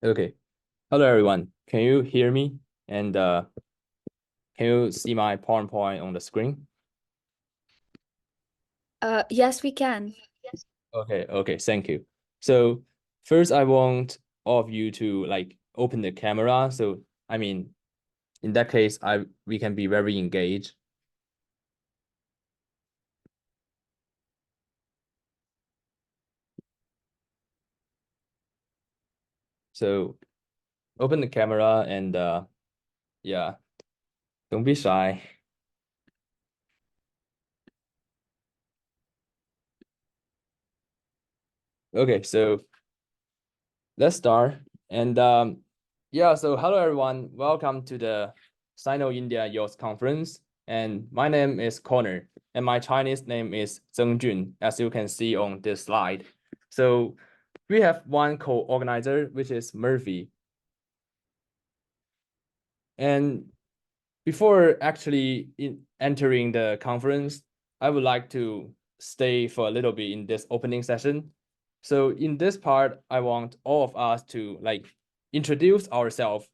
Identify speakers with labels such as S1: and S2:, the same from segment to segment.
S1: Okay. Hello, everyone. Can you hear me? And can you see my PowerPoint on the screen?
S2: Yes, we can.
S1: Okay, thank you. So first, I want all of you to open the camera. So I mean, in that case, we can be very engaged. So open the camera and yeah, don't be shy. Okay, so let's start. And yeah, so hello everyone. Welcome to the Sino-India Youth Conference. And my name is Connor, and my Chinese name is Zheng Jun, as you can see on this slide. So we have one co-organizer, which is Murphy. And before actually entering the conference, I would like to stay for a little bit in this opening session. So in this part, I want all of us to introduce ourselves,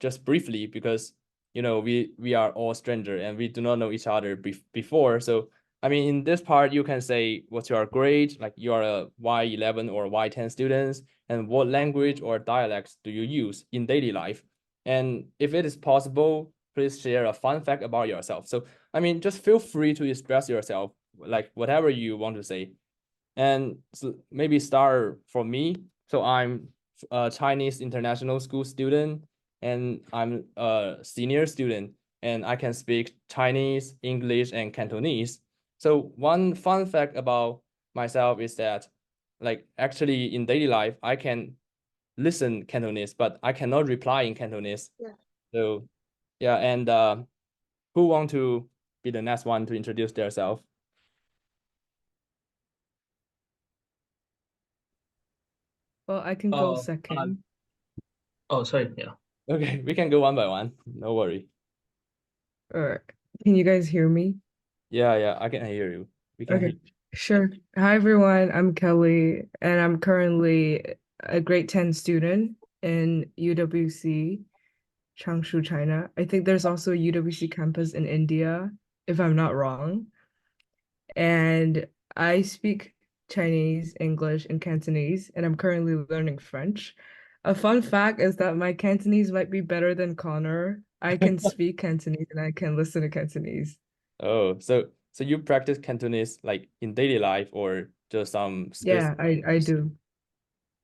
S1: just briefly, because we are all stranger and we do not know each other before. So I mean, in this part, you can say what's your grade, like you are a Y11 or Y10 students, and what language or dialects do you use in daily life. And if it is possible, please share a fun fact about yourself. So, I mean, just feel free to express yourself, like whatever you want to say. And so maybe start from me. So I'm a Chinese international school student, and I'm a senior student, and I can speak Chinese, English, and Cantonese. So one fun fact about myself is that, actually in daily life, I can listen Cantonese, but I cannot reply in Cantonese.
S2: Yeah.
S1: So yeah, and who want to be the next one to introduce themselves?
S3: Well, I can go
S4: Uh, uh,
S3: second.
S4: oh, sorry. Yeah.
S1: Okay, we can go one by one. No worry.
S3: Or can you guys hear me?
S1: Yeah, I can hear you. We can hear
S3: Okay, sure. Hi, everyone. I'm Kelly, and I'm currently a grade 10 student in UWC, Changshu, China. I think there's also a UWC campus in India, if I'm not wrong. And I speak Chinese, English, and Cantonese, and I'm currently learning French. A fun fact is that my Cantonese might be better than Connor. I can speak Cantonese and I can listen to Cantonese.
S1: Oh, so you practice Cantonese like in daily life or just some
S3: Yeah,
S1: specific
S3: I do.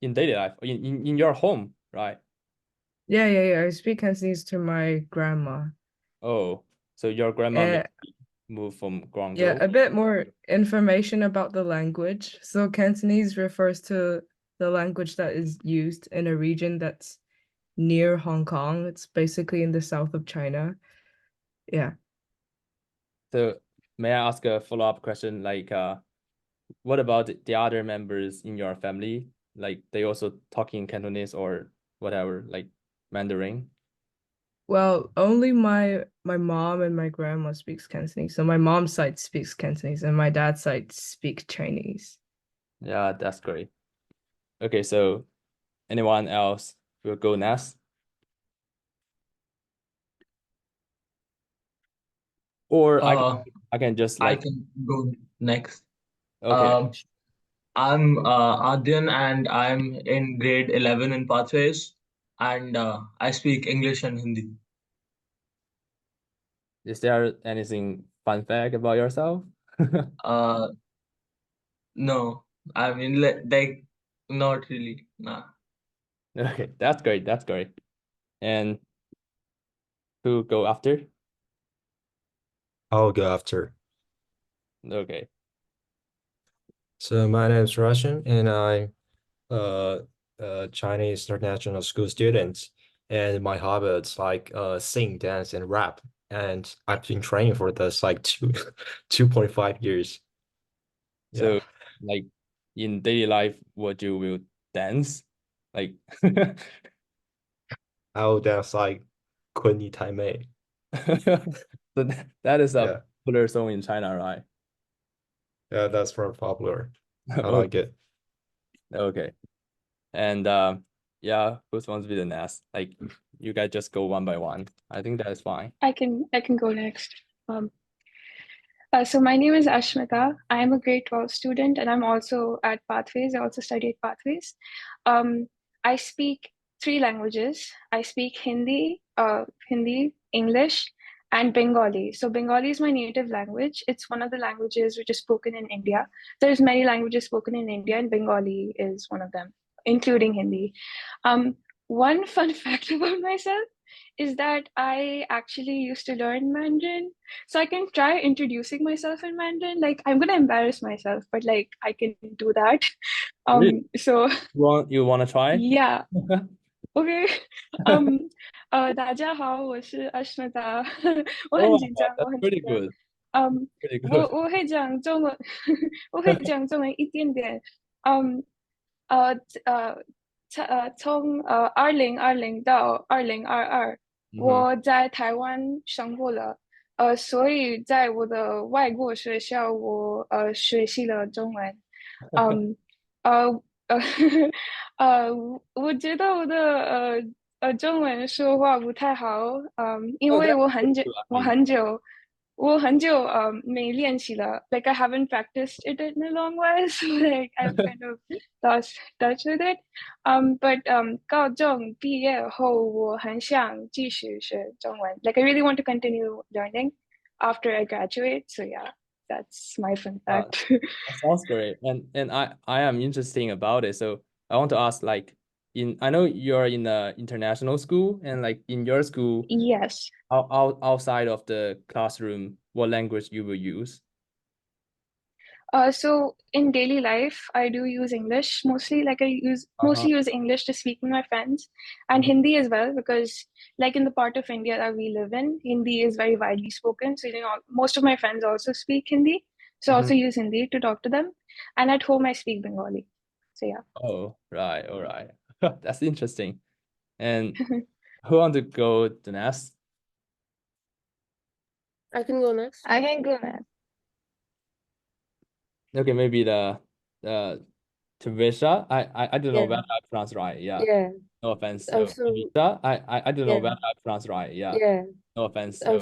S1: in daily life in your home, right?
S3: Yeah. I speak Cantonese to my grandma.
S1: Oh, so your grandma
S3: Uh,
S1: maybe moved from
S3: yeah,
S1: Guangzhou?
S3: a bit more information about the language. So Cantonese refers to the language that is used in a region that's near Hong Kong. It's basically in the south of China. Yeah.
S1: So may I ask a follow-up question? What about the other members in your family? Like they also talking Cantonese or whatever, like Mandarin?
S3: Well, only my mom and my grandma speaks Cantonese. So my mom's side speaks Cantonese and my dad's side speak Chinese.
S1: Yeah, that's great. Okay, so anyone else will go next? Or
S4: Uh,
S1: I can just
S4: I can go next.
S1: okay.
S4: Um, I'm Adyan and I'm in grade 11 in Pathways and I speak English and Hindi.
S1: Is there anything fun fact about yourself?
S4: Uh, no, I mean, not really. Nah.
S1: Okay, that's great. That's great. And who go after?
S5: I'll go after.
S1: Okay.
S5: So my name is Russian, and I'm uh, a Chinese international school student. And my hobby is sing, dance, and rap. And I've been training for this like 2.5 years. Yeah,
S1: So like in daily life, what you will dance? Like
S5: I'll dance like Kunni Taimei.
S1: so that is a
S5: Yeah,
S1: popular song in China, right?
S5: yeah, that's very popular. I
S1: Okay.
S5: like it.
S1: Okay. And Yeah, who's wants to be the next? Like, you guys just go one by one. I think that is fine.
S6: I can go next. So my name is Ashmita. I am a grade 12 student and I'm also at Pathways. I also study at Pathways. I speak 3 languages. I speak Hindi, English, and Bengali. So Bengali is my native language. It's one of the languages which is spoken in India. There's many languages spoken in India, and Bengali is one of them, including Hindi. One fun fact about myself is that I actually used to learn Mandarin. So I can try introducing myself in Mandarin. Like, I'm gonna embarrass myself, but like I can do that.
S1: Really?
S6: So
S1: You wanna try?
S6: yeah, OK. 大家好，我是 Ashmita，我
S1: Oh
S6: 很
S1: my
S6: 紧
S1: God,
S6: 张，
S1: that's
S6: 我很
S1: pretty
S6: 紧张。
S1: good. Pretty
S6: 我
S1: good.
S6: 我会讲中文，我会讲中文一点点。从2020到2022，我在台湾生活了。所以在我的外国学校，我学习了中文。呃呃我觉得我的中文说话不太好，因
S1: Oh,
S6: 为
S1: that's
S6: 我很久
S1: good, I
S6: 我
S1: mean.
S6: 很久我很久没练习了。Like I haven't practiced it in a long while, so like I've kind of lost touch with it. But 高中毕业后，我很想继续学中文。Like I really want to continue learning after I graduate. So yeah, that's my fun fact.
S1: That sounds great. And I am interesting about it. So I want to ask, like, I know you're in a international school, and like in your school,
S6: Yes.
S1: outside of the classroom, what language you will use?
S6: So in daily life, I do use English mostly. Like I mostly use English to speak with my friends, and Hindi as well, because like in the part of India that we live in, Hindi is very widely spoken. So most of my friends also speak Hindi. So I also use Hindi to talk to them. And at home, I speak Bengali. So yeah.
S1: Oh, right. All right. That's interesting. And who want to go the next?
S7: I can go next.
S2: I can go next.
S1: Okay, maybe the Tavisha. I don't know
S7: Yeah.
S1: whether I pronounce right. Yeah.
S7: Yeah.
S1: No offense.
S7: I'm
S1: So
S7: so
S1: Tavisha, I don't know
S7: yeah.
S1: whether I pronounce right. Yeah.
S7: Yeah.
S1: No offense. So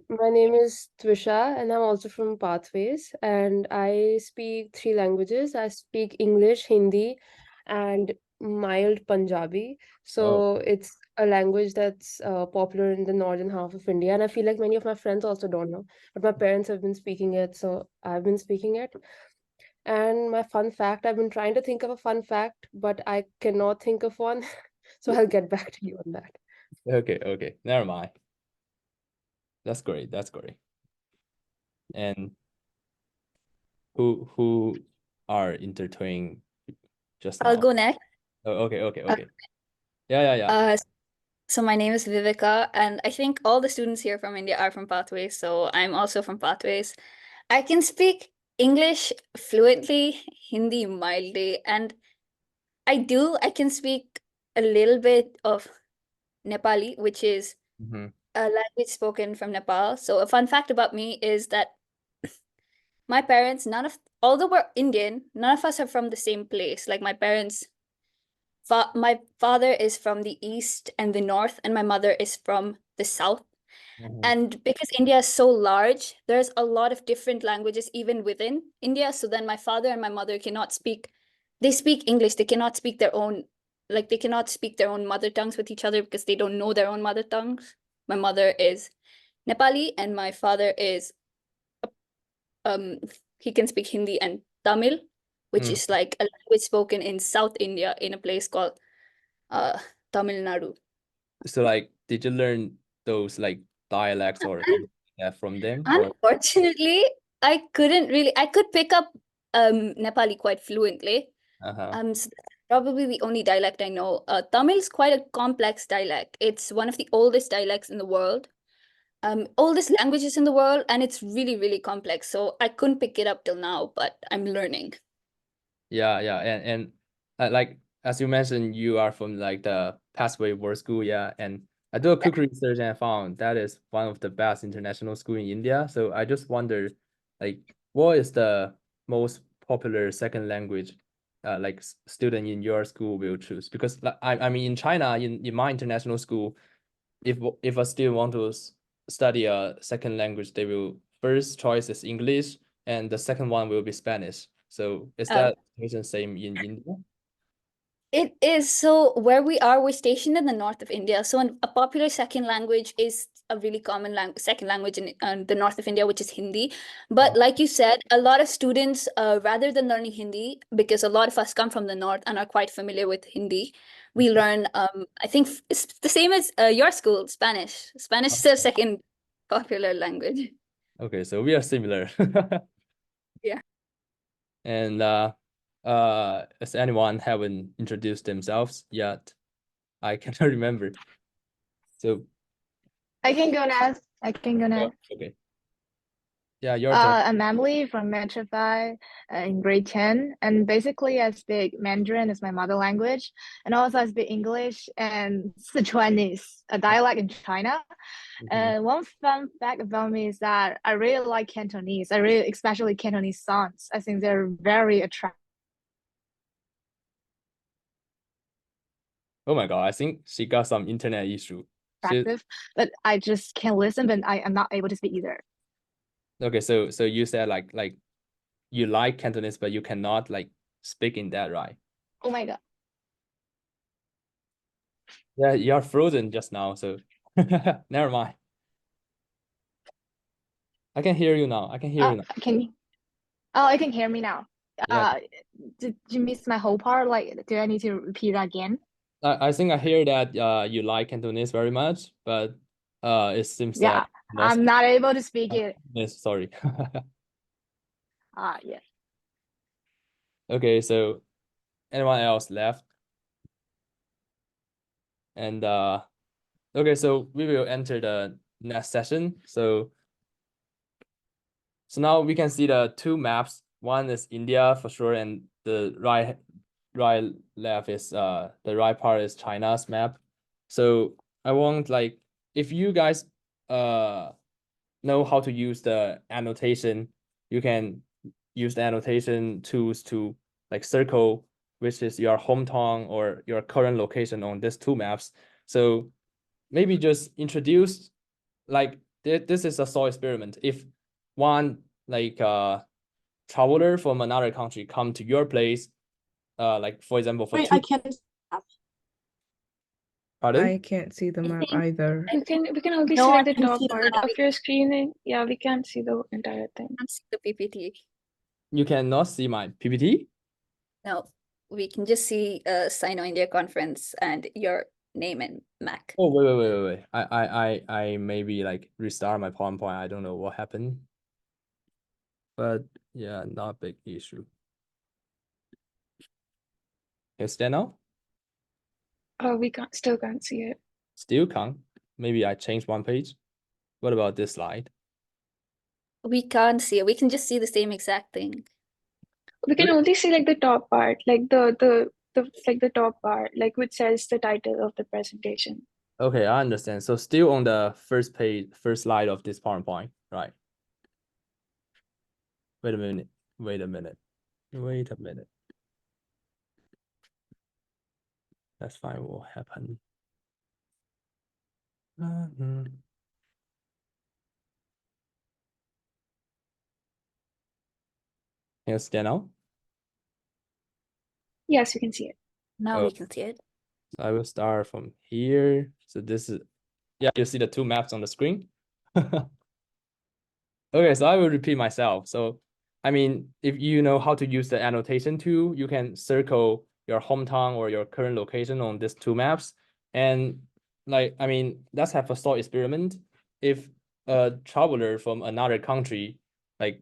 S7: My name is Twisha and I'm also from Pathways and I speak 3 languages. I speak English, Hindi, and mild Punjabi. So it's a language that's popular in the northern half of India, and I feel like many of my friends also don't know, but my parents have been speaking it, so I've been speaking it. And my fun fact, I've been trying to think of a fun fact, but I cannot think of one. So I'll get back to you on that.
S1: okay. Never mind. That's great. That's great. And who are intertwining just
S2: I'll
S1: now?
S2: go next.
S1: Oh, okay. Yeah.
S2: So my name is Viveka, and I think all the students here from India are from Pathways, so I'm also from Pathways. I can speak English fluently, Hindi mildly, and I can speak a little bit of Nepali, which is a language spoken from Nepal. So a fun fact about me is that my parents, although we're Indian, none of us are from the same place. Like my parents, my father is from the east and the north, and my mother is from the south. And because India is so large, there's a lot of different languages even within India. So then my father and my mother they speak English. They cannot speak their own, they cannot speak their own mother tongues with each other because they don't know their own mother tongues. My mother is Nepali and my father is, he can speak Hindi and Tamil, which is like a language spoken in South India in a place called Tamil Nadu.
S1: So like, did you learn those like dialects or anything like that from them?
S2: Unfortunately, I could pick up Nepali quite fluently. So that's probably the only dialect I know. Tamil is quite a complex dialect. It's one of the oldest dialects in the world, oldest languages in the world, and it's really, really complex. So I couldn't pick it up till now, but I'm learning.
S1: Yeah, and like as you mentioned, you are from like the Pathway World School, yeah, and I do a quick research and I found that is one of the best international school in India. So I just wonder, like, what is the most popular second language like student in your school will choose? Because I mean in China, in my international school, if a student want to study a second language, they will first choice is English and the second one will be Spanish. So is that the same in India?
S2: It is. So where we are, we're stationed in the north of India. So a popular second language is a really common second language in the north of India, which is Hindi. But like you said, a lot of students, rather than learning Hindi, because a lot of us come from the north and are quite familiar with Hindi, we learn, I think it's the same as your school, Spanish. Spanish is the second popular language.
S1: Okay, so we are similar.
S2: Yeah.
S1: And has anyone haven't introduced themselves yet? I cannot remember. So
S8: I can go next.
S1: okay. Yeah, your turn.
S8: I'm Emily from Metro 5 in grade 10. And basically, I speak Mandarin as my mother language. And also, I speak English and Sichuanese, a dialect in China. And one fun fact about me is that I really like Cantonese. Especially Cantonese songs. I think they're very attractive.
S1: Oh my God, I think she got some internet issue.
S8: But I just can't listen, but I am not able to speak either.
S1: Okay, so you said like you like Cantonese, but you cannot like speak in that, right?
S8: Oh my God.
S1: Yeah, you're frozen just now, so never mind. I can hear you now. I can hear you now.
S8: I can hear me now.
S1: Yeah.
S8: Did you miss my whole part? Like, do I need to repeat it again?
S1: I think I hear that you like Cantonese very much, but it seems that
S8: I'm not able to speak it.
S1: Yes, sorry.
S8: Yes.
S1: Okay, so anyone else left? And okay, so we will enter the next session. So now we can see the two maps. One is India for sure, and the right left is the right part is China's map. So I want like if you guys know how to use the annotation, you can use the annotation tools to like circle which is your hometown or your current location on these two maps. So maybe just introduce like this is a thought experiment. If one like traveler from another country come to your place, like for example for
S8: I can't.
S1: Pardon?
S3: I can't see the map either.
S6: We can only
S8: No,
S6: see
S8: I
S6: like the
S8: can
S6: top
S8: see the
S6: part
S8: map.
S6: of your screen. And yeah, we can't see the entire thing.
S2: Can't see the PPT.
S1: You cannot see my PPT?
S2: No, we can just see Sino-India Conference and your name and Mac.
S1: Oh wait. I maybe like restart my PowerPoint. I don't know what happened. But yeah, not big issue. Can you stand now?
S6: Oh, we still can't see it.
S1: Still can't. Maybe I changed one page. What about this slide?
S2: We can't see it. We can just see the same exact thing.
S6: We can only see like the top part, like the top part, like which says the title of the presentation.
S1: Okay, I understand. So still on the first page, first slide of this PowerPoint, right? Wait a minute. That's fine. What happened? Can you stand now?
S6: Yes, you can see it.
S2: Now we can see it.
S1: So I will start from here. So this is, yeah, you see the two maps on the screen. Okay, so I will repeat myself. So, I mean, if you know how to use the annotation tool, you can circle your hometown or your current location on these two maps. And like, I mean, let's have a thought experiment. If a traveler from another country, like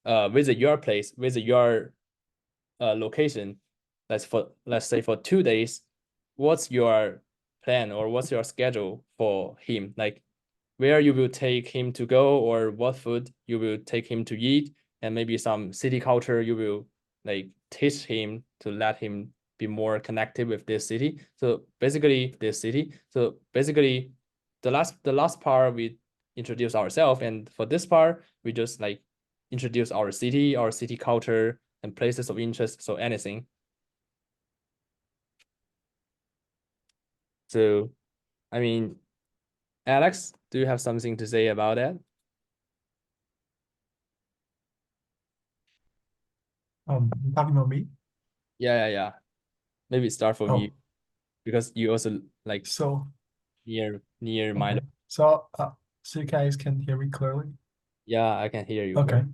S1: visit your place, visit your location, let's say for 2 days, what's your plan or what's your schedule for him? Like where you will take him to go or what food you will take him to eat, and maybe some city culture you will like teach him to let him be more connected with this city. So basically this city. So basically the last part we introduce ourselves, and for this part we just like introduce our city culture and places of interest. So anything. So, I mean, Alex, do you have something to say about that?
S9: You talking about me?
S1: Yeah. Maybe start from you,
S9: Oh,
S1: because you also like
S9: so
S1: near my.
S9: okay. So you guys can hear me clearly?
S1: Yeah, I can hear you.
S9: Okay.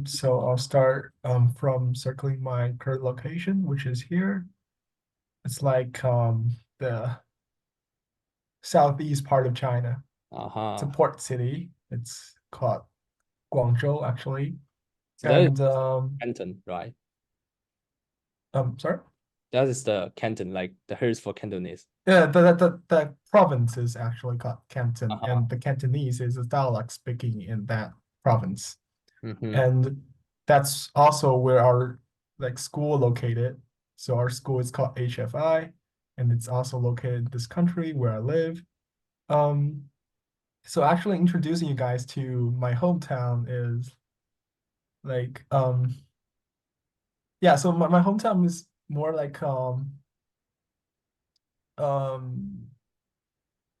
S9: So I'll start from circling my current location, which is here. It's like the southeast part of China. It's a port city. It's called Guangzhou, actually.
S1: So that is
S9: And
S1: Canton, right?
S9: sorry?
S1: That is the Canton, like the hers for Cantonese.
S9: Yeah, the province is actually called Canton,
S1: Uh-huh.
S9: and the Cantonese is a dialect speaking in that province.
S1: Mhm.
S9: And that's also where our like school located. So our school is called HFI, and it's also located in this country where I live. So actually introducing you guys to my hometown is like yeah, so my hometown is more like um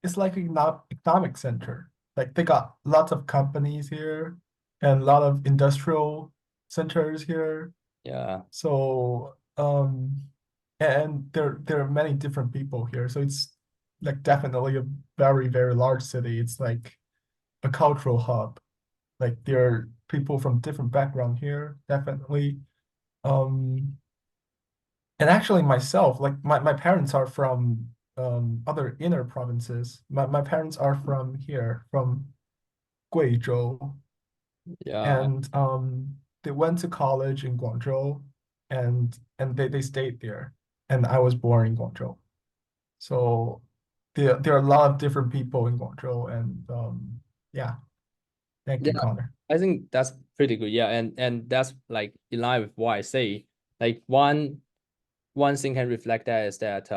S9: it's like an economic center. Like they got lots of companies here and a lot of industrial centers here.
S1: Yeah.
S9: So and there are many different people here. So it's like definitely a very, very large city. It's like a cultural hub. Like there are people from different background here, definitely. And actually myself, like my parents are from other inner provinces. My parents are from here, from Guizhou,
S1: Yeah.
S9: and they went to college in Guangzhou, and they stayed there. And I was born in Guangzhou. So there are a lot of different people in Guangzhou, and yeah. Thank you,
S1: Yeah,
S9: Connor.
S1: I think that's pretty good. Yeah, and that's like in line with what I say. Like one thing can reflect that is that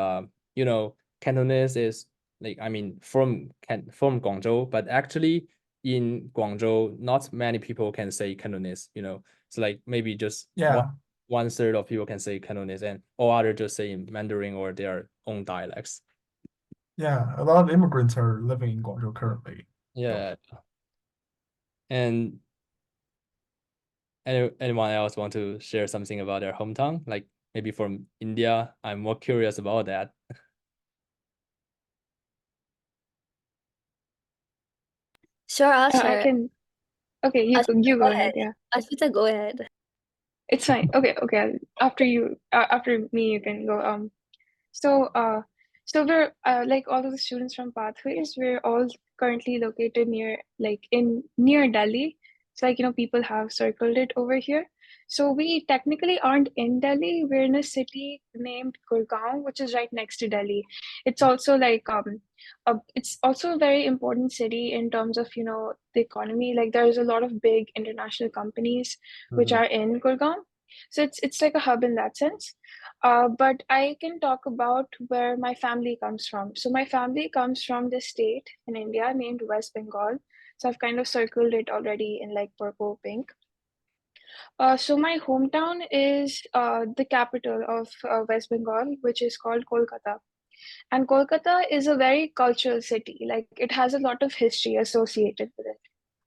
S1: Cantonese is like, I mean, from Guangzhou, but actually in Guangzhou not many people can say Cantonese. It's like maybe just
S9: Yeah,
S1: one third of people can say Cantonese, and all other just say Mandarin or their own dialects.
S9: yeah. A lot of immigrants are living in Guangzhou currently.
S1: Yeah. And anyone else want to share something about their hometown, like maybe from India? I'm more curious about that.
S2: Sure, I'll
S6: I
S2: share.
S6: can. Okay, you
S2: Ashita,
S6: go ahead. Yeah,
S2: Ashita, go ahead.
S6: it's fine. Okay. After me, you can go. So, so we're like all of the students from Pathways. We're all currently located near Delhi. So like people have circled it over here. So we technically aren't in Delhi. We're in a city named Gurgaon, which is right next to Delhi. It's also it's also a very important city in terms of the economy. Like there's a lot of big international companies which are in Gurgaon. So it's like a hub in that sense. But I can talk about where my family comes from. So my family comes from this state in India named West Bengal. So I've kind of circled it already in like purple pink. So my hometown is the capital of West Bengal, which is called Kolkata. And Kolkata is a very cultural city. Like it has a lot of history associated with it.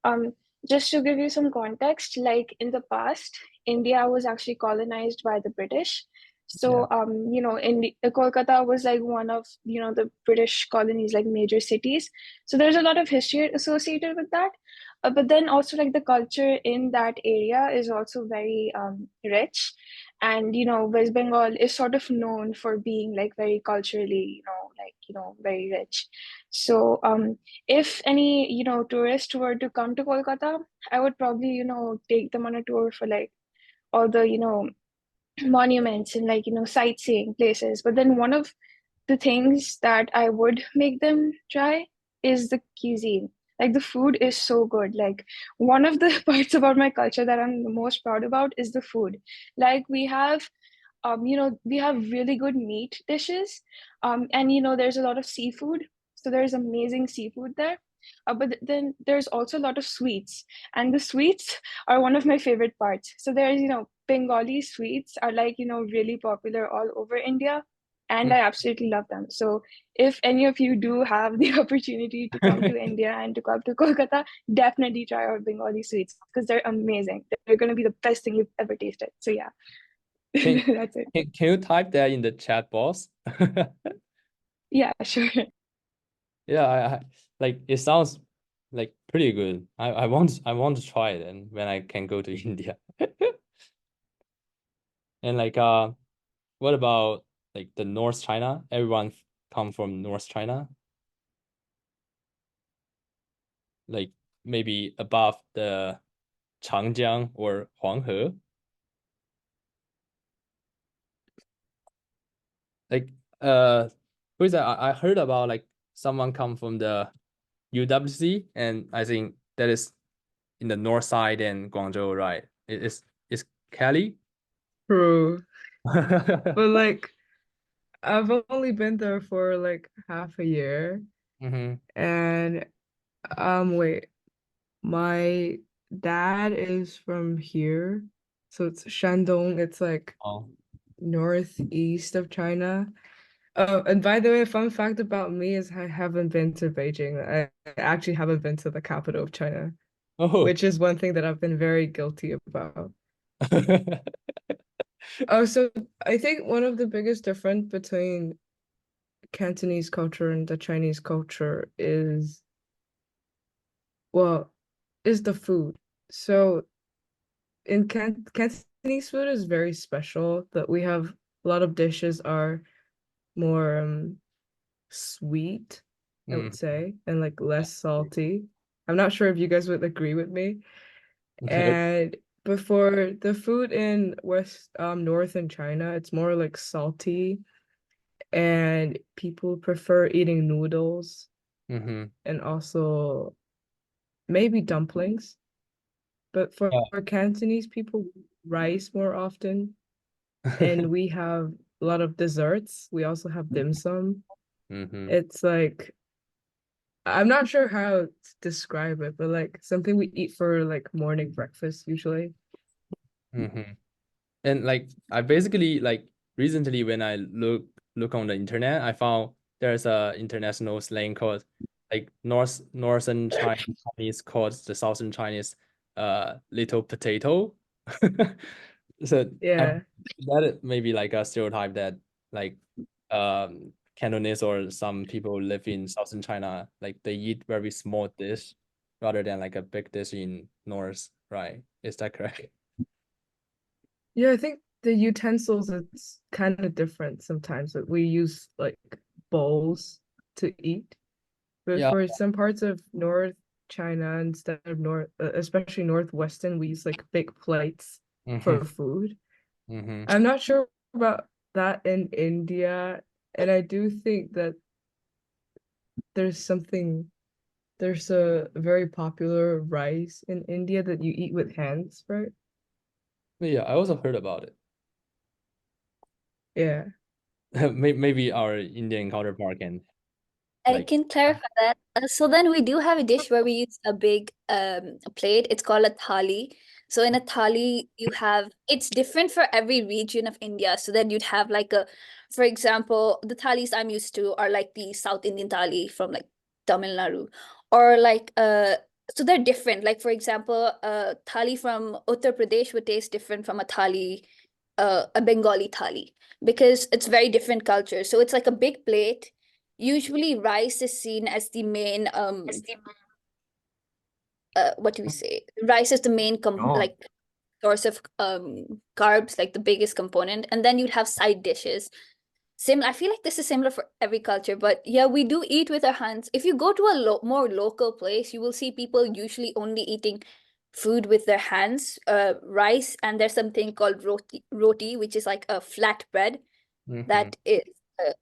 S6: Um, just to give you some context, like in the past, India was actually colonized by the British. So, Kolkata was like one of, the British colonies, like major cities. So there's a lot of history associated with that. But then also like the culture in that area is also very rich. And, West Bengal is sort of known for being like very culturally, very rich. So, if any tourist were to come to Kolkata, I would probably take them on a tour for like all the monuments and like sightseeing places. But then one of the things that I would make them try is the cuisine. Like the food is so good. Like one of the parts about my culture that I'm the most proud about is the food. Like we have really good meat dishes, and there's a lot of seafood. So there's amazing seafood there. But then there's also a lot of sweets, and the sweets are one of my favorite parts. So there's Bengali sweets are like really popular all over India. and I absolutely love them. So if any of you do have the opportunity to come to India and to come to Kolkata, definitely try out Bengali sweets because they're amazing. They're going to be the best thing you've ever tasted. So yeah,
S1: Can,
S6: that's it.
S1: can you type that in the chat box?
S6: Yeah, sure.
S1: Yeah, I like it sounds like pretty good. I want to try it and when I can go to India. And like what about like the North China? Everyone come from North China? Like maybe above the Changjiang or Huanghe? Like who is that? I heard about like someone come from the UWC and I think that is in the north side and Guangzhou, right? It's Cali?
S3: True. But like I've only been there for like half a year.
S1: Mm-hmm.
S3: And wait, my dad is from here. So it's Shandong. It's like
S1: Oh.
S3: northeast of China. Oh, and by the way, a fun fact about me is I haven't been to Beijing. I actually haven't been to the capital of China,
S1: Oh.
S3: which is one thing that I've been very guilty about. Oh, so I think one of the biggest difference between Cantonese culture and the Chinese culture is, well, is the food. So in Cantonese food is very special that we have a lot of dishes are more sweet, I would say, and like less salty. I'm not sure if you guys would agree with me. And before the food in northern China, it's more like salty, and people prefer eating noodles
S1: Mm-hmm.
S3: and also maybe dumplings. But for Cantonese people, rice more often, and we have a lot of desserts. We also have dim sum.
S1: Mm-hmm.
S3: It's like I'm not sure how to describe it, but like something we eat for like morning breakfast usually.
S1: Mm-hmm. And like I basically like recently when I look on the internet, I found there's a international slang called like northern Chinese called the southern Chinese little potato. So
S3: Yeah.
S1: that may be like a stereotype that like Cantonese or some people live in southern China, like they eat very small dish rather than like a big dish in north, right? Is that correct?
S3: Yeah, I think the utensils it's kind of different sometimes. That we use like bowls to eat. But
S1: Yeah.
S3: for some parts of North China, instead of especially Northwestern, we use like big plates for food.
S1: Mm-hmm.
S3: I'm not sure about that in India, and I do think that there's a very popular rice in India that you eat with hands, right?
S1: Yeah, I also heard about it.
S3: Yeah.
S1: Maybe our Indian counterpart can
S2: I
S1: like
S2: can clarify that. So then we do have a dish where we use a big plate. It's called a thali. So in a thali, it's different for every region of India. So then you'd have like for example, the thalis I'm used to are like the South Indian thali from like Tamil Nadu, or like so they're different. Like for example, a thali from Uttar Pradesh would taste different from a Bengali thali, because it's very different culture. So it's like a big plate. Usually rice is seen as the main what do we say? Rice is the main like source of carbs, like the biggest component, and then you'd have side dishes. I feel like this is similar for every culture, but yeah, we do eat with our hands. If you go to a more local place, you will see people usually only eating food with their hands, rice, and there's something called roti, which is like a flat bread that is uh,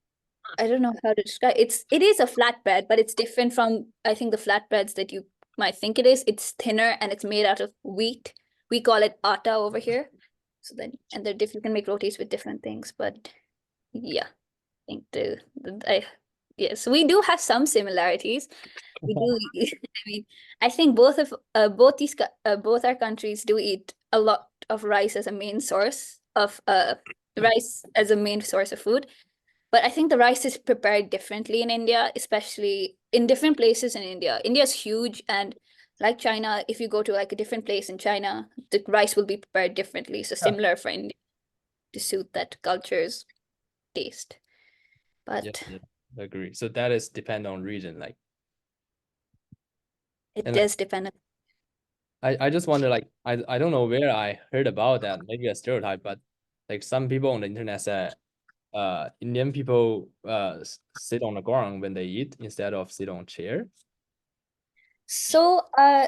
S2: I don't know how to describe it is a flatbread, but it's different from I think the flatbreads that you might think it is. It's thinner and it's made out of wheat. We call it atta over here. So then and they're you can make rotis with different things, but yeah, I think yes, we do have some similarities. We do I mean, I think both our countries do eat a lot of rice as a main source of rice as a main source of food. But I think the rice is prepared differently in India, especially in different places in India. India is huge, and like China, if you go to like a different place in China, the rice will be prepared differently. So
S9: Yeah.
S2: similar for India to suit that culture's taste.
S1: Yeah,
S2: But
S1: yeah, I agree. So that is depend on region, like,
S2: it
S1: and like,
S2: does depend on.
S1: I just wonder, like, I don't know where I heard about that, maybe a stereotype, but like some people on the internet said, Indian people sit on the ground when they eat instead of sit on chair.
S2: So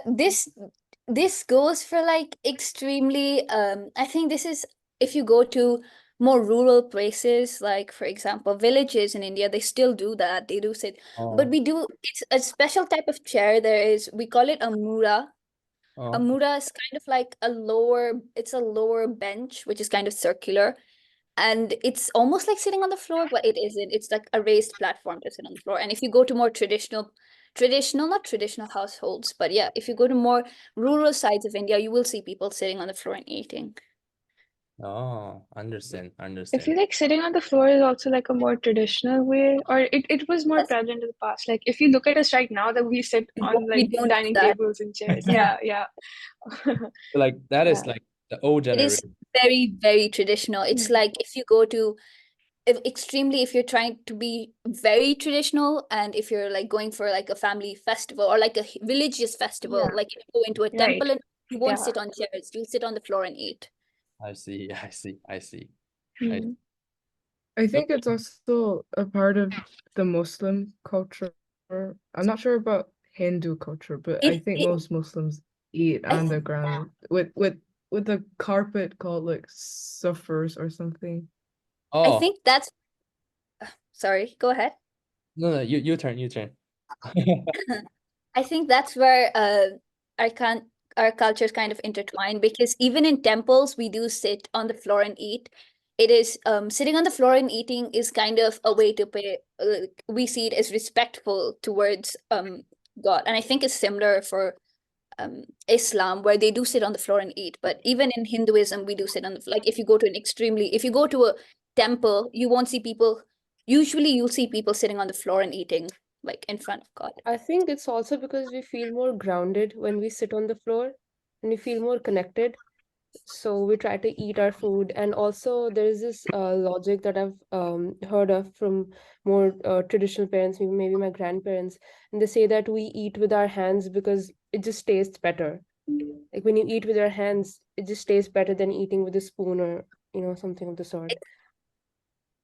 S2: this goes for like extremely I think this is if you go to more rural places, like for example villages in India, they still do that. They do sit, but
S1: Oh,
S2: we do, it's a special type of chair. There is, we call it a mura. A
S1: oh,
S2: mura is kind of like it's a lower bench which is kind of circular, and it's almost like sitting on the floor, but it isn't. It's like a raised platform to sit on the floor. And if you go to more not traditional households, but yeah, if you go to more rural sides of India, you will see people sitting on the floor and eating.
S1: oh, understand,
S6: I
S1: understand.
S6: feel like sitting on the floor is also like a more traditional way, or it was more
S2: Yes.
S6: prevalent in the past. Like if you look at us right now, that we sit on
S2: We
S6: like
S2: don't do
S6: dining
S2: that.
S6: tables and chairs.
S2: Yeah.
S6: Yeah, yeah.
S1: Like that
S6: Yeah.
S1: is like the old
S2: It is
S1: generation.
S2: very, very traditional. It's
S6: Mm.
S2: like if you go to if you're trying to be very traditional, and if you're like going for like a family festival or like a religious festival,
S6: Yeah,
S2: like if you go into a
S6: right.
S2: temple, and you won't
S6: Yeah.
S2: sit on chairs, you'll sit on the floor and eat.
S1: I see, I see, I see.
S6: Mm.
S3: I think it's also a part of the Muslim culture. I'm not sure about Hindu culture, but I think
S2: It
S3: most Muslims eat
S2: I
S3: on the ground with a carpet called like suffers or something.
S2: I
S1: Oh,
S2: think that's sorry, go ahead.
S1: no, you turn, you turn.
S2: I think that's where our can our cultures kind of intertwine, because even in temples we do sit on the floor and eat. It is sitting on the floor and eating is kind of a way to pay. We see it as respectful towards God, and I think it's similar for Islam, where they do sit on the floor and eat. But even in Hinduism, we do sit on the like if you go to a temple, you won't see people. Usually, you'll see people sitting on the floor and eating, like in front of God.
S7: I think it's also because we feel more grounded when we sit on the floor and we feel more connected. So we try to eat our food. And also, there is this logic that I've heard of from more traditional parents, maybe my grandparents, and they say that we eat with our hands because it just tastes better. Like when you eat with your hands, it just tastes better than eating with a spoon or, something of the sort.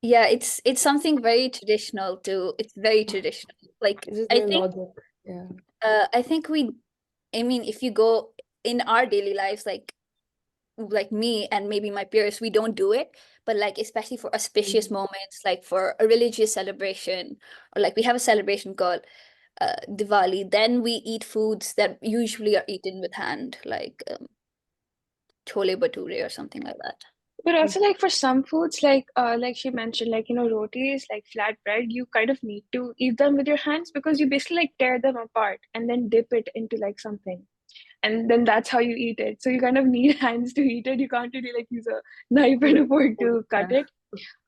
S2: Yeah, it's something very traditional too. It's very traditional. Like
S7: It's just their logic. Yeah.
S2: I think I mean, if you go in our daily lives, like me and maybe my peers, we don't do it, but like especially for auspicious moments, like for a religious celebration, or like we have a celebration called Diwali, then we eat foods that usually are eaten with hand, like chole bhature or something like that.
S6: But also like for some foods, like she mentioned, like rotis, like flatbread, you kind of need to eat them with your hands because you basically like tear them apart and then dip it into like something. And then that's how you eat it. So you kind of need hands to eat it. You can't really like use a knife and a fork to cut
S2: Yeah.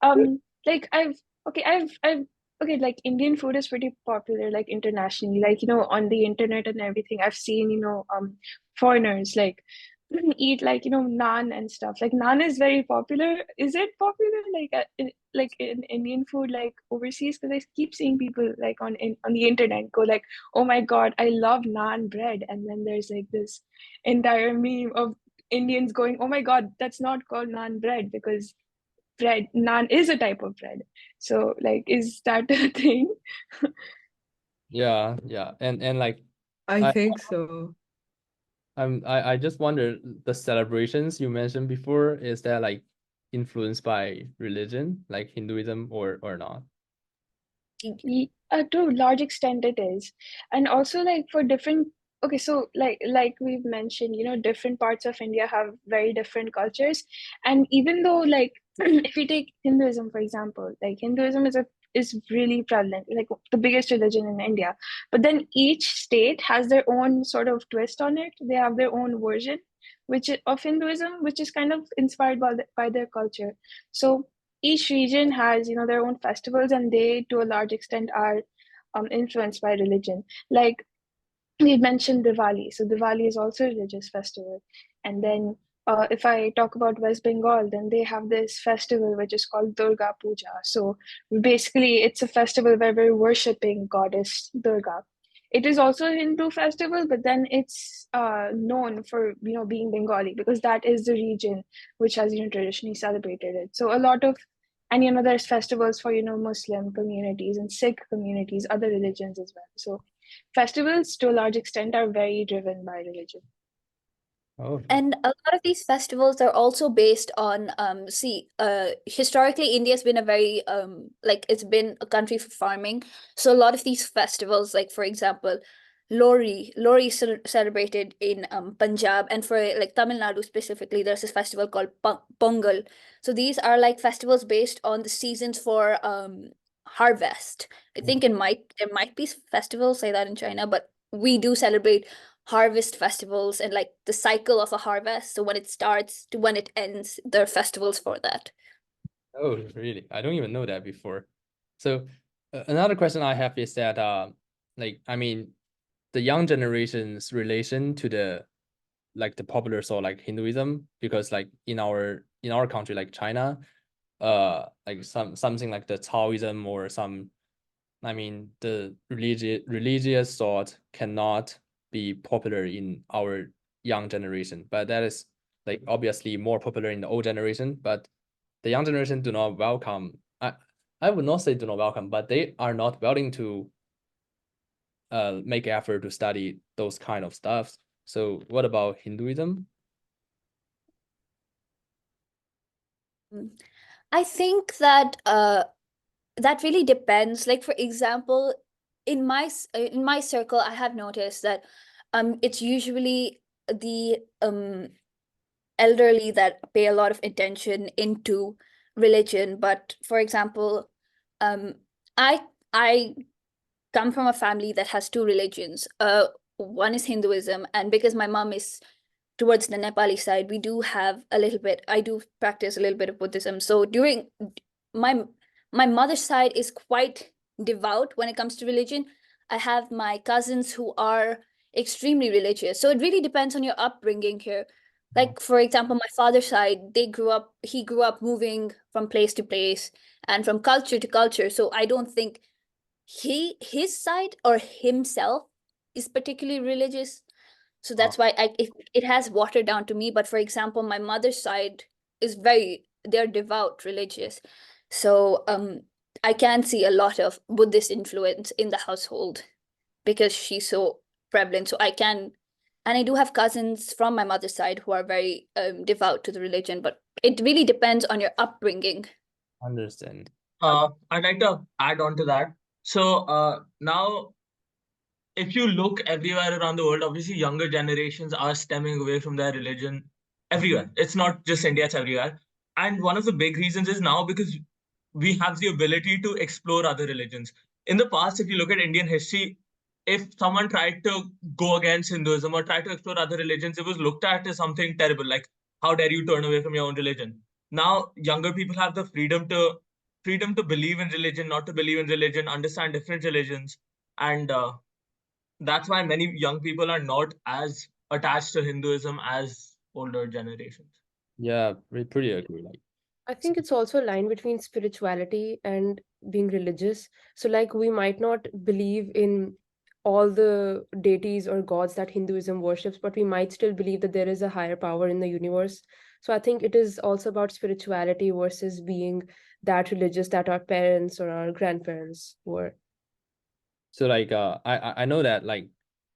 S6: it. Like I've okay, like Indian food is pretty popular like internationally, like on the internet and everything. I've seen foreigners like eat like naan and stuff. Like naan is very popular. Is it popular like in Indian food like overseas? Because I keep seeing people like on the internet go like, oh my god, I love naan bread, and then there's like this entire meme of Indians going, oh my god, that's not called naan bread because naan is a type of bread. So like, is that a thing?
S1: Yeah, yeah, and like
S3: I
S1: I
S3: think so.
S1: I just wonder, the celebrations you mentioned before, is that like influenced by religion, like Hinduism or not?
S6: To a large extent it is. And also like for different, okay, so like we've mentioned, different parts of India have very different cultures. And even though like if you take Hinduism for example, like Hinduism is really prevalent, like the biggest religion in India, but then each state has their own sort of twist on it. They have their own version of Hinduism, which is kind of inspired by their culture. So each region has, their own festivals, and they, to a large extent, are influenced by religion. Like we mentioned Diwali. So Diwali is also a religious festival. And then if I talk about West Bengal, then they have this festival which is called Durga Puja. So basically, it's a festival where we're worshipping goddess Durga. It is also a Hindu festival, but then it's known for being Bengali, because that is the region which has traditionally celebrated it. So a lot of, and there's festivals for Muslim communities and Sikh communities, other religions as well. So festivals, to a large extent, are very driven by religion.
S1: Oh,
S2: And a lot of these festivals are also based on historically India's been a very it's been a country for farming. So a lot of these festivals, like for example, Lori is celebrated in Punjab, and for like Tamil Nadu specifically, there's this festival called Pongal. So these are like festivals based on the seasons for harvest. I think there might be festivals like that in China, but we do celebrate harvest festivals and like the cycle of a harvest. So when it starts to when it ends, there are festivals for that.
S1: oh, really? I don't even know that before. So another question I have is that the young generation's relation to the popular soul like Hinduism, because like in our country like China, like something like the Taoism or some, the religious thought cannot be popular in our young generation, but that is like obviously more popular in the old generation. But the young generation do not welcome. I would not say do not welcome, but they are not willing to make effort to study those kind of stuff. So what about Hinduism?
S2: I think that that really depends. Like for example, in my circle, I have noticed that it's usually the elderly that pay a lot of attention into religion. But for example, I I come from a family that has two religions. One is Hinduism, and because my mom is towards the Nepali side, we do have a little bit. I do practice a little bit of Buddhism. So during my my mother's side is quite devout when it comes to religion. I have my cousins who are extremely religious. So it really depends on your upbringing here. Like for example, my father's side, he grew up moving from place to place and from culture to culture. So I don't think his side or himself is particularly religious. So that's why it has watered down to me. But for example, my mother's side is they're devout religious. So I can see a lot of Buddhist influence in the household because she's so prevalent. So and I do have cousins from my mother's side who are very devout to the religion, but it really depends on your upbringing.
S1: Understand.
S4: I'd like to add on to that. So now, if you look everywhere around the world, obviously younger generations are stemming away from their religion everywhere. It's not just India, it's everywhere. And one of the big reasons is now because we have the ability to explore other religions. In the past, if you look at Indian history, if someone tried to go against Hinduism or try to explore other religions, it was looked at as something terrible, like how dare you turn away from your own religion. Now younger people have the freedom to believe in religion, not to believe in religion, understand different religions, and that's why many young people are not as attached to Hinduism as older generations.
S1: Yeah, we pretty agree. Like,
S7: I think it's also a line between spirituality and being religious. So, like, we might not believe in all the deities or gods that Hinduism worships, but we might still believe that there is a higher power in the universe. So, I think it is also about spirituality versus being that religious that our parents or our grandparents were.
S1: so like I know that like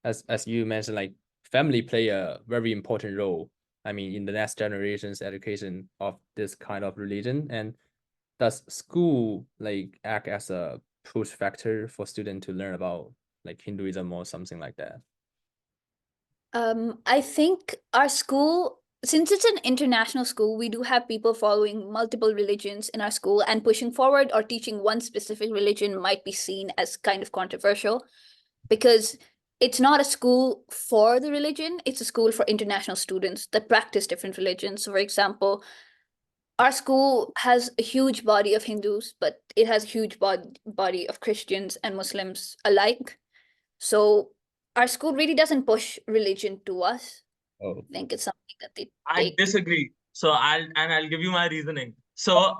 S1: as you mentioned, like family play a very important role. In the next generation's education of this kind of religion. And does school like act as a push factor for students to learn about like Hinduism or something like that?
S2: I think our school, since it's an international school, we do have people following multiple religions in our school, and pushing forward or teaching one specific religion might be seen as kind of controversial because it's not a school for the religion, it's a school for international students that practice different religions. So for example, our school has a huge body of Hindus, but it has a huge body of Christians and Muslims alike. So our school really doesn't push religion to us.
S1: Oh,
S2: I think it's something that they
S4: I
S2: take.
S4: disagree. So I'll give you my reasoning. So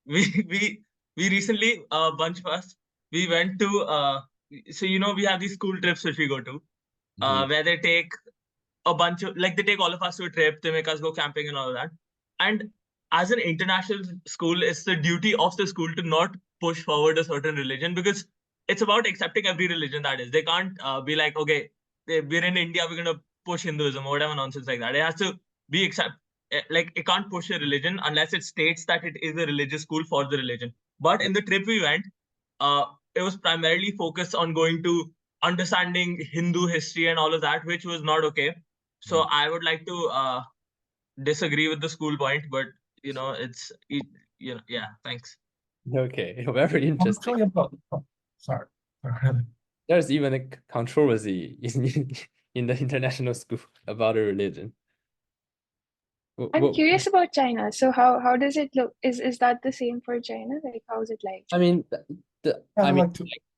S4: we we recently, a bunch of us, we went to so we have these school trips which we go to where they take a bunch of, like, they take all of us to a trip, they make us go camping and all of that. And as an international school, it's the duty of the school to not push forward a certain religion, because it's about accepting every religion. That is, they can't be like, okay, we're in India, we're gonna push Hinduism or whatever nonsense like that. It has to be like, it can't push a religion unless it states that it is a religious school for the religion. But in the trip we went, uh, it was primarily focused on going to understanding Hindu history and all of that, which was not okay. So I would like to disagree with the school point, but yeah, thanks.
S1: okay, very interesting.
S9: Actually, sorry.
S1: There's even a controversy in the international school about a religion.
S6: I'm curious about China. So how does it look? Is that the same for China? Like, how is it like?
S1: I mean,
S9: like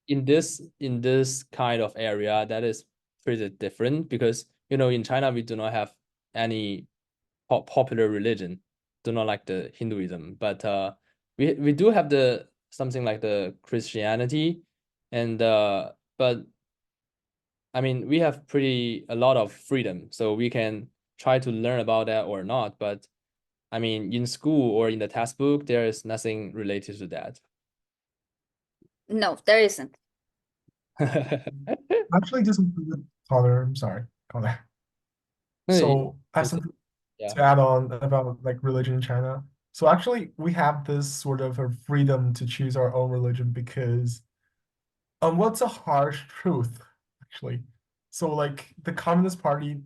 S1: in this kind of area, that is pretty different, because in China we do not have any popular religion, do not like the Hinduism, but we do have something like the Christianity, and but I mean, we have a lot of freedom, so we can try to learn about that or not. But I mean, in school or in the textbook, there is nothing related to that.
S2: No, there isn't.
S9: Actually, just Connor, I'm sorry, Connor. So I have something to add on about like religion in China. So actually, we have this sort of a freedom to choose our own religion because, what's a harsh truth, actually? So like the Communist Party,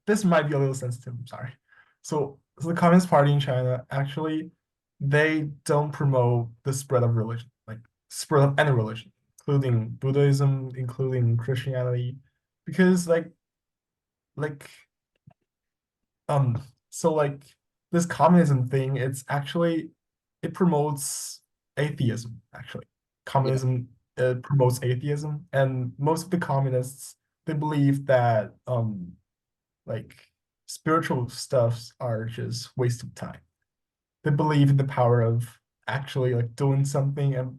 S9: this might be a little sensitive, I'm sorry. So the Communist Party in China, actually, they don't promote the spread of religion, like spread of any religion, including Buddhism, including Christianity, because so like this communism thing, it promotes atheism, actually. Communism promotes atheism, and most of the communists, they believe that like spiritual stuffs are just waste of time. They believe in the power of actually like doing something, and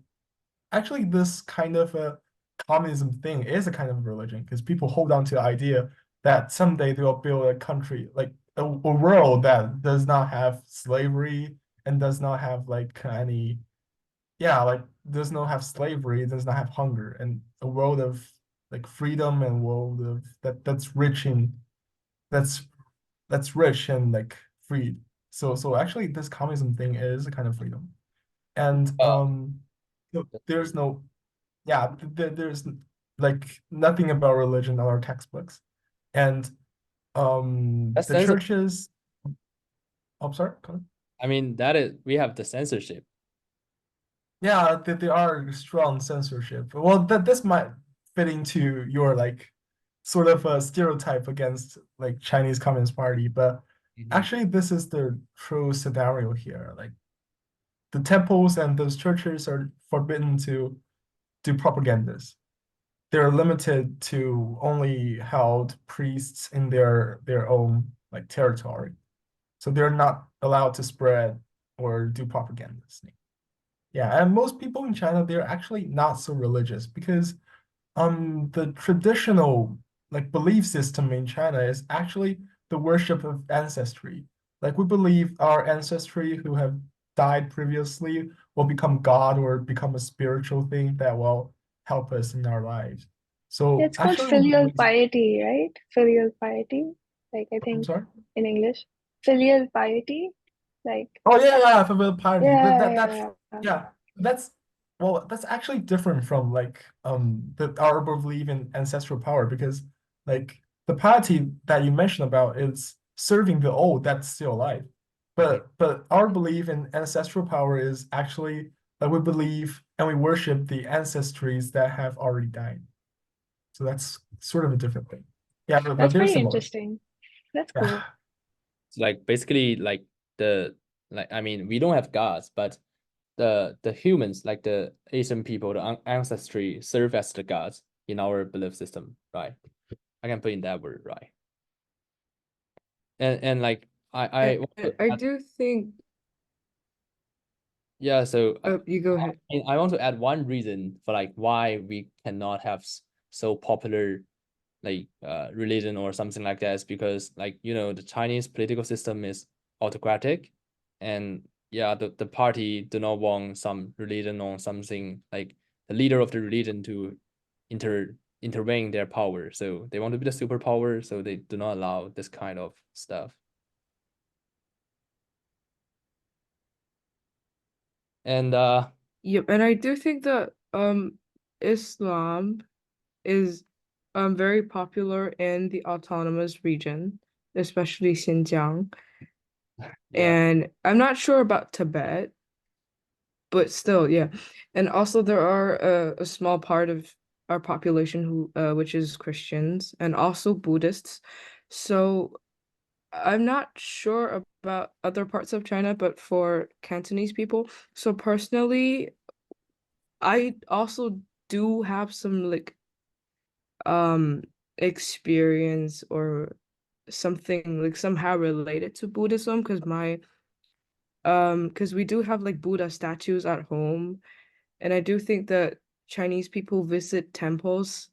S9: actually this kind of a communism thing is a kind of religion, because people hold on to the idea that someday they will build a country, like a world that does not have slavery and does not have like does not have slavery, does not have hunger, and a world of like freedom, and world of that's rich and like freed. So actually this communism thing is a kind of freedom. And there's no there's like nothing about religion on our textbooks. And the churches. I'm sorry, Colin?
S1: I mean, we have the censorship.
S9: Yeah, there are strong censorship. Well, this might fit into your like sort of a stereotype against like Chinese Communist Party, but actually this is the true scenario here. Like the temples and those churches are forbidden to do propagandas. They're limited to only held priests in their own like territory. So they're not allowed to spread or do propagandas. Yeah, and most people in China, they're actually not so religious, because the traditional like belief system in China is actually the worship of ancestry. Like we believe our ancestry who have died previously will become God or become a spiritual thing that will help us in our lives. So
S6: it's called filial piety, right? Filial piety, like I think in English, filial piety, like.
S9: Oh yeah, filial piety.
S6: Yeah.
S9: That's actually different from like our belief in ancestral power, because like the piety that you mentioned about is serving the old that's still alive. But our belief in ancestral power is actually that we believe and we worship the ancestries that have already died. So that's sort of a different thing. Yeah,
S6: that's pretty interesting. That's cool.
S1: It's like basically like the Like, I mean, we don't have gods, but the humans, like the Asian people, the ancestry serve as the gods in our belief system, right? I can put in that word, right? And like I want to
S3: I
S1: add-
S3: do think.
S1: yeah, so
S3: You go ahead.
S1: I want to add one reason for like why we cannot have so popular like religion or something like that is because, like, you know, the Chinese political system is autocratic, and yeah, the party do not want some religion or something, like the leader of the religion to intervene their power. So they want to be the superpower, so they do not allow this kind of stuff. And
S3: Yep, and I do think that Islam is very popular in the autonomous region, especially Xinjiang.
S1: yeah,
S3: And I'm not sure about Tibet, but still, yeah. And also there are a small part of our population who which is Christians and also Buddhists. So I'm not sure about other parts of China, but for Cantonese people, so personally, I also do have some like experience or something like somehow related to Buddhism because we do have like Buddha statues at home, and I do think that Chinese people visit temples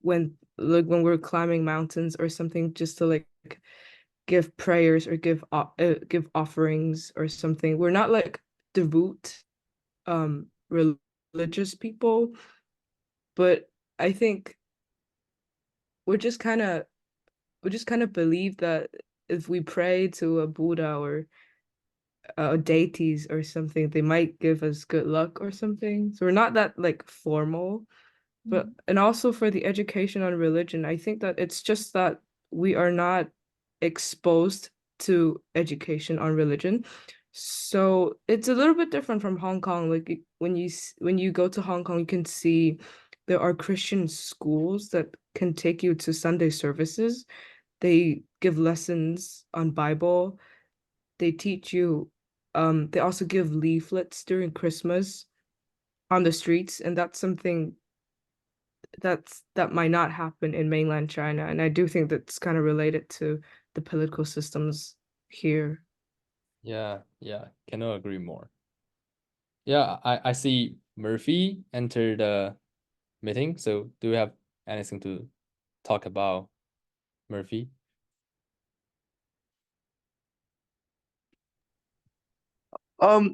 S3: when we're climbing mountains or something, just to like give prayers or give offerings or something. We're not like devout religious people, but I think we're just kind of believe that if we pray to a Buddha or deities or something, they might give us good luck or something. So we're not that like formal. But and also for the education on religion, I think that it's just that we are not exposed to education on religion. So it's a little bit different from Hong Kong. Like when you go to Hong Kong, you can see there are Christian schools that can take you to Sunday services. They give lessons on Bible. They teach you, they also give leaflets during Christmas on the streets, and that's something that might not happen in mainland China. And I do think that's kind of related to the political systems here.
S1: yeah, cannot agree more. Yeah, I see Murphy enter the meeting. So do you have anything to talk about, Murphy?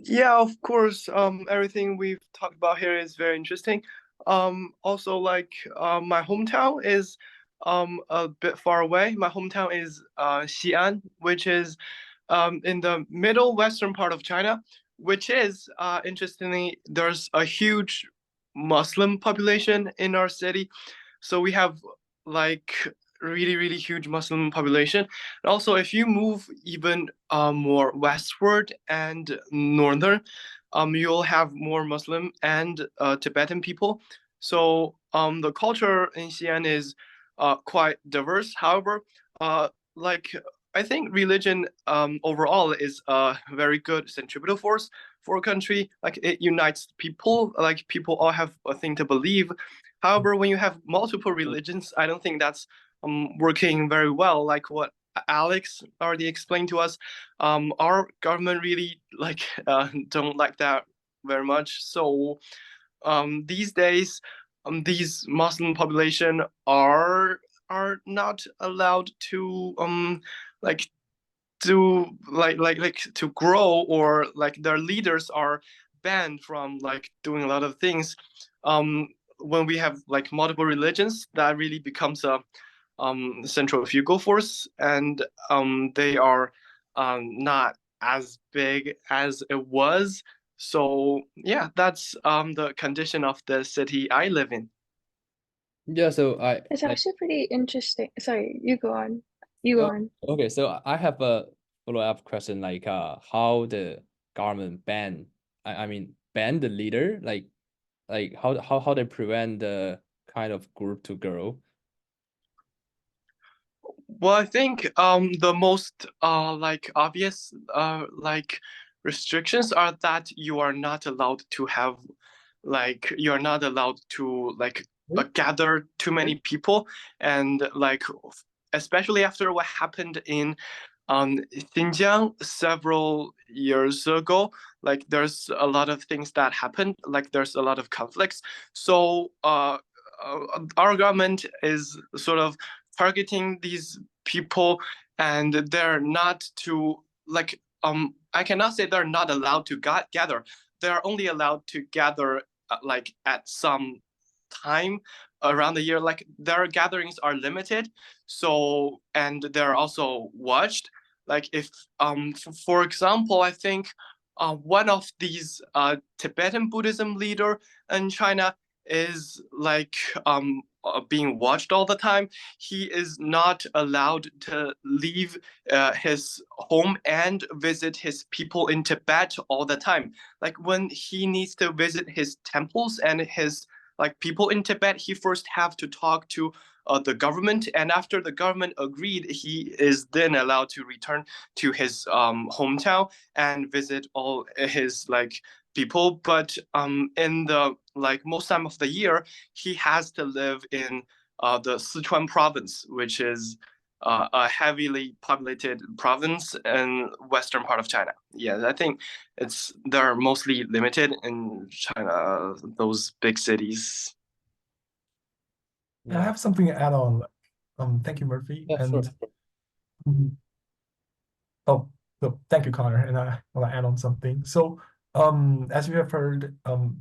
S10: Yeah, of course. Everything we've talked about here is very interesting. Also, like, my hometown is a bit far away. My hometown is Xi'an, which is in the middle western part of China, which is interestingly, there's a huge Muslim population in our city. So we have like really, really huge Muslim population. And also, if you move even more westward and northern, you'll have more Muslim and Tibetan people. So the culture in Xi'an is quite diverse. However, like I think religion overall is a very good centripetal force for a country. Like it unites people. Like people all have a thing to believe. However, when you have multiple religions, I don't think that's working very well. Like what Alex already explained to us, our government really like don't like that very much. So these days, these Muslim population are not allowed to like to grow, or like their leaders are banned from like doing a lot of things. When we have like multiple religions, that really becomes a centrifugal force, and they are not as big as it was. So yeah, that's the condition of the city I live in.
S1: Yeah, so
S6: It's
S1: like
S6: actually pretty interesting. Sorry, you go on. You go on.
S1: okay, so I have a follow-up question, like how the government I mean ban the leader, like how they prevent the kind of group to grow.
S10: Well, I think the most like obvious like restrictions are that you are not allowed to have like you're not allowed to like gather too many people, and like especially after what happened in Xinjiang several years ago, like there's a lot of things that happened, like there's a lot of conflicts. So our government is sort of targeting these people, and they're not to like I cannot say they're not allowed to gather. They're only allowed to gather like at some time around the year. Like their gatherings are limited, so and they're also watched. Like if for example, I think one of these Tibetan Buddhism leader in China is like being watched all the time. He is not allowed to leave his home and visit his people in Tibet all the time. Like when he needs to visit his temples and his like people in Tibet, he first have to talk to the government, and after the government agreed, he is then allowed to return to his hometown and visit all his like people. But in the like most time of the year, he has to live in the Sichuan province, which is a heavily populated province in western part of China. Yeah, I think they're mostly limited in China, those big cities.
S9: I
S1: Yeah.
S9: have something to add on. Thank you, Murphy.
S1: Yeah, sure.
S9: Oh, so thank you, Connor. And I want to add on something. So, as you have heard,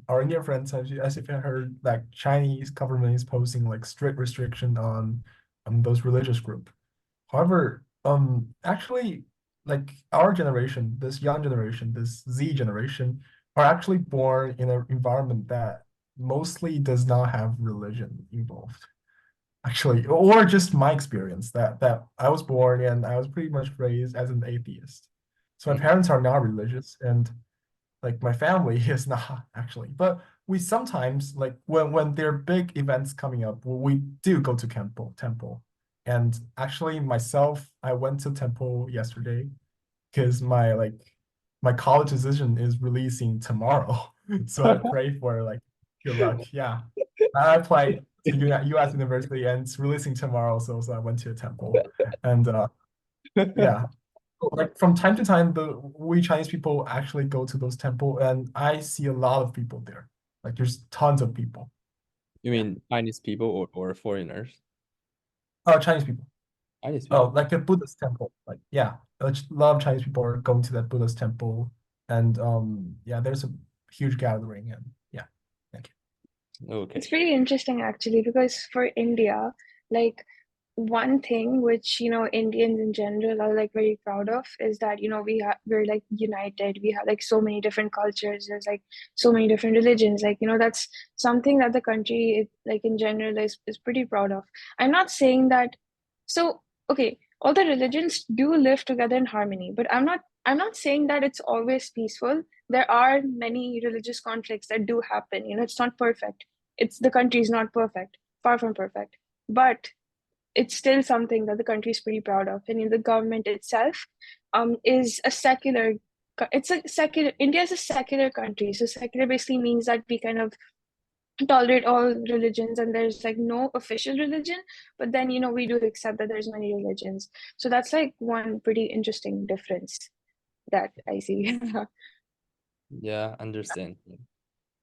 S9: our Indian friends, as you have heard, like Chinese government is posing like strict restriction on those religious group. However, actually, like our generation, this young generation, this Z generation, are actually born in an environment that mostly does not have religion involved. Actually, or just my experience that I was born and I was pretty much raised as an atheist. So my parents are not religious, and like my family is not actually. But we sometimes like when there are big events coming up, we do go to temple. And actually myself, I went to temple yesterday because my college decision is releasing tomorrow. So I pray for like good luck. Yeah. I applied to US University and it's releasing tomorrow, so I went to a temple. And yeah. Like from time to time, we Chinese people actually go to those temple, and I see a lot of people there. Like there's tons of people.
S1: You mean Chinese people or foreigners?
S9: Chinese people.
S1: Chinese
S9: Oh,
S1: people.
S9: like a Buddhist temple. Like yeah, a lot of Chinese people are going to that Buddhist temple, and yeah, there's a huge gathering, and yeah, thank you.
S1: Okay.
S6: It's pretty interesting actually, because for India, like one thing which Indians in general are like very proud of is that we're like united. We have like so many different cultures. There's like so many different religions. Like that's something that the country like in general is pretty proud of. I'm not saying that. So okay, all the religions do live together in harmony, but I'm not saying that it's always peaceful. There are many religious conflicts that do happen. It's not perfect. The country is not perfect, far from perfect, but it's still something that the country is pretty proud of. And the government itself is a secular. India is a secular country. So secular basically means that we kind of tolerate all religions, and there's like no official religion, but then we do accept that there's many religions. So that's like one pretty interesting difference that I see.
S1: Yeah, understand.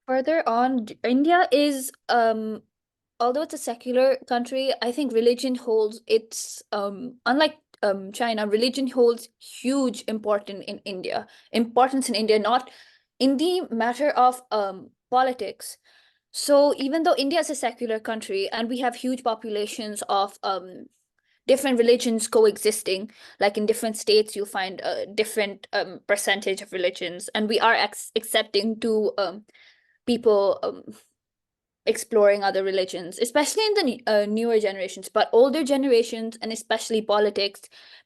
S2: Further on, India is although it's a secular country, I think religion holds its unlike China, religion holds huge importance in India. Not in the matter of politics. So even though India is a secular country and we have huge populations of different religions coexisting, like in different states you'll find a different percentage of religions, and we are accepting to people exploring other religions, especially in the newer generations. But older generations, and especially politics,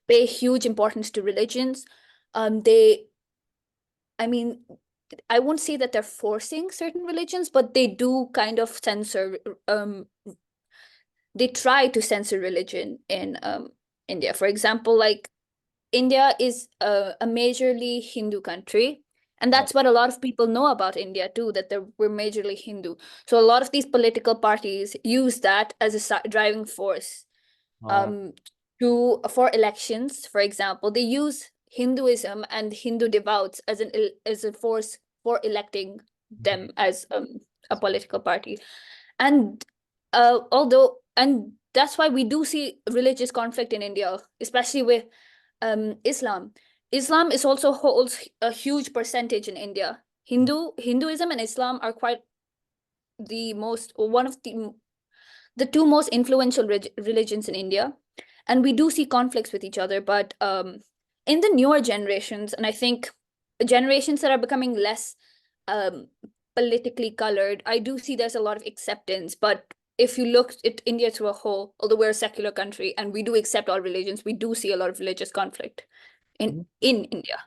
S2: pay huge importance to religions. I won't say that they're forcing certain religions, but they do kind of censor. They try to censor religion in India. For example, like India is a majorly Hindu country. And that's what a lot of people know about India too, that we're majorly Hindu. So a lot of these political parties use that as a driving force for elections. For example, they use Hinduism and Hindu devout as a force for electing them as a political party. And that's why we do see religious conflict in India, especially with Islam. Islam is also holds a huge percentage in India. Hinduism and Islam are quite one of the two most influential religions in India, and we do see conflicts with each other. But in the newer generations, and I think generations that are becoming less politically colored, I do see there's a lot of acceptance. But if you look at India as a whole, although we're a secular country and we do accept all religions, we do see a lot of religious conflict in India.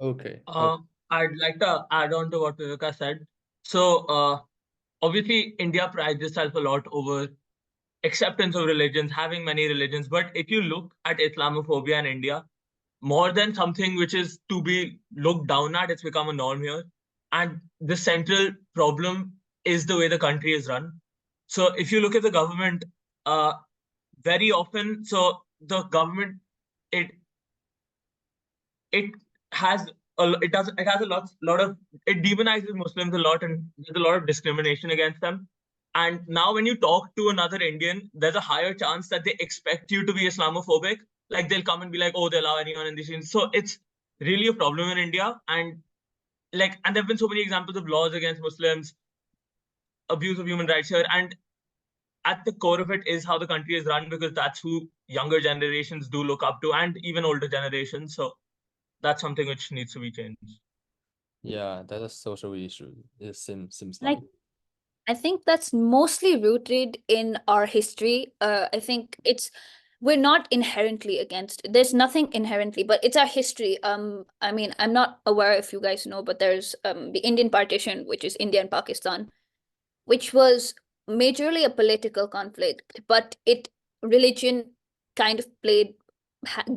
S1: Okay.
S4: I'd like to add on to what Viveka said. So, obviously, India prides itself a lot over acceptance of religions, having many religions. But if you look at Islamophobia in India, more than something which is to be looked down at, it's become a norm here. And the central problem is the way the country is run. So if you look at the government, very often, so the government, it has it has a lot of, it demonizes Muslims a lot, and there's a lot of discrimination against them. And now when you talk to another Indian, there's a higher chance that they expect you to be Islamophobic. Like they'll come and be like, oh, they allow anyone in these scenes. So it's really a problem in India. And there have been so many examples of laws against Muslims, abuse of human rights here. And at the core of it is how the country is run, because that's who younger generations do look up to, and even older generations. So that's something which needs to be changed.
S1: Yeah, that's a social issue. It seems
S2: Like,
S1: like.
S2: I think that's mostly rooted in our history. I think we're not inherently against. There's nothing inherently, but it's our history. I mean, I'm not aware if you guys know, but there's the Indian partition, which is India and Pakistan, which was majorly a political conflict, but religion kind of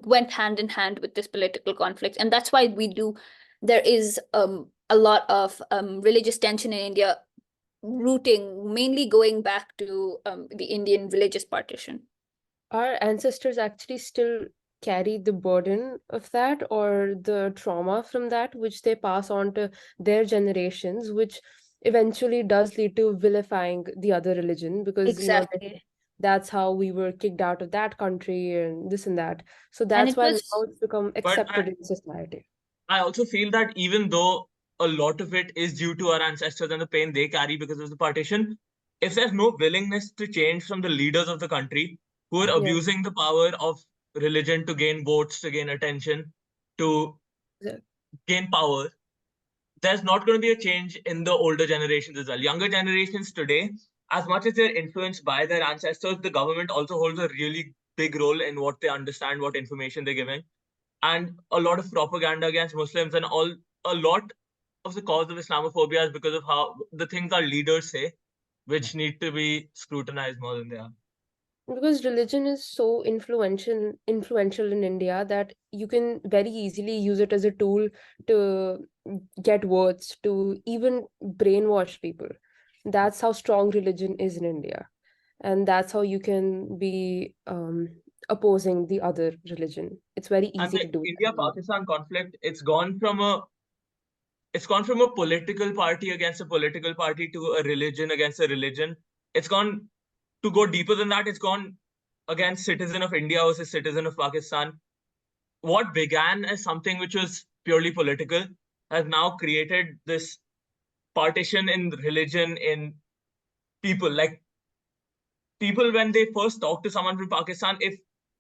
S2: went hand in hand with this political conflict, and that's why there is a lot of religious tension in India, rooting mainly going back to the Indian religious partition.
S7: Our ancestors actually still carry the burden of that, or the trauma from that, which they pass on to their generations, which eventually does lead to vilifying the other religion, because
S2: Exactly.
S7: that's how we were kicked out of that country and this and that. So that's why now it's become accepted in society.
S4: I also feel that even though a lot of it is due to our ancestors and the pain they carry because of the partition, if there's no willingness to change from the leaders of the country who are abusing the power of religion to gain votes, to gain attention, to gain power, there's not going to be a change in the older generations as well. Younger generations today, as much as they're influenced by their ancestors, the government also holds a really big role in what they understand, what information they're giving. And a lot of propaganda against Muslims, and a lot of the cause of Islamophobia is because of how the things our leaders say, which need to be scrutinized more than they are.
S7: Because religion is so influential in India that you can very easily use it as a tool to get votes, to even brainwash people. That's how strong religion is in India, and that's how you can be opposing the other religion. It's very easy to do.
S4: India-Pakistan conflict, it's gone from a political party against a political party to a religion against a religion. It's gone to go deeper than that. It's gone against citizen of India versus citizen of Pakistan. What began as something which was purely political has now created this partition in religion, in people. Like people, when they first talk to someone from Pakistan, if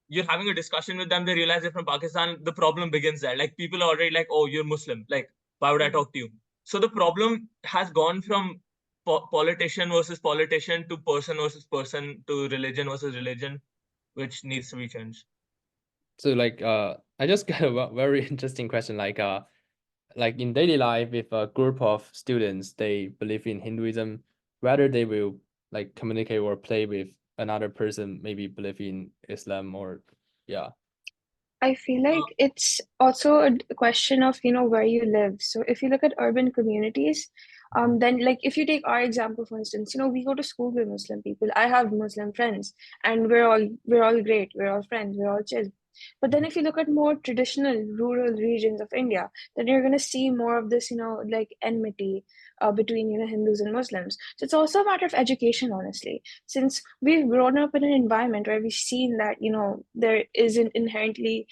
S4: you're having a discussion with them, they realize they're from Pakistan, the problem begins there. Like people are already like, oh, you're Muslim. Like, why would I talk to you? So the problem has gone from politician versus politician to person versus person to religion versus religion, which needs to be changed.
S1: So I just got a very interesting question. Like in daily life, if a group of students, they believe in Hinduism, whether they will like communicate or play with another person, maybe believe in Islam or Yeah.
S6: I feel like it's also a question of, where you live. So if you look at urban communities, then like if you take our example, for instance, we go to school with Muslim people. I have Muslim friends and we're all great. We're all friends. We're all chill. But then if you look at more traditional rural regions of India, then you're going to see more of this, like enmity between, Hindus and Muslims. So it's also a matter of education, honestly, since we've grown up in an environment where we've seen that, there isn't inherently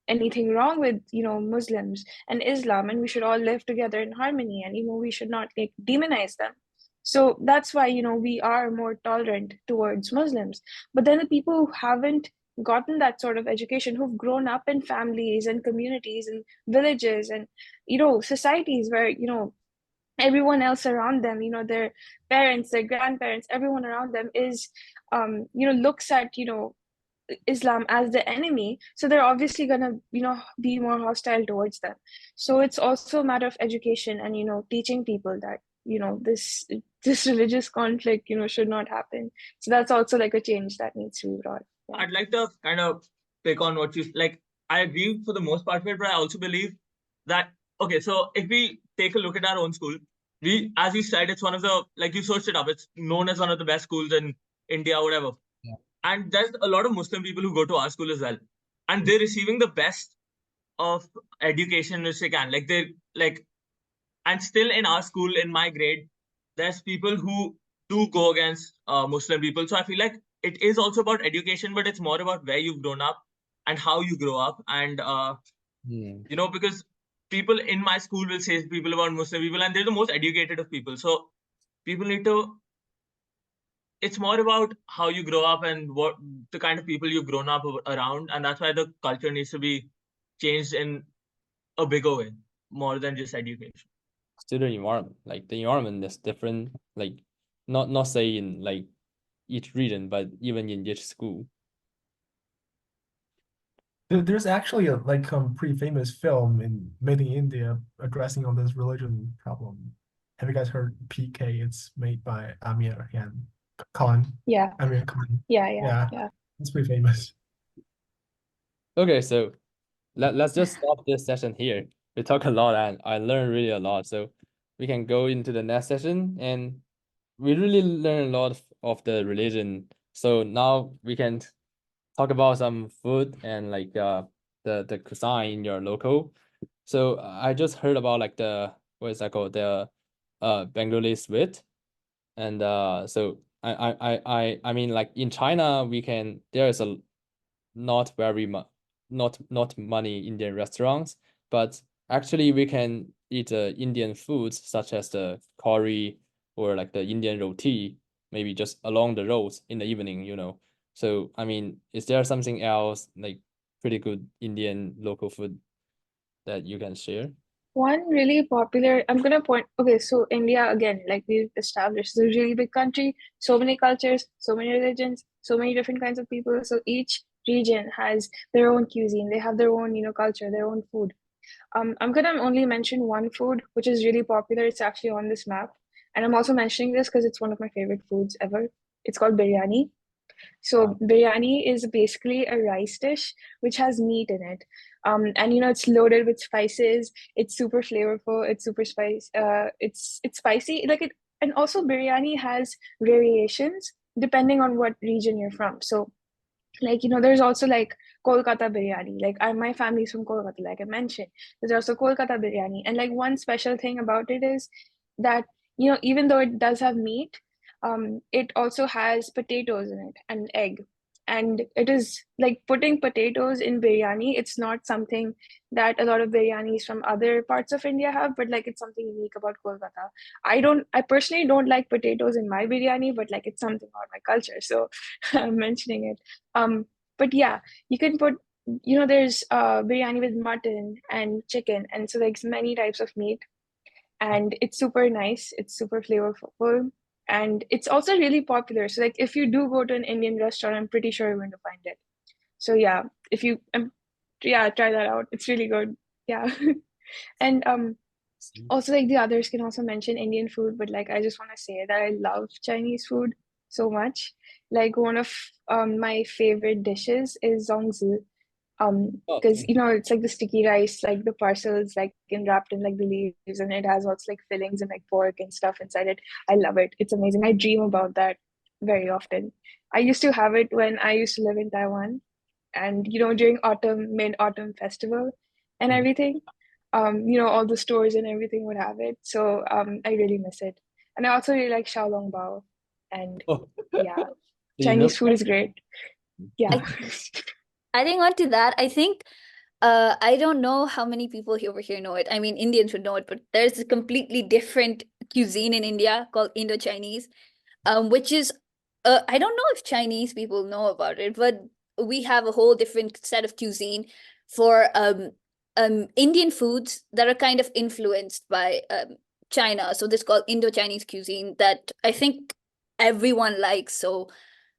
S6: anything wrong with, Muslims and Islam, and we should all live together in harmony, and, we should not like demonize them. So that's why, we are more tolerant towards Muslims. But then the people who haven't gotten that sort of education, who've grown up in families and communities and villages and, societies where, everyone else around them, their parents, their grandparents, everyone around them is, looks at, Islam as the enemy. So they're obviously going to, be more hostile towards them. So it's also a matter of education and, teaching people that, this religious conflict, should not happen. So that's also like a change that needs to be brought. Yeah.
S4: I'd like to kind of pick on what you like. I agree for the most part of it, but I also believe that, okay, so if we take a look at our own school, as you said, it's one of the, like you searched it up, it's known as one of the best schools in India, whatever.
S1: Yeah.
S4: And there's a lot of Muslim people who go to our school as well. And they're receiving the best of education which they can. Like and still in our school, in my grade, there's people who do go against Muslim people. So I feel like it is also about education, but it's more about where you've grown up and how you grow up. And, because people in my school will say people about Muslim people, and they're the most educated of people. So people need to, it's more about how you grow up and what the kind of people you've grown up around. And that's why the culture needs to be changed in a bigger way, more than just education.
S1: Student environment, like the environment is different, like not say in like each region, but even in each school.
S9: There's actually a pretty famous film made in India addressing on this religion problem. Have you guys heard PK? It's made by Amir Khan.
S6: Yeah.
S9: Amir Khan.
S6: Yeah.
S9: It's pretty famous.
S1: Okay, so let's just stop this session here. We talk a lot and I learned really a lot. So we can go into the next session, and we really learn a lot of the religion. So now we can talk about some food and like the cuisine in your local. So I just heard about like the, what is that called, the Bengali sweet. And so I mean, like in China there is a not very much, not many Indian restaurants, but actually we can eat Indian foods such as the curry or like the Indian roti, maybe just along the roads in the evening. So I mean, is there something else like pretty good Indian local food that you can share?
S6: One really popular, I'm gonna point, okay, so India, again, like we've established, is a really big country, so many cultures, so many religions, so many different kinds of people. So each region has their own cuisine, they have their own, culture, their own food. I'm gonna only mention one food, which is really popular. It's actually on this map. And I'm also mentioning this because it's one of my favorite foods ever. It's called biryani. So biryani is basically a rice dish which has meat in it. And it's loaded with spices. It's super flavorful. It's super it's spicy. And also biryani has variations depending on what region you're from. So there's also like Kolkata biryani. Like my family's from Kolkata, like I mentioned. There's also Kolkata biryani. And like one special thing about it is that, even though it does have meat, it also has potatoes in it and egg. And it is like putting potatoes in biryani. It's not something that a lot of biryanis from other parts of India have, but like it's something unique about Kolkata. I personally don't like potatoes in my biryani, but like it's something about my culture. So I'm mentioning it. But yeah, you can put, there's biryani with mutton and chicken, and so like many types of meat, and it's super nice. It's super flavorful, and it's also really popular. So like if you do go to an Indian restaurant, I'm pretty sure you're going to find it. So yeah, if you try that out. It's really good. Yeah. And also like the others can also mention Indian food, but like I just want to say that I love Chinese food so much. Like one of my favorite dishes is zongzi.
S1: Oh,
S6: Because it's like the sticky rice, like the parcels like wrapped in like the leaves, and it has lots like fillings and like pork and stuff inside it. I love it. It's amazing. I dream about that very often. I used to have it when I used to live in Taiwan, and during mid-autumn festival and everything, all the stores and everything would have it. So I really miss it. And I also really like xiaolongbao, and
S1: oh.
S6: yeah,
S1: Do you know?
S6: Chinese food is great. Yeah.
S2: Adding on to that, I think I don't know how many people over here know it. I mean, Indians would know it, but there's a completely different cuisine in India called Indo-Chinese, which is I don't know if Chinese people know about it, but we have a whole different set of cuisine for Indian foods that are kind of influenced by China. So this is called Indo-Chinese cuisine that I think everyone likes. So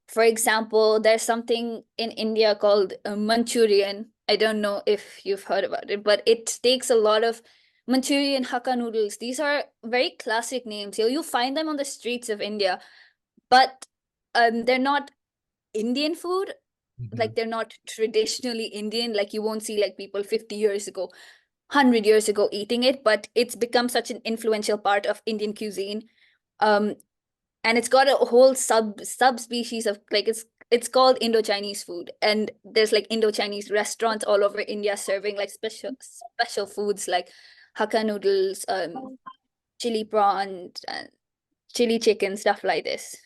S2: for example, there's something in India called Manchurian. I don't know if you've heard about it, but it takes a lot of Manchurian Hakka noodles. These are very classic names. You'll find them on the streets of India, but they're not Indian food. Like they're not traditionally Indian. Like you won't see like people 50 years ago, 100 years ago eating it, but it's become such an influential part of Indian cuisine. And it's got a whole subspecies of like it's called Indo-Chinese food, and there's like Indo-Chinese restaurants all over India serving like special foods like Hakka noodles, chili prawns, and chili chicken, stuff like this.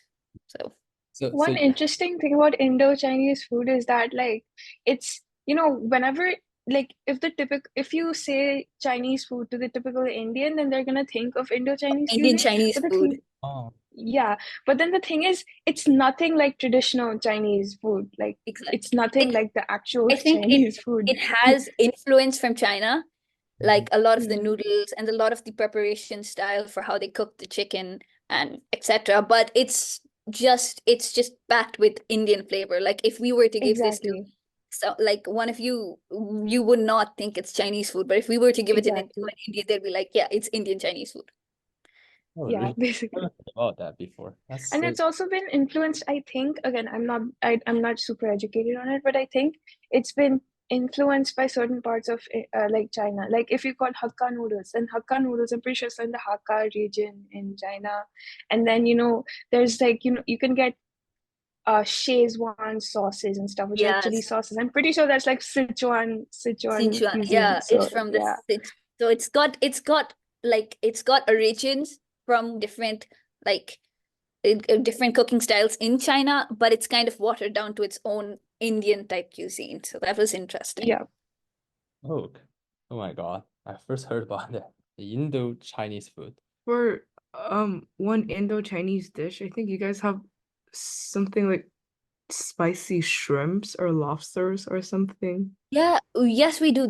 S2: So
S6: One interesting thing about Indo-Chinese food is that like it's whenever like if you say Chinese food to the typical Indian, then they're gonna think of Indo-Chinese
S2: Indian
S6: cuisine.
S2: Chinese
S6: But the
S2: food.
S6: thing, yeah, but then the thing is, it's nothing like traditional Chinese food. Like
S2: Exactly.
S6: it's nothing like the actual
S2: I think
S6: Chinese food.
S2: it has influence from China, like a lot of the
S6: Mm.
S2: noodles and a lot of the preparation style for how they cook the chicken and etc. But it's just packed with Indian flavor. Like if we were to give this to like one of you, you would not think it's Chinese food. But if we were to give it to an Indian, they'd be like, yeah, it's Indian Chinese food.
S1: Oh,
S6: Yeah,
S1: really?
S6: basically.
S1: I haven't heard about that before. That's
S6: And
S1: so
S6: it's also been influenced, I think, again, I'm not super educated on it, but I think it's been influenced by certain parts of like China. Like if you call Hakka noodles, and Hakka noodles, I'm pretty sure it's in the Hakka region in China. And then, there's like, you can get Szechuan sauces and stuff, which are chili
S2: Yes.
S6: sauces. I'm pretty sure that's like Sichuan
S2: Sichuan,
S6: cuisine.
S2: yeah,
S6: So
S2: it's from
S6: yeah.
S2: so it's got origins from different like different cooking styles in China, but it's kind of watered down to its own Indian type cuisine. So that was interesting.
S6: Yeah.
S1: Oh, oh my God. I first heard about that. The Indo-Chinese food.
S3: For one Indo-Chinese dish, I think you guys have something like spicy shrimps or lobsters or something.
S2: Yeah, yes, we do.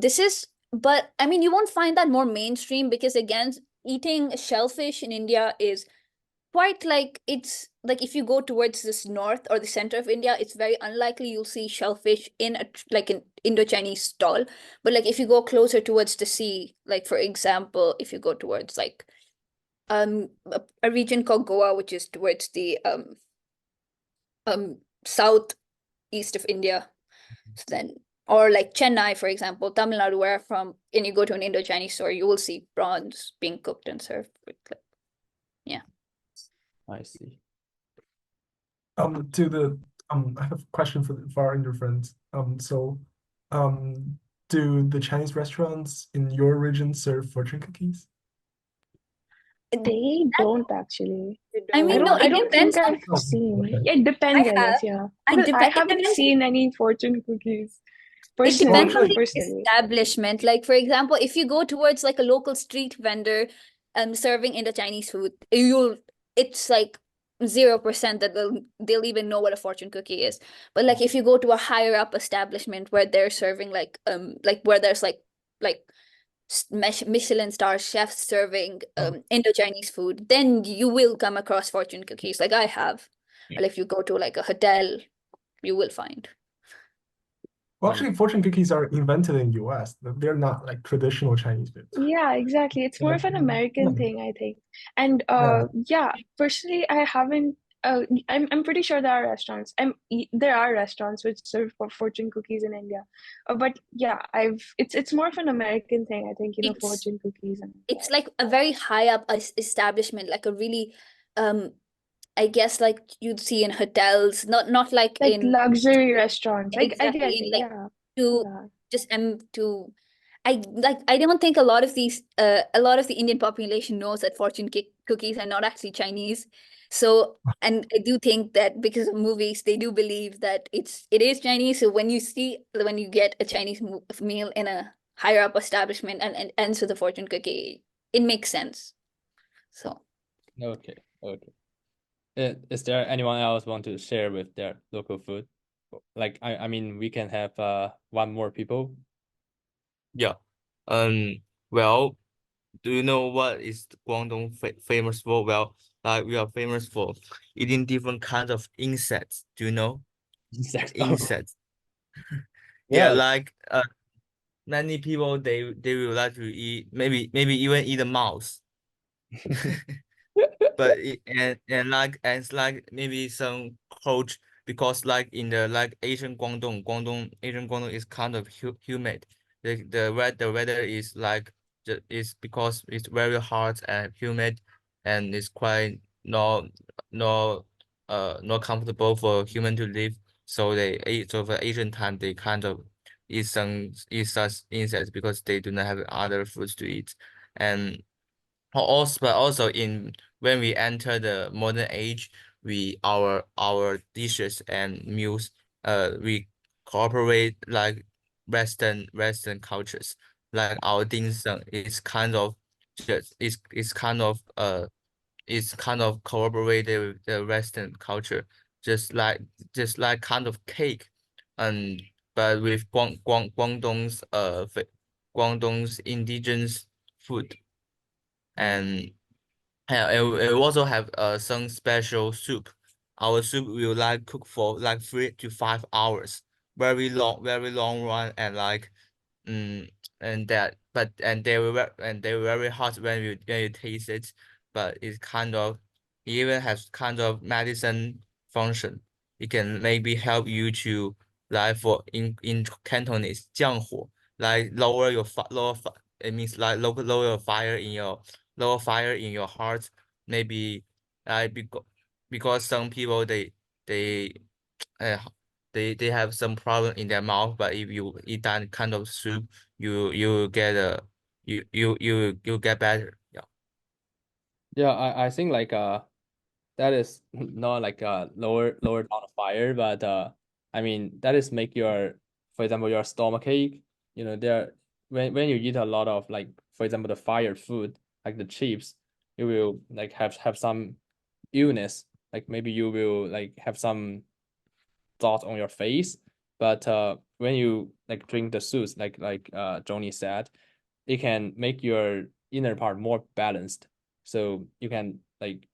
S2: But I mean, you won't find that more mainstream because again, eating shellfish in India is quite like it's like if you go towards this north or the center of India, it's very unlikely you'll see shellfish in like an Indo-Chinese stall. But like if you go closer towards the sea, like for example, if you go towards like a region called Goa, which is towards the southeast of India, so then or like Chennai, for example, Tamil Nadu, where I'm from, and you go to an Indo-Chinese store, you will see prawns being cooked and served with like, yeah.
S1: I see.
S9: I have a question for our Indo friends. Do the Chinese restaurants in your region serve fortune cookies?
S6: They don't actually.
S2: I mean, no,
S6: I
S2: it
S6: don't
S2: depends
S6: think
S2: on.
S6: I've seen. It depends, I guess, yeah. I haven't seen any fortune cookies
S2: It depends on
S6: personally.
S2: the establishment. Like, for example, if you go towards like a local street vendor serving Indo-Chinese food, it's like 0% that they'll even know what a fortune cookie is. But like if you go to a higher up establishment where they're serving like where there's like Michelin star chefs serving Indo-Chinese food, then you will come across fortune cookies like I have. Or if you go to like a hotel, you will find.
S9: Well, actually, fortune cookies are invented in US. They're not like traditional Chinese food.
S6: Yeah, exactly. It's more of an American thing, I think. And yeah, personally, I haven't Oh, I'm pretty sure there are restaurants. There are restaurants which serve fortune cookies in India. But yeah, it's more of an American thing, I think,
S2: It's
S6: fortune cookies and
S2: it's like a very high up establishment, like a really I guess like you'd see in hotels, not like
S6: like
S2: in
S6: luxury restaurants. I
S2: exactly
S6: get
S2: in
S6: it,
S2: like
S6: yeah.
S2: to
S6: Yeah.
S2: just to I don't think a lot of the Indian population knows that fortune cookies are not actually Chinese. So, and I do think that because of movies, they do believe that it is Chinese. So when you get a Chinese meal in a higher up establishment and ends with a fortune cookie, it makes sense. So
S1: Okay, okay. Is there anyone else want to share with their local food? Like I mean, we can have one more people.
S11: Yeah. Well, do you know what is Guangdong famous for? Well, like we are famous for eating different kinds of insects. Do you know?
S1: Insects.
S11: Insects. Yeah,
S1: Yeah.
S11: like many people they will like to eat maybe even eat a mouse. But it's like maybe some coach because like in the like Asian Guangdong is kind of humid. The weather is like is because it's very hot and humid, and it's quite not comfortable for human to live. So they eat so for Asian time they kind of eat such insects because they do not have other foods to eat. And but also in when we enter the modern age, our dishes and meals we cooperate like Western cultures. Like our dim sum is kind of just is kind of cooperated with the Western culture, just like kind of cake, and but with Guangdong's indigenous food. And it also have some special soup. Our soup will like cook for like 3 to 5 hours. Very long run, and like mm, and that but and they were very hot when you taste it. But it's kind of it even has kind of medicine function. It can maybe help you to like for in Cantonese 降火, like lower your it means like lower your fire in your heart. Maybe because some people they uh, they have some problem in their mouth, but if you eat that kind of soup, you get you get better. Yeah.
S1: Yeah, I think like that is not like lower down the fire, but I mean that is make your, for example, your stomach ache. You know, there when you eat a lot of like, for example, the fired food like the chips, you will like have some illness. Like maybe you will like have some dot on your face. But when you like drink the soups, like Johnny said, it can make your inner part more balanced. So you can like,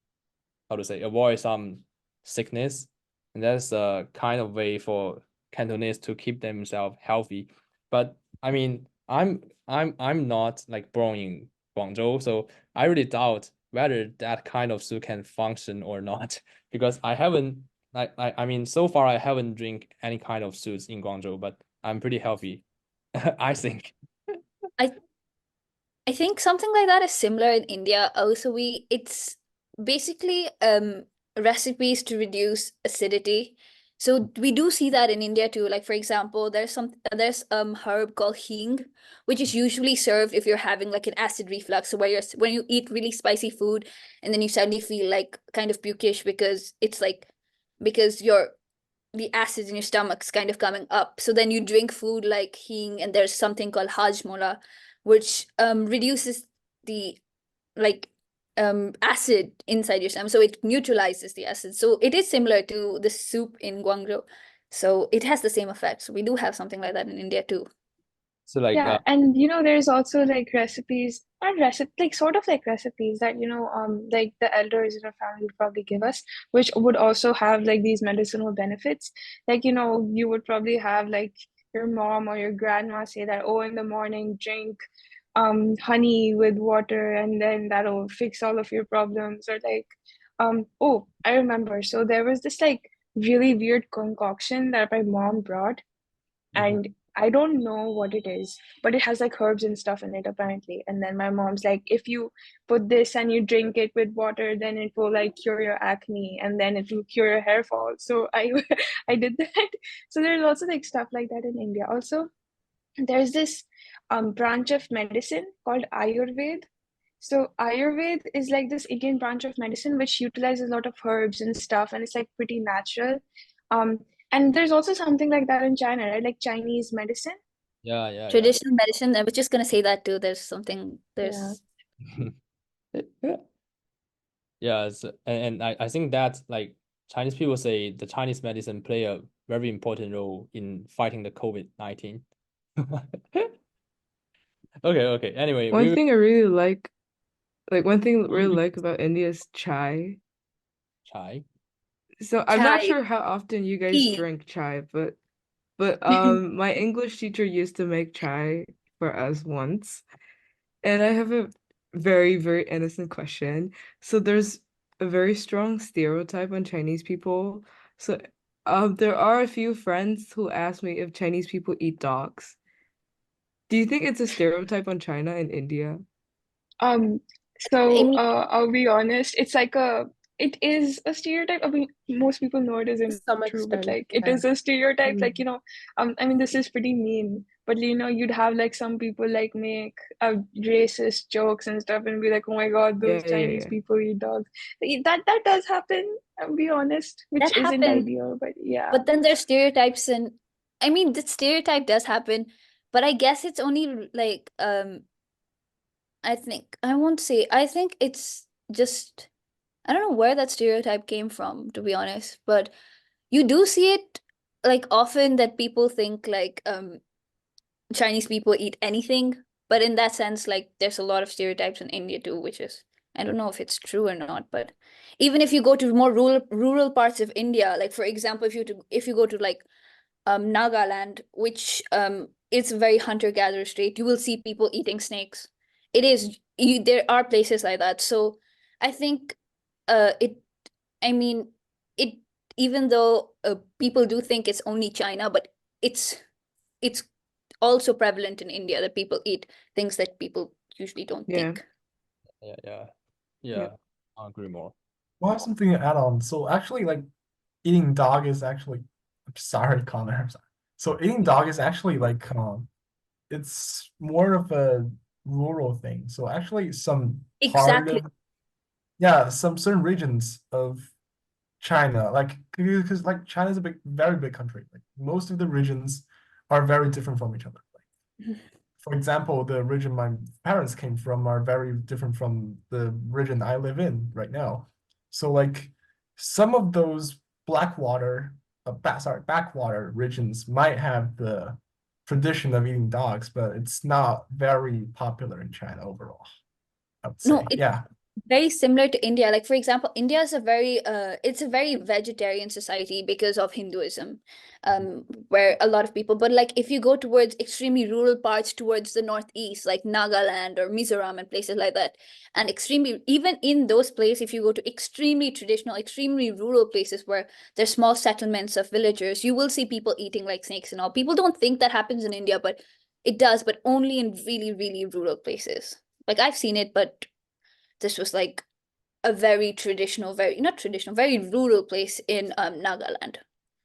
S1: how to say, avoid some sickness. And that's a kind of way for Cantonese to keep themselves healthy. But I mean, I'm not like born in Guangzhou, so I really doubt whether that kind of soup can function or not because I haven't I mean so far I haven't drink any kind of soups in Guangzhou, but I'm pretty healthy. I think.
S2: I I think something like that is similar in India. Also, it's basically recipes to reduce acidity. So we do see that in India too. Like for example, there's herb called hing, which is usually served if you're having like an acid reflux. So when you eat really spicy food and then you suddenly feel like kind of pukish because it's like because the acids in your stomach's kind of coming up. So then you drink food like hing, and there's something called hajmola, which reduces the like acid inside your stomach. So it neutralizes the acid. So it is similar to the soup in Guangzhou. So it has the same effect. So we do have something like that in India too.
S1: So like
S6: Yeah, and there's also like recipes, not recipe, like sort of like recipes that like the elders in a family would probably give us, which would also have like these medicinal benefits. Like you would probably have like your mom or your grandma say that, oh, in the morning drink honey with water, and then that'll fix all of your problems. Or like Oh, I remember. So there was this like really weird concoction that my mom brought, and I don't know what it is, but it has like herbs and stuff in it apparently. And then my mom's like, if you put this and you drink it with water, then it will like cure your acne, and then it will cure your hair fall. So I I did that. So there's also like stuff like that in India. Also, there's this branch of medicine called Ayurveda. So Ayurveda is like this Indian branch of medicine which utilizes a lot of herbs and stuff, and it's like pretty natural. Um, and there's also something like that in China, right? Like Chinese medicine.
S1: Yeah.
S2: Traditional medicine, I was just gonna say that too. There's something,
S6: Yeah.
S2: there's
S1: Yeah, and I think that like Chinese people say the Chinese medicine play a very important role in fighting the COVID-19. Okay. Anyway,
S3: One
S1: we
S3: thing I really like about India is chai.
S1: chai.
S3: So I'm not
S2: chai
S3: sure how often you guys
S2: tea.
S3: drink chai, but my English teacher used to make chai for us once. And I have a very, very innocent question. So there's a very strong stereotype on Chinese people. So there are a few friends who ask me if Chinese people eat dogs. Do you think it's a stereotype on China and India?
S6: Um,
S2: I
S6: so
S2: mean,
S6: I'll be honest, it is a stereotype. I mean, most people know it
S7: To
S6: isn't
S7: some
S6: true, but
S7: extent,
S6: like it
S7: yeah.
S6: is a stereotype.
S7: Mm.
S6: Like, I mean, this is pretty mean, but you'd have like some people like make racist jokes and stuff and be like, oh my God, those Chinese
S3: Yeah.
S6: people eat dogs. That does happen, I'll be honest, which
S2: that
S6: isn't
S2: happened,
S6: ideal, but yeah.
S2: but then there's stereotypes, and I mean, the stereotype does happen, but I guess it's only like I think I won't say. I think it's just I don't know where that stereotype came from, to be honest, but you do see it like often that people think like Chinese people eat anything, but in that sense, like there's a lot of stereotypes in India too, which is I don't know if it's true or not, but even if you go to more rural parts of India, like for example, if you go to like Nagaland, which is a very hunter-gatherer state, you will see people eating snakes. There are places like that. So I think it I mean it even though people do think it's only China, but it's also prevalent in India that people eat things that people usually don't
S3: Yeah.
S2: think.
S1: Yeah. I agree more.
S9: Well, I have something to add on. So actually, like eating dog is actually. I'm sorry, Connor. I'm sorry. So eating dog is actually like it's more of a rural thing. So actually, some part
S2: Exactly.
S9: of some certain regions of China, like because like China is a very big country. Like most of the regions are very different from each other. Like, for example, the region my parents came from are very different from the region I live in right now. So like some of those backwater regions might have the tradition of eating dogs, but it's not very popular in China overall, I would
S2: No,
S9: say.
S2: it's
S9: Yeah.
S2: very similar to India. Like for example, India is it's a very vegetarian society because of Hinduism, where a lot of people. But like if you go towards extremely rural parts towards the northeast, like Nagaland or Mizoram and places like that, and extremely even in those places, if you go to extremely traditional, extremely rural places where there's small settlements of villagers, you will see people eating like snakes and all. People don't think that happens in India, but it does, but only in really, really rural places. Like I've seen it, but this was like a very traditional, very not traditional, very rural place in Nagaland.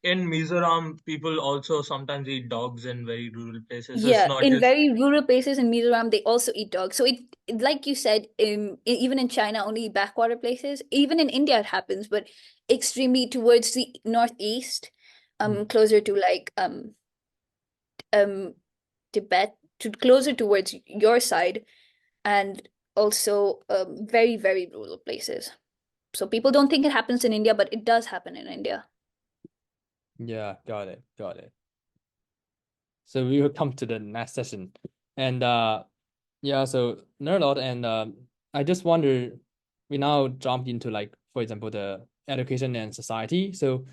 S4: In Mizoram, people also sometimes eat dogs in very rural places. So it's
S2: Yeah,
S4: not
S2: in
S4: just
S2: very rural places in Mizoram, they also eat dogs. So like you said, even in China, only backwater places. Even in India, it happens, but extremely towards the northeast, closer to like Tibet, closer towards your side, and also very, very rural places. So people don't think it happens in India, but it does happen in India.
S1: Yeah, got it. So we will come to the next session. And yeah, so learn a lot, and I just wonder, we now jumped into like, for example, the education and society. So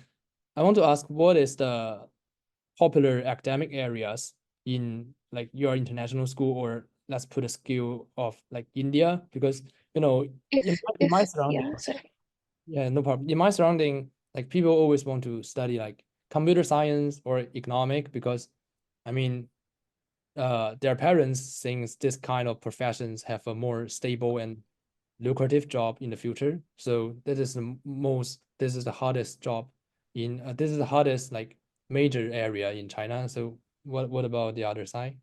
S1: I want to ask, what is the popular academic areas in like your international school, or let's put a scale of like India, because in my
S6: Yeah,
S1: surroundings,
S6: sorry.
S1: Yeah, no problem. In my surrounding, like people always want to study like computer science or economic because, I mean, their parents thinks this kind of professions have a more stable and lucrative job in the future. So that is this is the hardest job this is the hardest like major area in China. So what about the other side?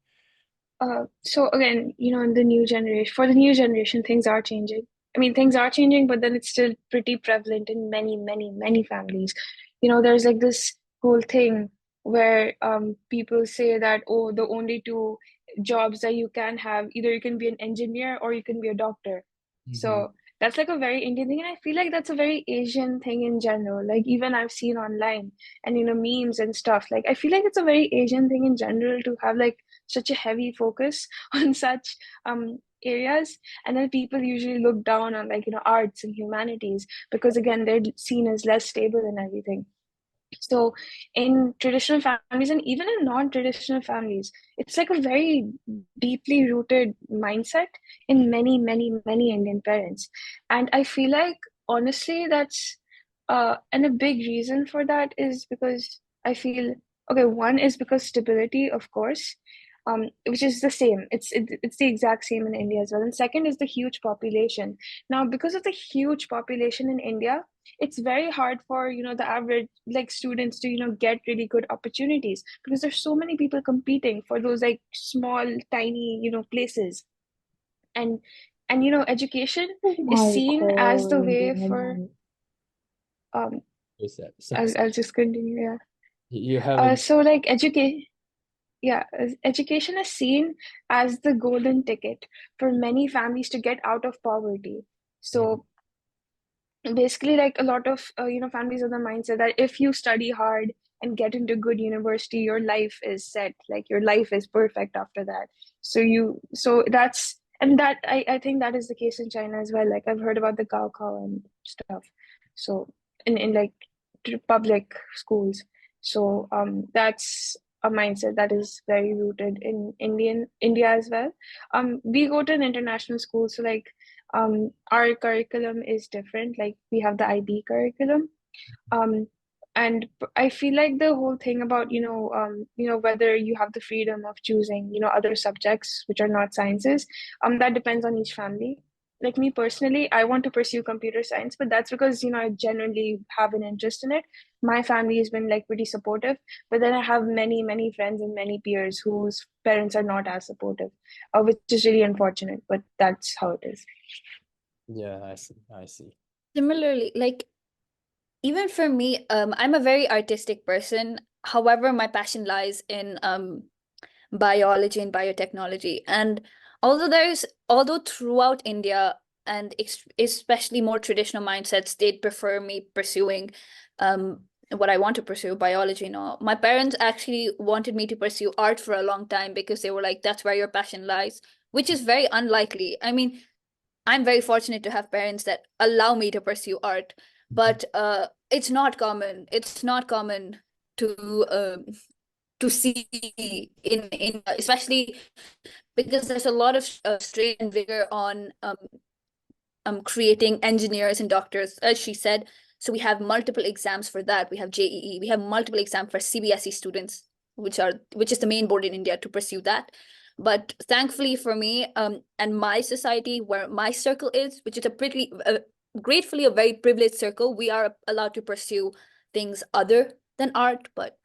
S6: So again, in the new generation, for the new generation, things are changing. I mean, things are changing, but then it's still pretty prevalent in many, many, many families. There's like this whole thing where people say that, oh, the only two jobs that you can have, either you can be an engineer or you can be a doctor. So that's like a very Indian thing, and I feel like that's a very Asian thing in general. Like even I've seen online and memes and stuff. Like I feel like it's a very Asian thing in general to have like such a heavy focus on such areas, and then people usually look down on like arts and humanities because again they're seen as less stable and everything. So in traditional families and even in non-traditional families, it's like a very deeply rooted mindset in many, many, many Indian parents. And I feel like honestly that's and a big reason for that is because I feel okay, one is because stability, of course, which is the same. It's the exact same in India as well. And second is the huge population. Now, because of the huge population in India, it's very hard for the average like students to get really good opportunities because there's so many people competing for those like small tiny places. And education is seen as the way for um
S1: Is that
S6: I'll just continue, yeah.
S1: you have
S6: So like education is seen as the golden ticket for many families to get out of poverty. So basically like a lot of families are the mindset that if you study hard and get into good university, your life is set, like your life is perfect after that. So that's and that I think that is the case in China as well. Like I've heard about the Gaokao and stuff. So in like public schools. So that's a mindset that is very rooted in India as well. We go to an international school, so like our curriculum is different. Like we have the IB curriculum. And I feel like the whole thing about whether you have the freedom of choosing other subjects which are not sciences, that depends on each family. Like me personally, I want to pursue computer science, but that's because I genuinely have an interest in it. My family has been like pretty supportive, but then I have many, many friends and many peers whose parents are not as supportive, which is really unfortunate, but that's how it is.
S1: Yeah, I see.
S2: Similarly, like even for me, I'm a very artistic person. However, my passion lies in biology and biotechnology. And although throughout India and especially more traditional mindsets, they'd prefer me pursuing what I want to pursue, biology and all. My parents actually wanted me to pursue art for a long time because they were like, that's where your passion lies, which is very unlikely. I mean, I'm very fortunate to have parents that allow me to pursue art, but it's not common. It's not common to see in especially because there's a lot of strain and vigor on creating engineers and doctors, as she said. So we have multiple exams for that. We have JEE. We have multiple exams for CBSE students, which is the main board in India to pursue that. But thankfully for me, and my society, where my circle is, which is gratefully a very privileged circle, we are allowed to pursue things other than art, but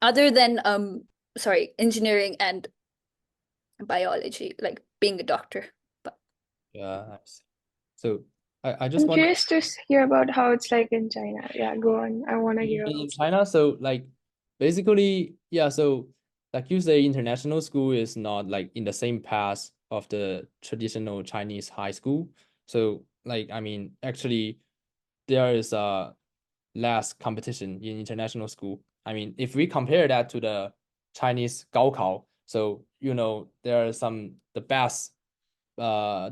S2: other than engineering and biology, like being a doctor. But
S1: Yeah, I see. So I just
S6: I'm
S1: want
S6: curious to hear about how it's like in China. Yeah, go on. I want to hear
S1: in
S6: about
S1: China, so like basically, yeah, so like you say, international school is not like in the same path of the traditional Chinese high school. So like I mean, actually there is less competition in international school. I mean, if we compare that to the Chinese Gaokao, so there are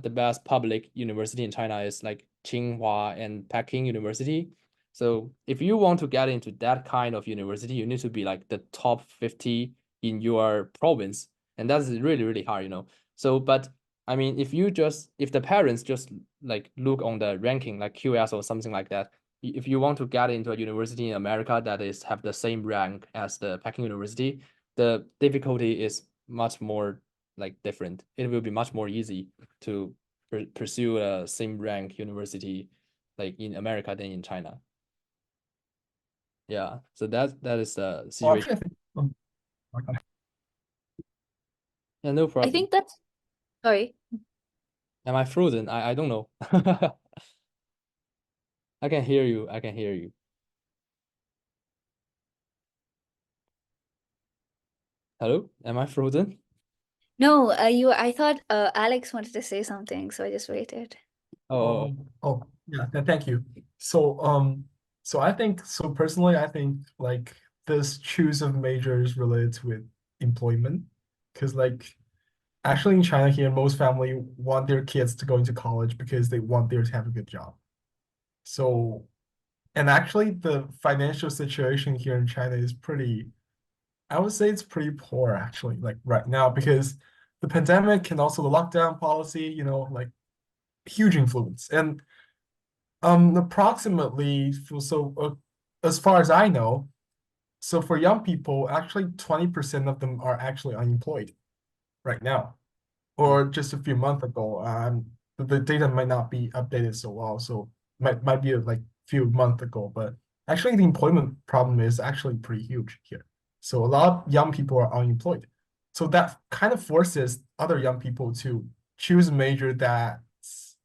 S1: the best public university in China is like Tsinghua and Peking University. So if you want to get into that kind of university, you need to be like the top 50 in your province. And that's really, really hard. So, but I mean, if the parents just like look on the ranking like QS or something like that. If you want to get into a university in America that is have the same rank as the Peking University, the difficulty is much more like different. It will be much more easy to pursue a same rank university like in America than in China. Yeah, so that is the
S9: Well,
S1: situation.
S9: actually, I think okay.
S1: Yeah, no
S2: I
S1: problem.
S2: think that's sorry.
S1: Am I frozen? I don't know. I can hear you. I can hear you. Hello? Am I frozen?
S2: No, I thought Alex wanted to say something, so I just waited.
S1: Oh,
S9: Yeah, thank you. So I think so personally, I think like this choose of majors related with employment, because like actually in China here, most family want their kids to go into college because they want theirs to have a good job. So, and actually the financial situation here in China is pretty, I would say it's pretty poor actually, like right now, because the pandemic and also the lockdown policy, like huge influence. And approximately, as far as I know, so for young people, actually 20% of them are actually unemployed right now, or just a few months ago. The data might not be updated so well, so might be like few months ago, but actually the employment problem is actually pretty huge here. So a lot of young people are unemployed. So that kind of forces other young people to choose a major that's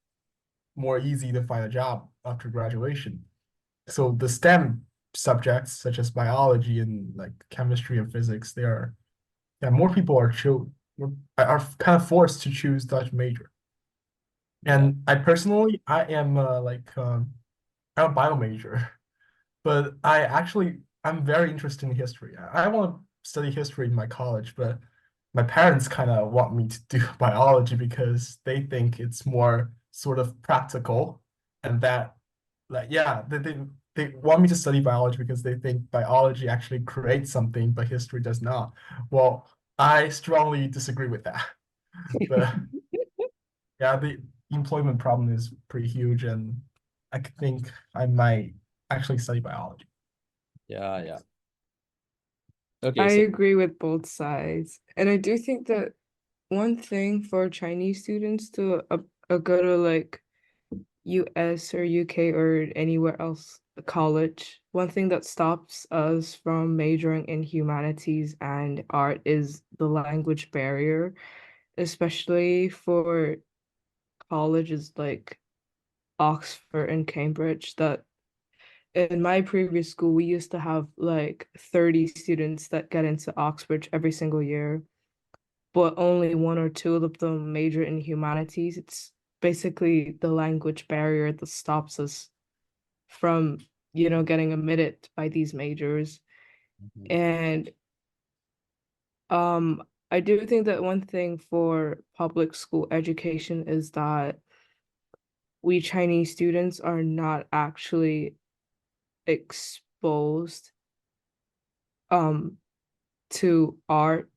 S9: more easy to find a job after graduation. So the STEM subjects such as biology and like chemistry and physics, more people are kind of forced to choose Dutch major. And I personally, I'm a bio major, but I'm very interested in history. I want to study history in my college, but my parents kind of want me to do biology because they think it's more sort of practical, and that like yeah they want me to study biology because they think biology actually creates something but history does not. Well, I strongly disagree with that. But yeah, the employment problem is pretty huge, and I think I might actually study biology.
S1: yeah.
S3: I
S1: Okay, so
S3: agree with both sides. And I do think that one thing for Chinese students to go to like US or UK or anywhere else college, one thing that stops us from majoring in humanities and art is the language barrier, especially for colleges like Oxford and Cambridge. That in my previous school, we used to have like 30 students that get into Oxford every single year, but only one or two of them major in humanities. It's basically the language barrier that stops us from, getting admitted by these majors. And I do think that one thing for public school education is that we Chinese students are not actually exposed to art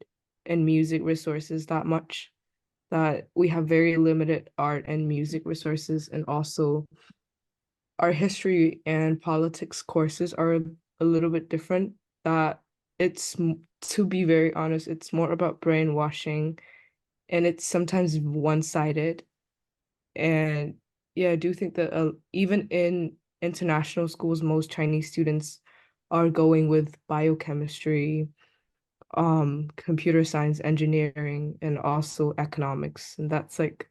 S3: and music resources that much, that we have very limited art and music resources, and also our history and politics courses are a little bit different, that to be very honest, it's more about brainwashing, and it's sometimes one-sided. And yeah, I do think that even in international schools, most Chinese students are going with biochemistry, computer science, engineering, and also economics. And that's like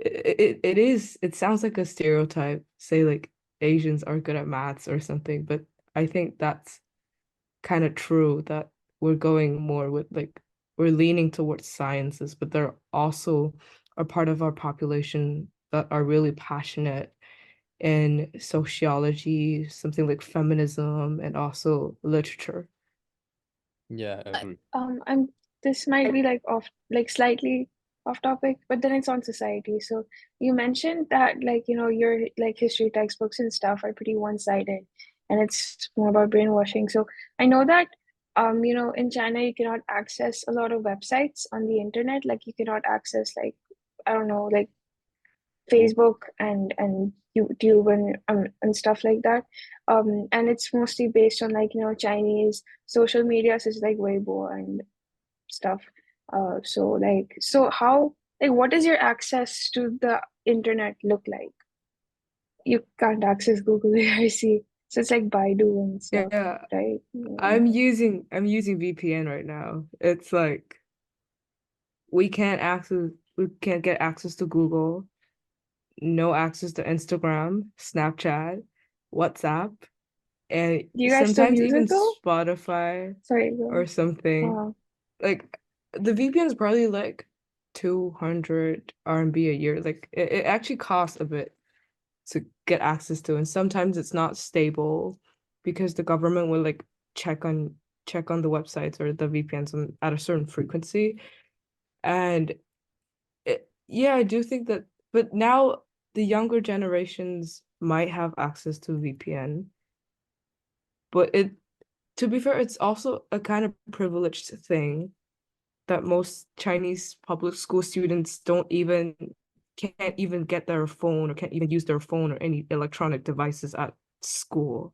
S3: it sounds like a stereotype, say like Asians are good at maths or something, but I think that's kind of true, that we're going more with like we're leaning towards sciences, but there are also a part of our population that are really passionate in sociology, something like feminism, and also literature.
S1: yeah, I agree.
S6: I'm this might be like slightly off topic, but then it's on society. So you mentioned that your like history textbooks and stuff are pretty one-sided, and it's more about brainwashing. So I know that in China you cannot access a lot of websites on the internet. Like you cannot access like I don't know like Facebook and YouTube and stuff like that. And it's mostly based on like Chinese social media, such as like Weibo and stuff. So how, like, what does your access to the internet look like? You can't access Google, I see. So it's like Baidu and stuff,
S3: Yeah,
S6: right?
S3: I'm using VPN right now. It's like we can't get access to Google, no access to Instagram, Snapchat, WhatsApp, and
S6: Do you guys still
S3: sometimes
S6: use
S3: even
S6: it though?
S3: Spotify
S6: Sorry, go
S3: or
S6: on.
S3: something. Like the VPN is probably like 200 RMB a year. Like it actually costs a bit to get access to, and sometimes it's not stable because the government will like check on the websites or the VPNs at a certain frequency. And yeah, I do think that, but now the younger generations might have access to VPN, but to be fair, it's also a kind of privileged thing that most Chinese public school students can't even get their phone or can't even use their phone or any electronic devices at school.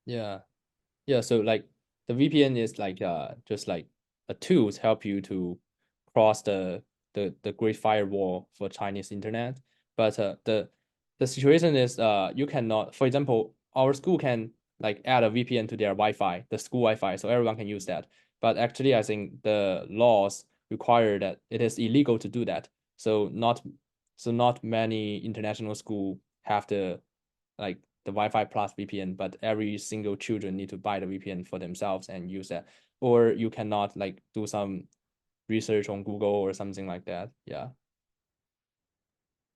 S1: Yeah. Yeah, so like the VPN is like just like a tool to help you to cross the Great Firewall for Chinese internet. But the situation is you cannot, for example, our school can like add a VPN to their Wi-Fi, the school Wi-Fi, so everyone can use that. But actually, I think the laws require that it is illegal to do that. So not many international school have the like the Wi-Fi plus VPN, but every single children need to buy the VPN for themselves and use that. Or you cannot like do some research on Google or something like that. Yeah.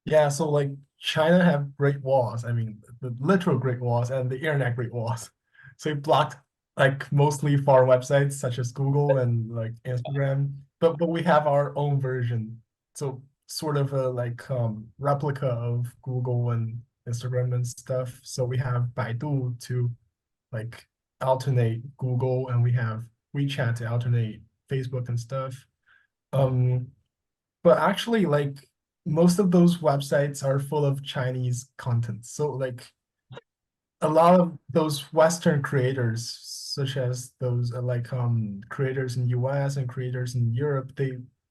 S9: Yeah, so like China have Great Walls. I mean, the literal Great Walls and the internet Great Walls. So it blocked like mostly foreign websites such as Google and like Instagram. But we have our own version. So sort of a like replica of Google and Instagram and stuff. So we have Baidu to like alternate Google, and we have WeChat to alternate Facebook and stuff. But actually, like most of those websites are full of Chinese content. So like a lot of those Western creators, such as those creators in US and creators in Europe,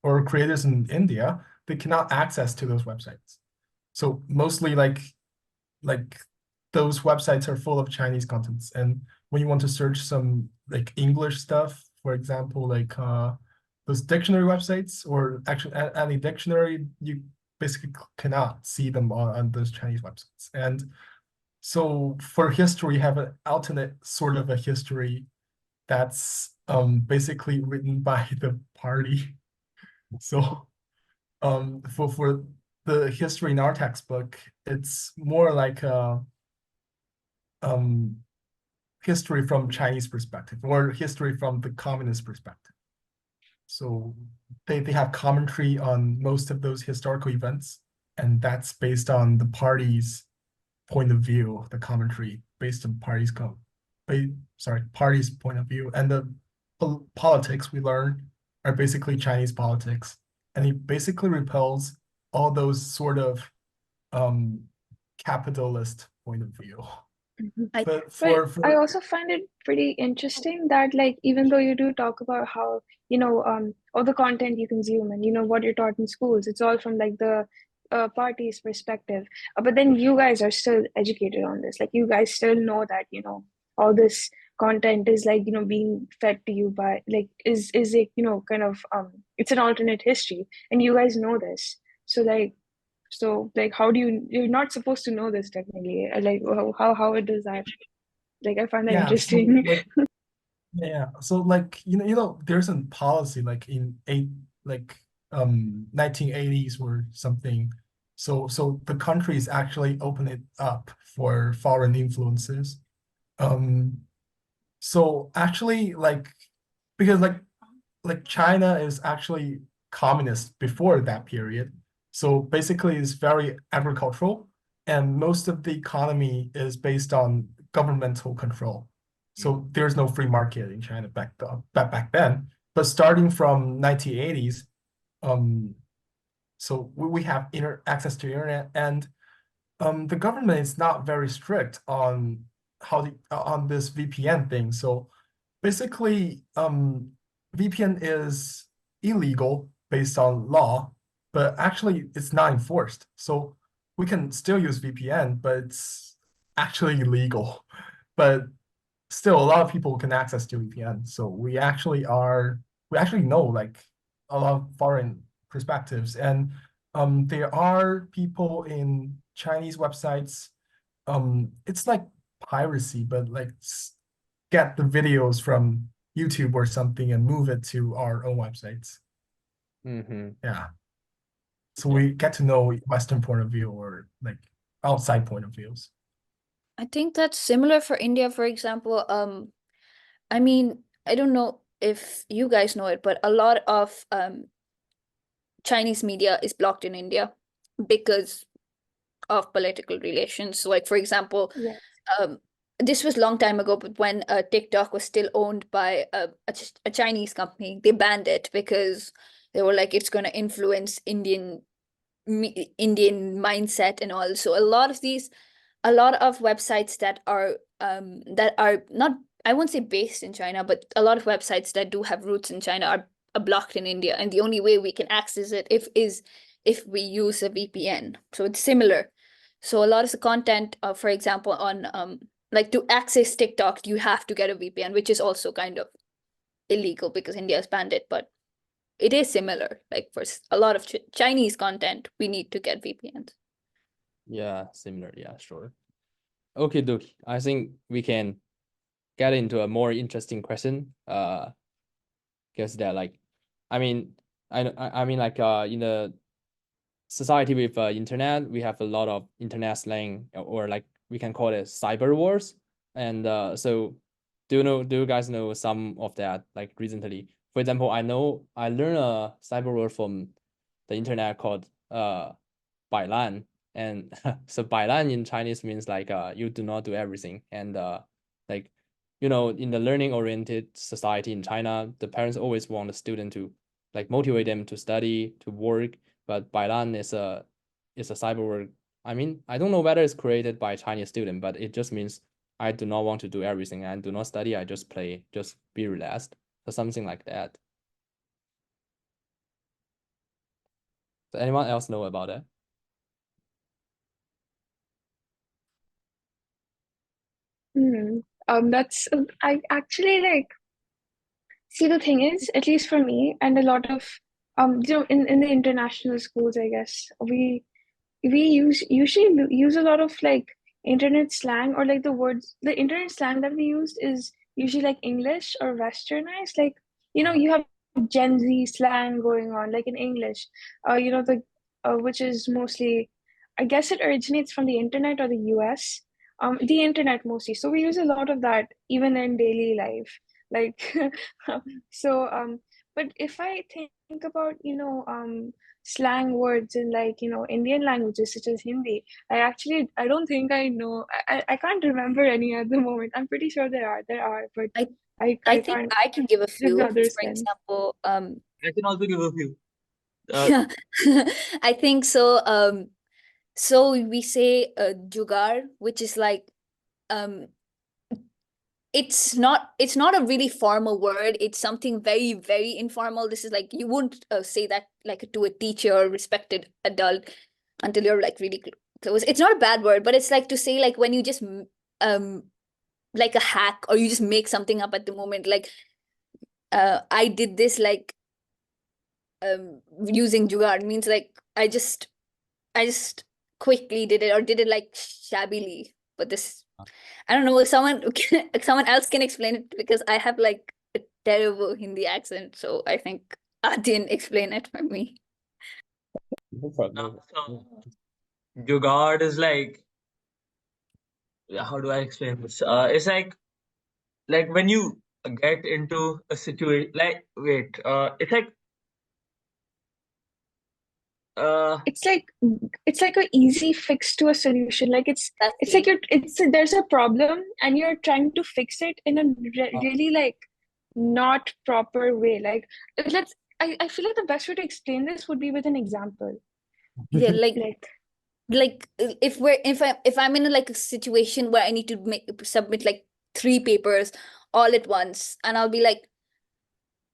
S9: or creators in India, they cannot access to those websites. So mostly like those websites are full of Chinese contents. And when you want to search some like English stuff, for example, like those dictionary websites or actually any dictionary, you basically cannot see them on those Chinese websites. And so for history, have an alternate sort of a history that's basically written by the party. So for the history in our textbook, it's more like history from Chinese perspective or history from the communist perspective. So they have commentary on most of those historical events, and that's based on the party's point of view, the commentary based on party's point of view. And the politics we learn are basically Chinese politics. And he basically repels all those sort of capitalist point of view. But
S6: I also find it pretty interesting that like even though you do talk about how all the content you consume and what you're taught in schools, it's all from like the party's perspective, but then you guys are still educated on this. Like you guys still know that all this content is like being fed to you by like is it kind of it's an alternate history, and you guys know this. So like how do you're not supposed to know this technically, like how it does that, like I find that interesting.
S9: So like there's a policy like in 1980s or something. So the countries actually open it up for foreign influences. So actually like because like China is actually communist before that period. So basically it's very agricultural, and most of the economy is based on governmental control. So there's no free market in China back then. But starting from 1980s, So we have access to internet, and the government is not very strict on on this VPN thing. So basically, VPN is illegal based on law, but actually it's not enforced. So we can still use VPN, but it's actually illegal. But still, a lot of people can access to VPN. So we actually know like a lot of foreign perspectives, and there are people in Chinese websites. It's like piracy, but like get the videos from YouTube or something and move it to our own websites. Yeah. So we get to know Western point of view or like outside point of views.
S2: I think that's similar for India, for example. I mean, I don't know if you guys know it, but a lot of Chinese media is blocked in India because of political relations. So, like, for example,
S6: Yes.
S2: this was a long time ago, but when TikTok was still owned by a Chinese company, they banned it because they were like, it's going to influence Indian mindset and all. So a lot of websites that are not, I won't say based in China, but a lot of websites that do have roots in China are blocked in India, and the only way we can access it if we use a VPN. So it's similar. So a lot of the content, for example, on like to access TikTok, you have to get a VPN, which is also kind of illegal because India has banned it, but it is similar. Like for a lot of Chinese content, we need to get VPNs.
S1: Yeah, similar. Yeah, sure. Okay, Duke. I think we can get into a more interesting question. Because they're like, I mean, I mean, like, in the society with internet, we have a lot of internet slang, or like we can call it cyber wars. And so, do you guys know some of that? Like recently, for example, I learned a cyber word from the internet called 摆烂, and so 摆烂 in Chinese means like you do not do everything, and like, in the learning oriented society in China, the parents always want the student to like motivate them to study, to work, but 摆烂 is a cyber word. I mean, I don't know whether it's created by a Chinese student, but it just means I do not want to do everything. I do not study. I just play, just be relaxed, or something like that. Does anyone else know about it?
S6: That's I actually like. See, the thing is, at least for me, and a lot of in the international schools, I guess we usually use a lot of like internet slang, or like the internet slang that we used is usually like English or westernized. Like, you have Gen Z slang going on, like in English, which is mostly, I guess it originates from the internet or the US, the internet mostly. So we use a lot of that even in daily life. Like, so, but if I think about, slang words in like, Indian languages such as Hindi, I don't think I know. I can't remember any at the moment. I'm pretty sure there are, but I
S2: I think
S6: can't
S2: I can give a
S6: give
S2: few.
S6: the
S2: For
S6: other sense.
S2: example,
S4: I can also give a few.
S2: I think so. So we say jugar, which is like it's not a really formal word. It's something very, very informal. This is like, you wouldn't say that like to a teacher or respected adult until you're like really close. It's not a bad word, but it's like to say like when you just like a hack, or you just make something up at the moment. Like I did this like using jugaad means like I just quickly did it, or did it like shabbily. But this, I don't know if someone else can explain it, because I have like a terrible Hindi accent. So I think I didn't explain it for me.
S1: No problem.
S4: So, jugaad is like, how do I explain this? It's like when you get into a situation, like, wait, it's like,
S6: it's like an easy fix to a solution. Like it's like there's a problem and you're trying to fix it in a really like not proper way. Like I feel like the best way to explain this would be with an example.
S2: Yeah, like
S6: Like
S2: if I'm in like a situation where I need to submit like 3 papers all at once, and I'll be like,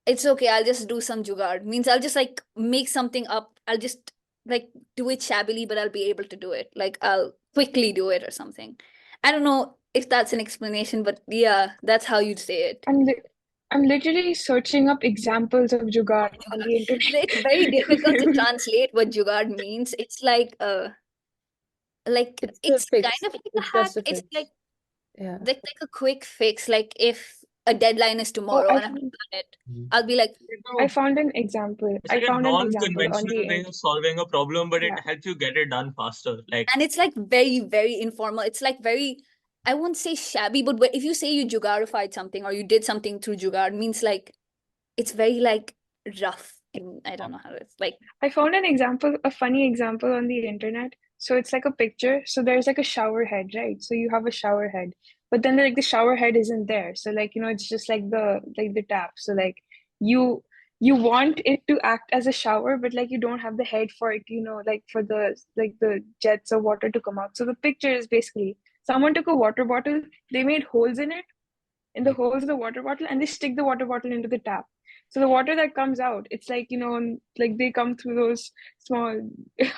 S2: it's okay, I'll just do some jugaad. Means I'll just like make something up. I'll just like do it shabbily, but I'll be able to do it. Like I'll quickly do it or something. I don't know if that's an explanation, but yeah, that's how you'd say it.
S6: I'm literally searching up examples of jugaad on the internet.
S2: It's very difficult to translate what jugaad means. It's like it's
S7: fix.
S2: kind of like a
S7: It's
S2: hack.
S7: just a
S2: It's
S7: fix.
S2: like
S7: Yeah.
S2: like a quick fix. Like if a deadline is tomorrow
S6: I
S2: and I haven't done it, I'll be like,
S6: I found an example.
S4: It's like a
S6: on
S4: non-conventional
S6: the
S4: way of solving a problem, but it helps you get it done faster. Like,
S2: and it's like very, very informal. It's like very, I won't say shabby, but if you say you jugaadified something or you did something through jugaad, means like it's very like rough. I don't know how it's like.
S6: I found a funny example on the internet. So it's like a picture. So there's like a shower head, right? So you have a shower head, but then like the shower head isn't there. So like, it's just like the tap. So like you want it to act as a shower, but like you don't have the head for it, like for the jets of water to come out. So the picture is basically someone took a water bottle, they made holes in the holes of the water bottle, and they stick the water bottle into the tap. So the water that comes out, it's like, like they come through those small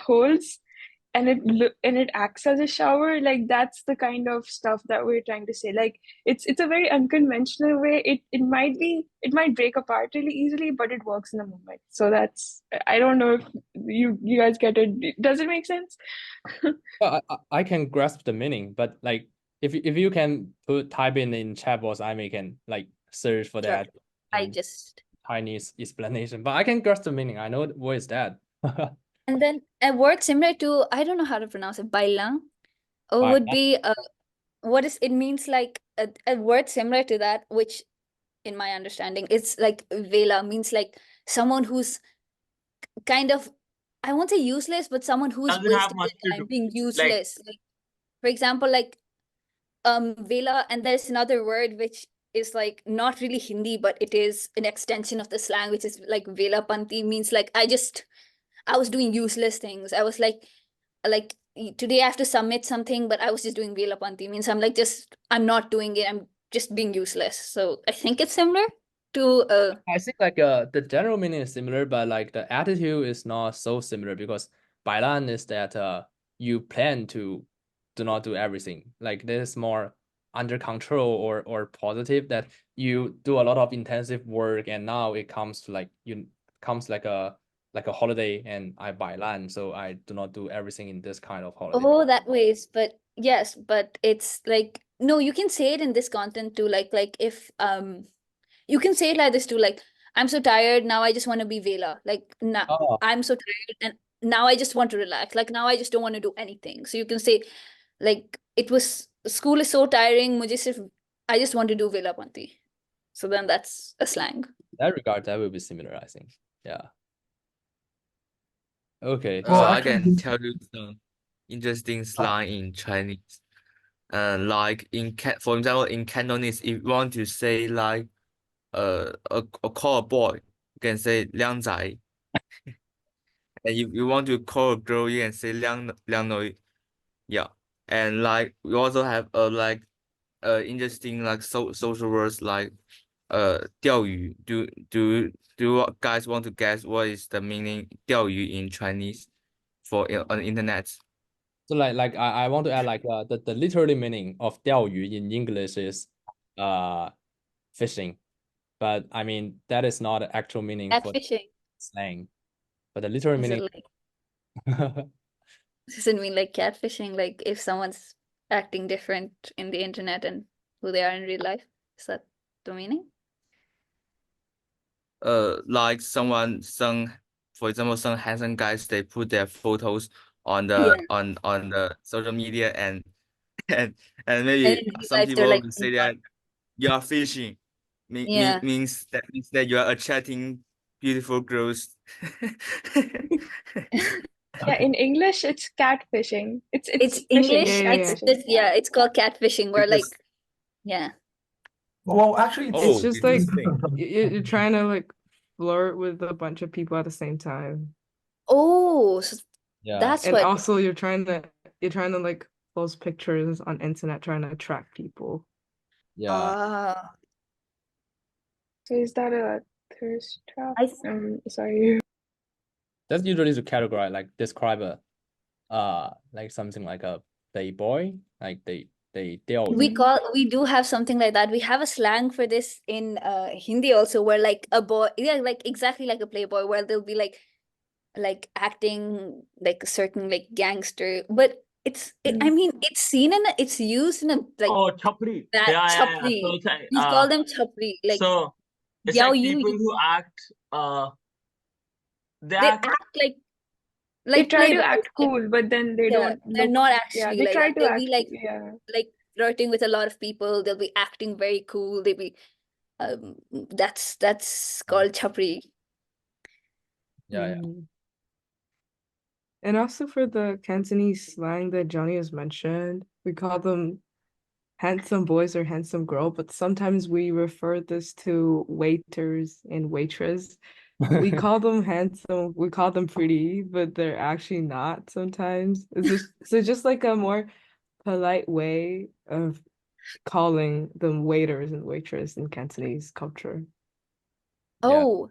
S6: holes, and it acts as a shower. Like that's the kind of stuff that we're trying to say. Like it's a very unconventional way. It might break apart really easily, but it works in the moment. So that's, I don't know if you guys get it. Does it make sense?
S1: I can grasp the meaning, but like if you can type in chat box, I can like search for that.
S2: I just
S1: Chinese explanation, but I can grasp the meaning. I know what is that.
S2: And then a word similar to, I don't know how to pronounce it, bailang, would be what is it means like a word similar to that, which in my understanding it's like vela, means like someone who's kind of, I won't say useless, but someone who's
S4: doesn't have
S2: wasting
S4: much
S2: their
S4: to
S2: time
S4: do.
S2: being useless. Like for example, like vela, and there's another word which is like not really Hindi, but it is an extension of the slang, which is like vela panti, means like I was doing useless things. I was like today I have to submit something, but I was just doing vela panti, means I'm not doing it. I'm just being useless. So I think it's similar to
S1: I think like the general meaning is similar, but like the attitude is not so similar, because bailan is that you plan to do not do everything. Like this is more under control or positive, that you do a lot of intensive work, and now it comes to like like a holiday, and I bailan, so I do not do everything in this kind of holiday.
S2: Oh, that ways. But yes, but it's like, no, you can say it in this content too. Like if you can say it like this too, like I'm so tired now, I just want to be vela. Like now I'm so tired and now I just want to relax. Like now I just don't want to do anything. So you can say like school is so tiring, I just want to do vela panti. So then that's a slang.
S1: In that regard, that will be similar, I think. Yeah. Okay.
S11: I can tell you some interesting slang in Chinese. Like for example, in Cantonese, if you want to say like call a boy, you can say 靓仔. And if you want to call a girl, you can say 靓女. Yeah. And like we also have interesting like social words like 钓鱼. Do you guys want to guess what is the meaning 钓鱼 in Chinese for on the internet?
S1: So like I want to add like the literally meaning of 钓鱼 in English is fishing, but I mean that is not an actual meaning for
S2: Catfishing.
S1: slang, but the literal
S2: Is it
S1: meaning.
S2: Does it mean like catfishing, like if someone's acting different in the internet and who they are in real life? Is that the meaning?
S11: Like for example, some handsome guys, they put their photos on the on the social media, and maybe some people
S2: like,
S11: will say that you are fishing. Means that you are attracting beautiful girls.
S6: Yeah, in English it's catfishing. It's
S2: English.
S6: catfishing.
S2: It's called catfishing. Where like, yeah.
S9: Well, actually,
S3: it's just like you're trying to like flirt with a bunch of people at the same time.
S2: Oh, so
S1: Yeah.
S2: that's
S3: And
S2: what.
S3: also you're trying to like post pictures on internet trying to attract people.
S1: Yeah.
S2: Ah,
S6: So is that a thirst trap?
S2: I
S6: Sorry.
S1: That's usually to categorize, like describe a like something like a playboy, like they
S2: we do have something like that. We have a slang for this in Hindi also, where like a boy, yeah, like exactly like a playboy, where they'll be like acting like a certain like gangster, but I mean, it's used in a like
S4: Oh, chapri.
S2: that
S4: Yeah. So
S2: chapri.
S4: it's like,
S2: We call them chapri, like
S4: so it's
S2: Yao
S4: like
S2: Yu.
S4: people who act, they
S2: They
S4: act.
S2: act
S6: They
S2: like
S6: try to
S2: playboys.
S6: act cool, but then they
S2: Yeah,
S6: don't
S2: they're
S6: look.
S2: not
S6: Yeah,
S2: actually
S6: they
S2: like
S6: try
S2: that.
S6: to
S2: They'll
S6: act.
S2: be like
S6: Yeah.
S2: flirting with a lot of people. They'll be acting very cool. They'll be that's called chapri.
S1: Yeah.
S3: Mm. And also for the Cantonese slang that Johnny has mentioned, we call them handsome boys or handsome girl, but sometimes we refer this to waiters and waitress. We call them handsome, we call them pretty, but they're actually not sometimes. It's just like a more polite way of calling them waiters and waitress in Cantonese culture.
S2: Oh,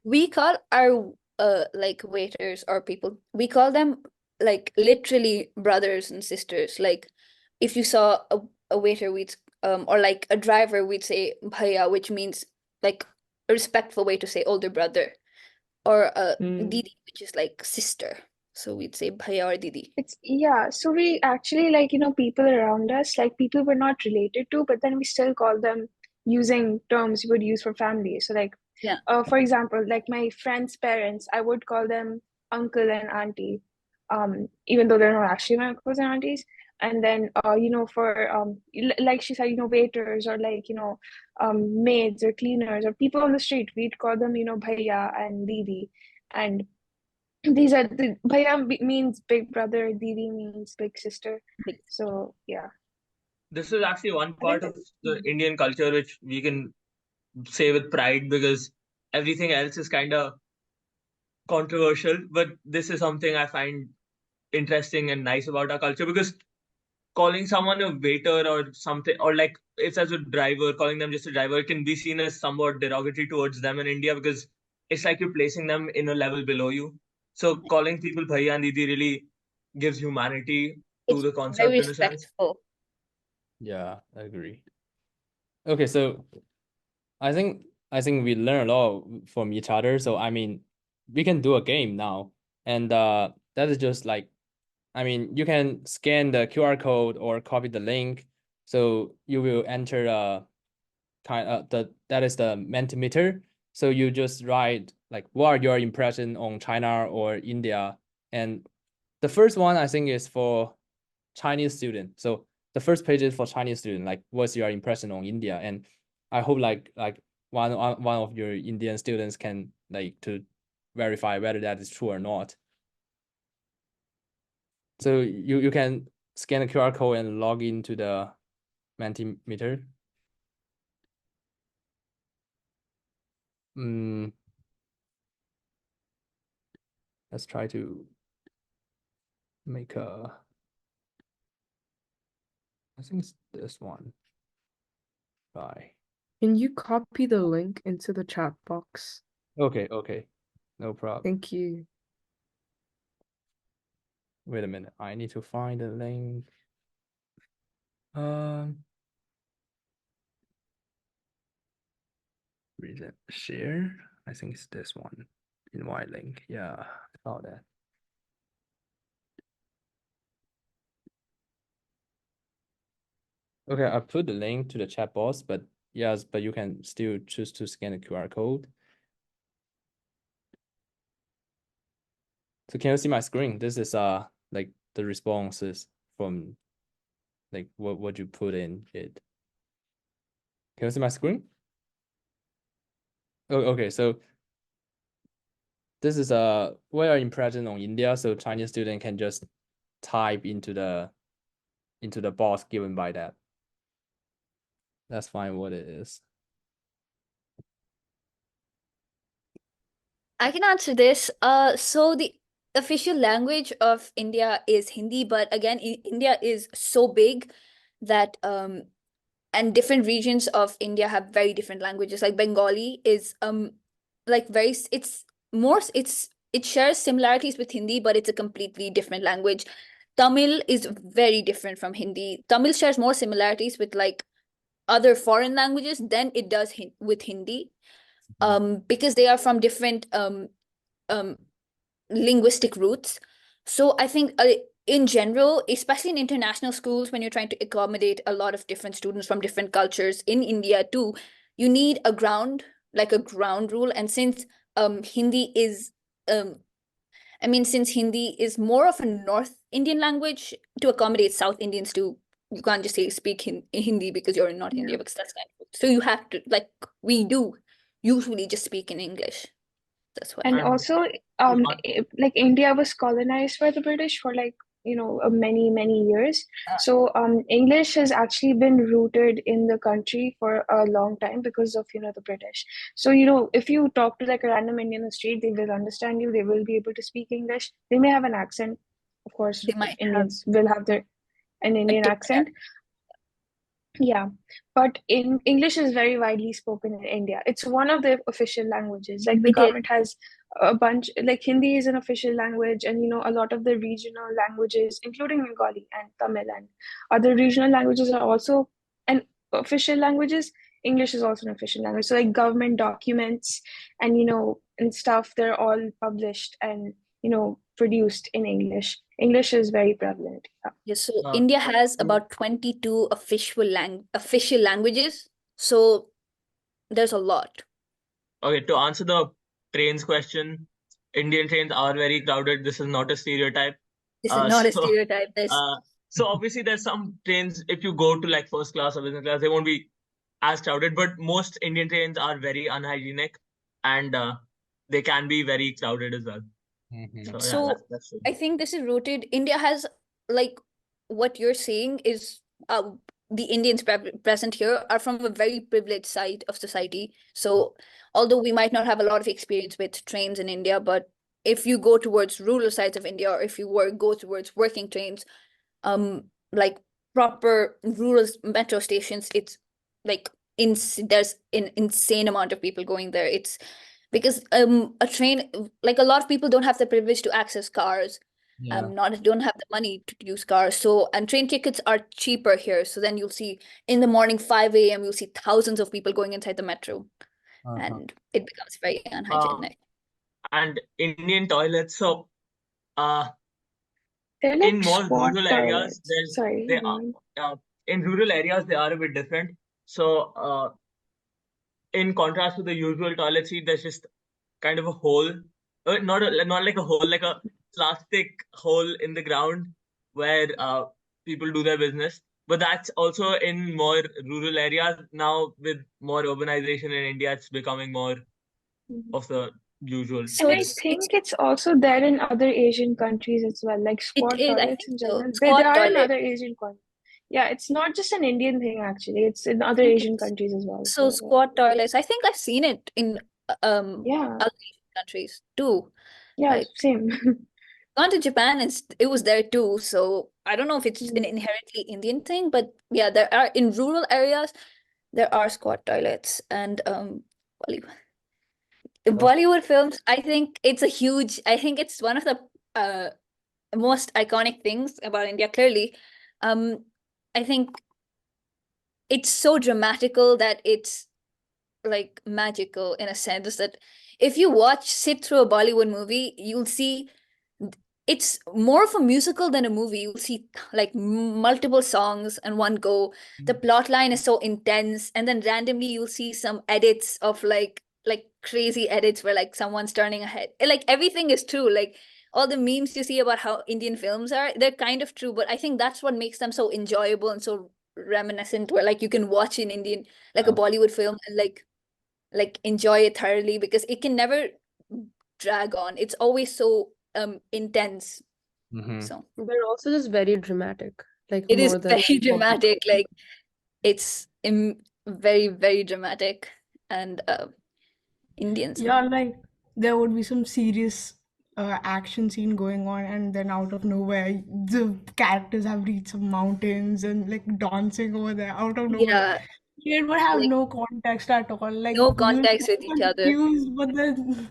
S2: we call our like waiters or people, we call them like literally brothers and sisters. Like if you saw a waiter, we'd or like a driver, we'd say bhaiya, which means like a respectful way to say older brother, or didi, which is like sister. So we'd say bhaiya or didi.
S6: So we actually, like, people around us, like people we're not related to, but then we still call them using terms we would use for family. So like,
S2: Yeah.
S6: For example, like my friend's parents, I would call them uncle and auntie, even though they're not actually my uncles and aunties. And then, for like she said, waiters or like, maids or cleaners or people on the street, we'd call them, bhaiya and didi. And these are the bhaiya means big brother, didi means big sister. So yeah.
S4: This is actually one part of the Indian culture which we can say with pride, because everything else is kind of controversial. But this is something I find interesting and nice about our culture, because calling someone a waiter or something, or like if as a driver, calling them just a driver, can be seen as somewhat derogatory towards them in India, because it's like you're placing them in a level below you. So calling people bhaiya and didi really gives humanity to
S2: It's
S4: the
S2: very
S4: concept in a sense.
S2: respectful.
S1: Yeah, I agree. Okay, so I think we learn a lot from each other. So I mean, we can do a game now, and that is just like, I mean, you can scan the QR code or copy the link. So you will enter that is the Mentimeter. So you just write like, what are your impression on China or India? And the first one I think is for Chinese student. So the first page is for Chinese student, like what's your impression on India? And I hope like one of your Indian students can like to verify whether that is true or not. So you can scan the QR code and log into the Mentimeter. Let's try to make I think it's this one. Bye.
S3: Can you copy the link into the chat box?
S1: Okay, no problem.
S3: Thank you.
S1: Wait a minute, I need to find the link. Reason share. I think it's this one. Invite link. Yeah, I found that. Okay, I put the link to the chat box, but yes, but you can still choose to scan the QR code. So can you see my screen? This is like the responses from like what you put in it. Can you see my screen? Oh, okay. So this is what are impression on India. So Chinese student can just type into the box given by that. Let's find what it is.
S2: I can answer this. So the official language of India is Hindi, but again, India is so big that and different regions of India have very different languages. Like Bengali is like very it's more it shares similarities with Hindi, but it's a completely different language. Tamil is very different from Hindi. Tamil shares more similarities with like other foreign languages than it does with Hindi, because they are from different um linguistic roots. So I think in general, especially in international schools, when you're trying to accommodate a lot of different students from different cultures in India too, you need a ground, like a ground rule. And since Hindi is since Hindi is more of a North Indian language to accommodate South Indians too, you can't just say speak Hindi because you're in North India, because that's kind of, so you have to, like we do usually just speak in English. That's why.
S6: And
S4: And
S6: also, like India was colonized by the British for like, many, many years. So English has actually been rooted in the country for a long time because of, the British. So, if you talk to like a random Indian on the street, they will understand you. They will be able to speak English. They may have an accent. Of course,
S2: They might have
S6: Indians will have an
S2: a
S6: Indian
S2: different
S6: accent. Yeah, but in English is very widely spoken in India. It's one of the official languages. Like the
S2: It is.
S6: government has a bunch, like Hindi is an official language, and a lot of the regional languages, including Bengali and Tamil and other regional languages are also an official languages. English is also an official language. So like government documents and and stuff, they're all published and produced in English. English is very prevalent. Yeah.
S2: Yes, so
S4: uh,
S2: India has about 22 official languages. So there's a lot.
S4: okay, to answer the trains question, Indian trains are very crowded. This is not a stereotype.
S2: This is not a
S4: So
S2: stereotype.
S4: so obviously there's some trains, if you go to like first class or business class, they won't be as crowded, but most Indian trains are very unhygienic, and they can be very crowded as well. So yeah,
S2: So
S4: that's true.
S2: I think this is rooted. India has, like, what you're saying is the Indians present here are from a very privileged side of society. So although we might not have a lot of experience with trains in India, but if you go towards rural sides of India, or if you go towards working trains, like proper rural metro stations, it's like there's an insane amount of people going there. It's because a train, like a lot of people don't have the privilege to access cars, don't have the money to use cars. So, and train tickets are cheaper here, so then you'll see in the morning 5 a.m. you'll see thousands of people going inside the metro, and it becomes very unhygienic.
S4: And Indian toilets, so
S6: They're
S4: in
S6: like
S4: more
S6: squat
S4: rural areas,
S6: toilets. Sorry,
S4: they
S6: go
S4: are
S6: on.
S4: in rural areas they are a bit different. So in contrast to the usual toilet seat, there's just kind of a hole, not like a hole, like a plastic hole in the ground where people do their business. But that's also in more rural areas. Now with more urbanization in India, it's becoming more
S6: Mhm.
S4: of the usual.
S2: So
S6: And I think it's also there in other Asian countries as well, like
S2: it
S6: squat
S2: is, I
S6: toilets
S2: think
S6: in
S2: so.
S6: general. They
S2: Squat
S6: are in
S2: toilet.
S6: other Asian countries. Yeah, it's not just an Indian thing actually. It's in other
S2: think
S6: Asian
S2: it's-
S6: countries as well.
S2: So
S6: So
S2: squat toilets, I think I've seen it in
S6: yeah,
S2: other Asian countries too.
S6: yeah,
S2: Like
S6: same.
S2: gone to Japan, and it was there too. So I don't know if it's an inherently Indian thing, but yeah, there are in rural areas there are squat toilets. And Bollywood, Bollywood films, I think it's one of the most iconic things about India, clearly. I think it's so dramatical that it's like magical in a sense that if you sit through a Bollywood movie, you'll see it's more of a musical than a movie. You'll see like multiple songs in one go. The plot line is so intense, and then randomly you'll see some edits of like crazy edits where like someone's turning a head. Like everything is true. Like all the memes you see about how Indian films are, they're kind of true, but I think that's what makes them so enjoyable and so reminiscent, where like you can watch an Indian, like a Bollywood film, and like enjoy it thoroughly, because it can never drag on. It's always so intense. So
S7: They're also just very dramatic, like
S2: it is
S7: more than
S2: very dramatic. Like it's very, very dramatic. And Indians.
S12: Yeah, like there would be some serious action scene going on, and then out of nowhere the characters have reached some mountains and like dancing over there out of nowhere.
S2: Yeah,
S12: It would have
S2: like
S12: no context at all. Like
S2: no
S12: you'll be
S2: context with each other.
S12: confused, but then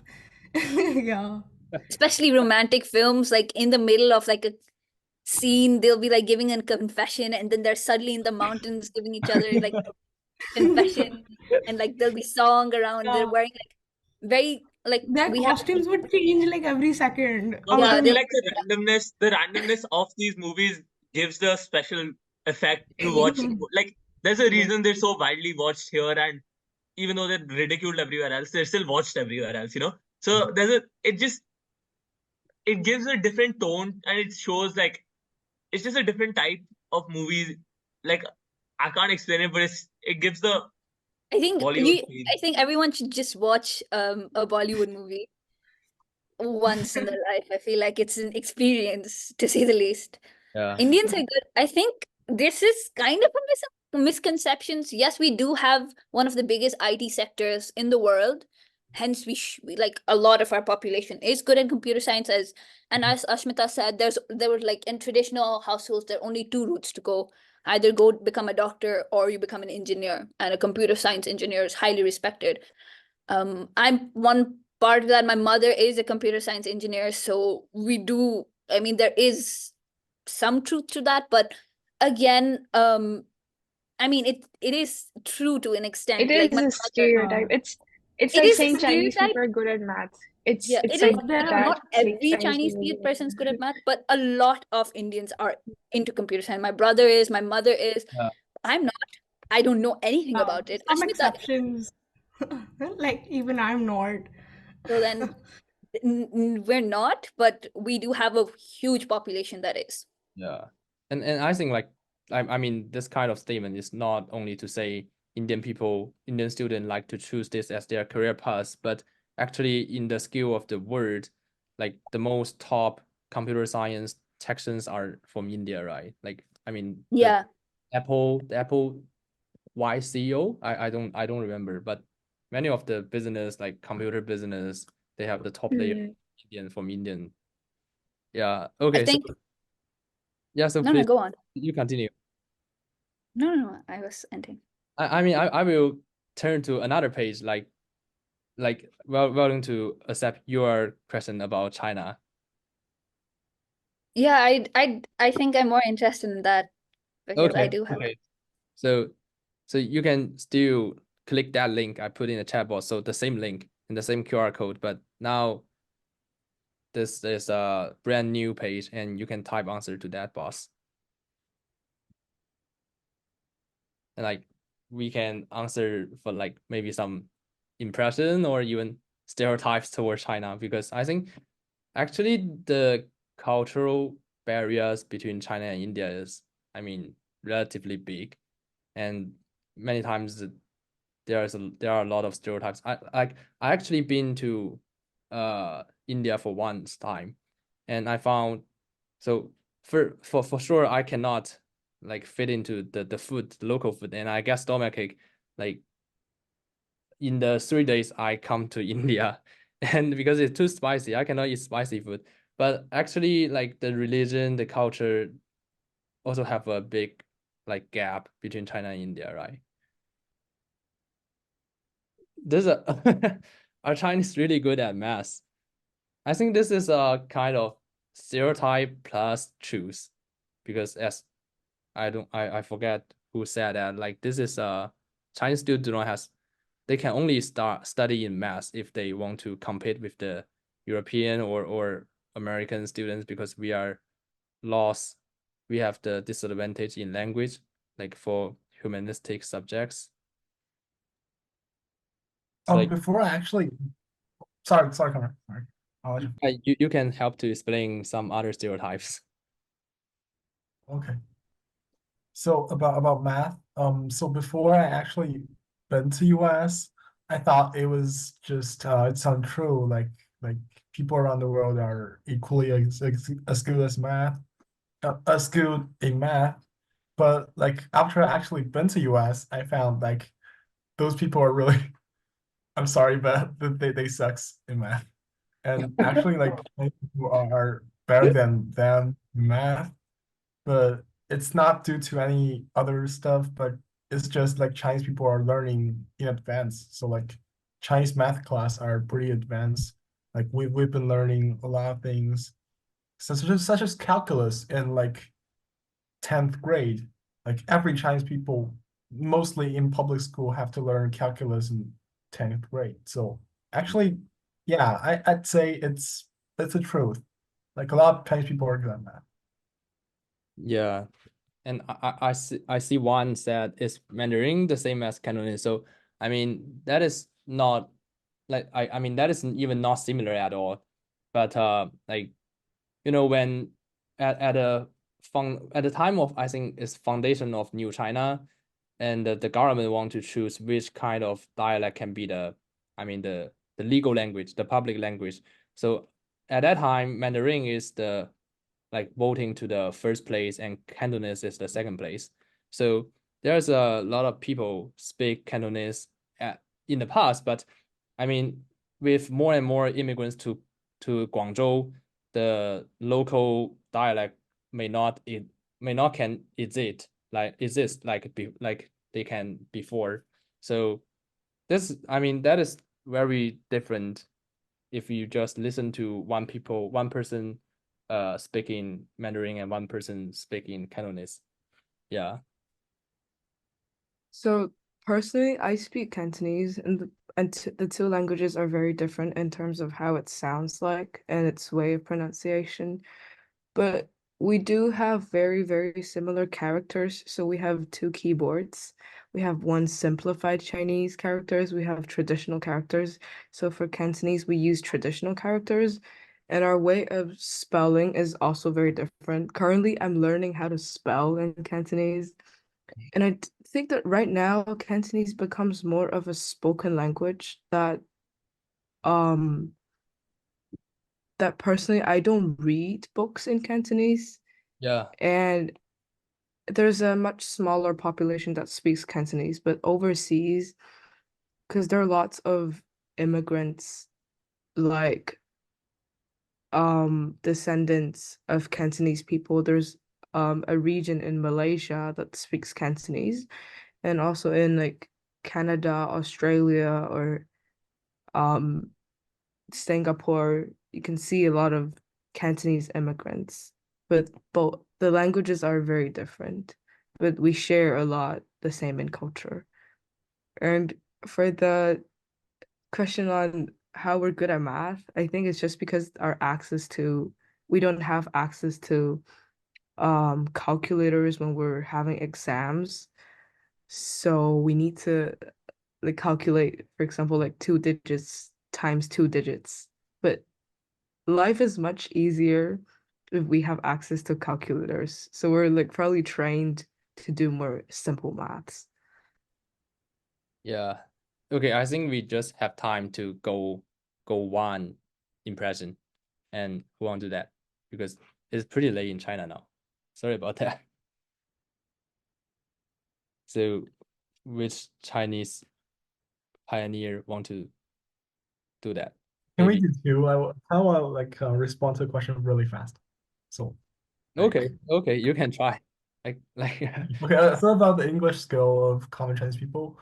S12: yeah.
S2: Especially romantic films, like in the middle of like a scene, they'll be like giving a confession, and then they're suddenly in the mountains giving each other like confession, and like there'll be song around. They're
S12: Yeah.
S2: wearing like very like
S12: Their
S2: we have
S12: costumes would change like every second.
S4: Also,
S2: yeah
S4: I
S12: Out
S4: feel
S2: they
S12: of
S4: like the randomness of these movies gives the special effect to watch. Like, there's a reason they're so widely watched here, and even though they're ridiculed everywhere else, they're still watched everywhere else, you know? So it gives a different tone, and it shows like it's just a different type of movies. Like, I can't explain it, but it gives the
S2: I think
S4: Bollywood feel.
S2: I think everyone should just watch a Bollywood movie once in their life. I feel like it's an experience to say the least.
S1: Yeah.
S2: Indians are good. I think this is kind of a misconceptions. Yes, we do have one of the biggest IT sectors in the world. Hence, like a lot of our population is good at computer science. And as Ashmita said, there were like in traditional households, there are only two routes to go. Either go become a doctor or you become an engineer. And a computer science engineer is highly respected. I'm one part of that. My mother is a computer science engineer, so we do. I mean, there is some truth to that, but again, I mean, it is true to an extent.
S6: It
S2: Like
S6: is
S2: my
S6: a
S2: mother,
S6: stereotype. It's
S2: it
S6: like
S2: is a
S6: saying Chinese
S2: stereotype.
S6: people are good at math.
S2: Yeah,
S6: It's
S2: it is.
S6: like
S12: But there
S6: that.
S2: Not
S6: Saying
S2: every
S6: Chinese
S2: Chinese
S6: people are
S2: person is
S6: good
S2: good
S6: at
S2: at math, but a lot of Indians are into computer science. My brother is, my mother is.
S1: Yeah.
S2: I'm not. I don't know anything
S12: yeah,
S2: about it.
S12: some
S2: Ashmita,
S12: exceptions. Like even I'm not.
S2: so then we're not, but we do have a huge population that is.
S1: Yeah. And I think like I mean this kind of statement is not only to say Indian students like to choose this as their career path, but actually in the skill of the word, like the most top computer science sections are from India, right? Like I mean
S2: Yeah.
S1: the Apple Y CEO, I don't remember, but many of the business like computer business, they have the top layer
S6: Mm.
S1: Indian from Indian. Yeah.
S2: I
S1: Okay. So
S2: think
S1: yeah, so
S2: no,
S1: please
S2: go on.
S1: you continue.
S2: No, I was ending.
S1: I mean I will turn to another page like willing to accept your question about China.
S2: Yeah, I think I'm more interested in that because I do have.
S1: Okay. So you can still click that link I put in the chat box. So the same link and the same QR code, but now this is a brand new page and you can type answer to that box. And like we can answer for like maybe some impression or even stereotypes towards China, because I think actually the cultural barriers between China and India is, I mean, relatively big, and many times there are a lot of stereotypes. I actually been to India for once time, and I found so for sure I cannot like fit into the food, the local food, and I get stomachache like in the 3 days I come to India, and because it's too spicy, I cannot eat spicy food. But actually, like the religion, the culture, also have a big like gap between China and India, right? There's a are Chinese really good at math? I think this is a kind of stereotype plus truth, because as I forget who said that, like this is Chinese students do not have, they can only study in math if they want to compete with the European or American students, because we are lost, we have the disadvantage in language, like for humanistic subjects. So like,
S9: Before I actually, sorry, Connor. Sorry.
S1: you can help to explain some other stereotypes.
S9: Okay. So about math, so before I actually been to US, I thought it was just it's untrue. Like people around the world are equally as good as math, as good in math. But like after I actually been to US, I found like those people are really, I'm sorry, but they sucks in math. and actually like Chinese people are better than them in math, but it's not due to any other stuff, but it's just like Chinese people are learning in advance. So like Chinese math class are pretty advanced. Like we've been learning a lot of things, such as calculus in like 10th grade. Like every Chinese people, mostly in public school, have to learn calculus in 10th grade. So actually, yeah, I'd say it's the truth. Like a lot of Chinese people are doing that.
S1: Yeah, and I see one said is Mandarin the same as Cantonese. So I mean that is not like I mean that isn't even not similar at all. But like when at the time of I think it's foundation of New China, and the government want to choose which kind of dialect can be the legal language, the public language. So at that time, Mandarin is the like voting to the first place and Cantonese is the second place. So there's a lot of people speak Cantonese in the past, but I mean, with more and more immigrants to Guangzhou, the local dialect may not can exist like they can before. So that is very different if you just listen to one person speaking Mandarin and one person speaking Cantonese. Yeah.
S3: So personally, I speak Cantonese, and the two languages are very different in terms of how it sounds like and its way of pronunciation. But we do have very, very similar characters. So we have two keyboards. We have one simplified Chinese characters. We have traditional characters. So for Cantonese, we use traditional characters. And our way of spelling is also very different. Currently, I'm learning how to spell in Cantonese. And I think that right now, Cantonese becomes more of a spoken language um that personally I don't read books in Cantonese,
S1: Yeah.
S3: and there's a much smaller population that speaks Cantonese, but overseas, because there are lots of immigrants like descendants of Cantonese people. There's a region in Malaysia that speaks Cantonese, and also in like Canada, Australia, or um Singapore, you can see a lot of Cantonese immigrants, but both the languages are very different, but we share a lot the same in culture. And for the question on how we're good at math, I think it's just because we don't have access to calculators when we're having exams. So we need to like calculate, for example, like 2 digits times 2 digits. But life is much easier if we have access to calculators. So we're like probably trained to do more simple maths.
S1: Yeah. Okay, I think we just have time to go one impression, and who want to do that because it's pretty late in China now. Sorry about that. So which Chinese pioneer want to do that?
S9: Can we
S1: Maybe.
S9: do two? I will like respond to the question really fast. So
S1: Okay, you can try. Like
S9: okay, so about the English skill of common Chinese people.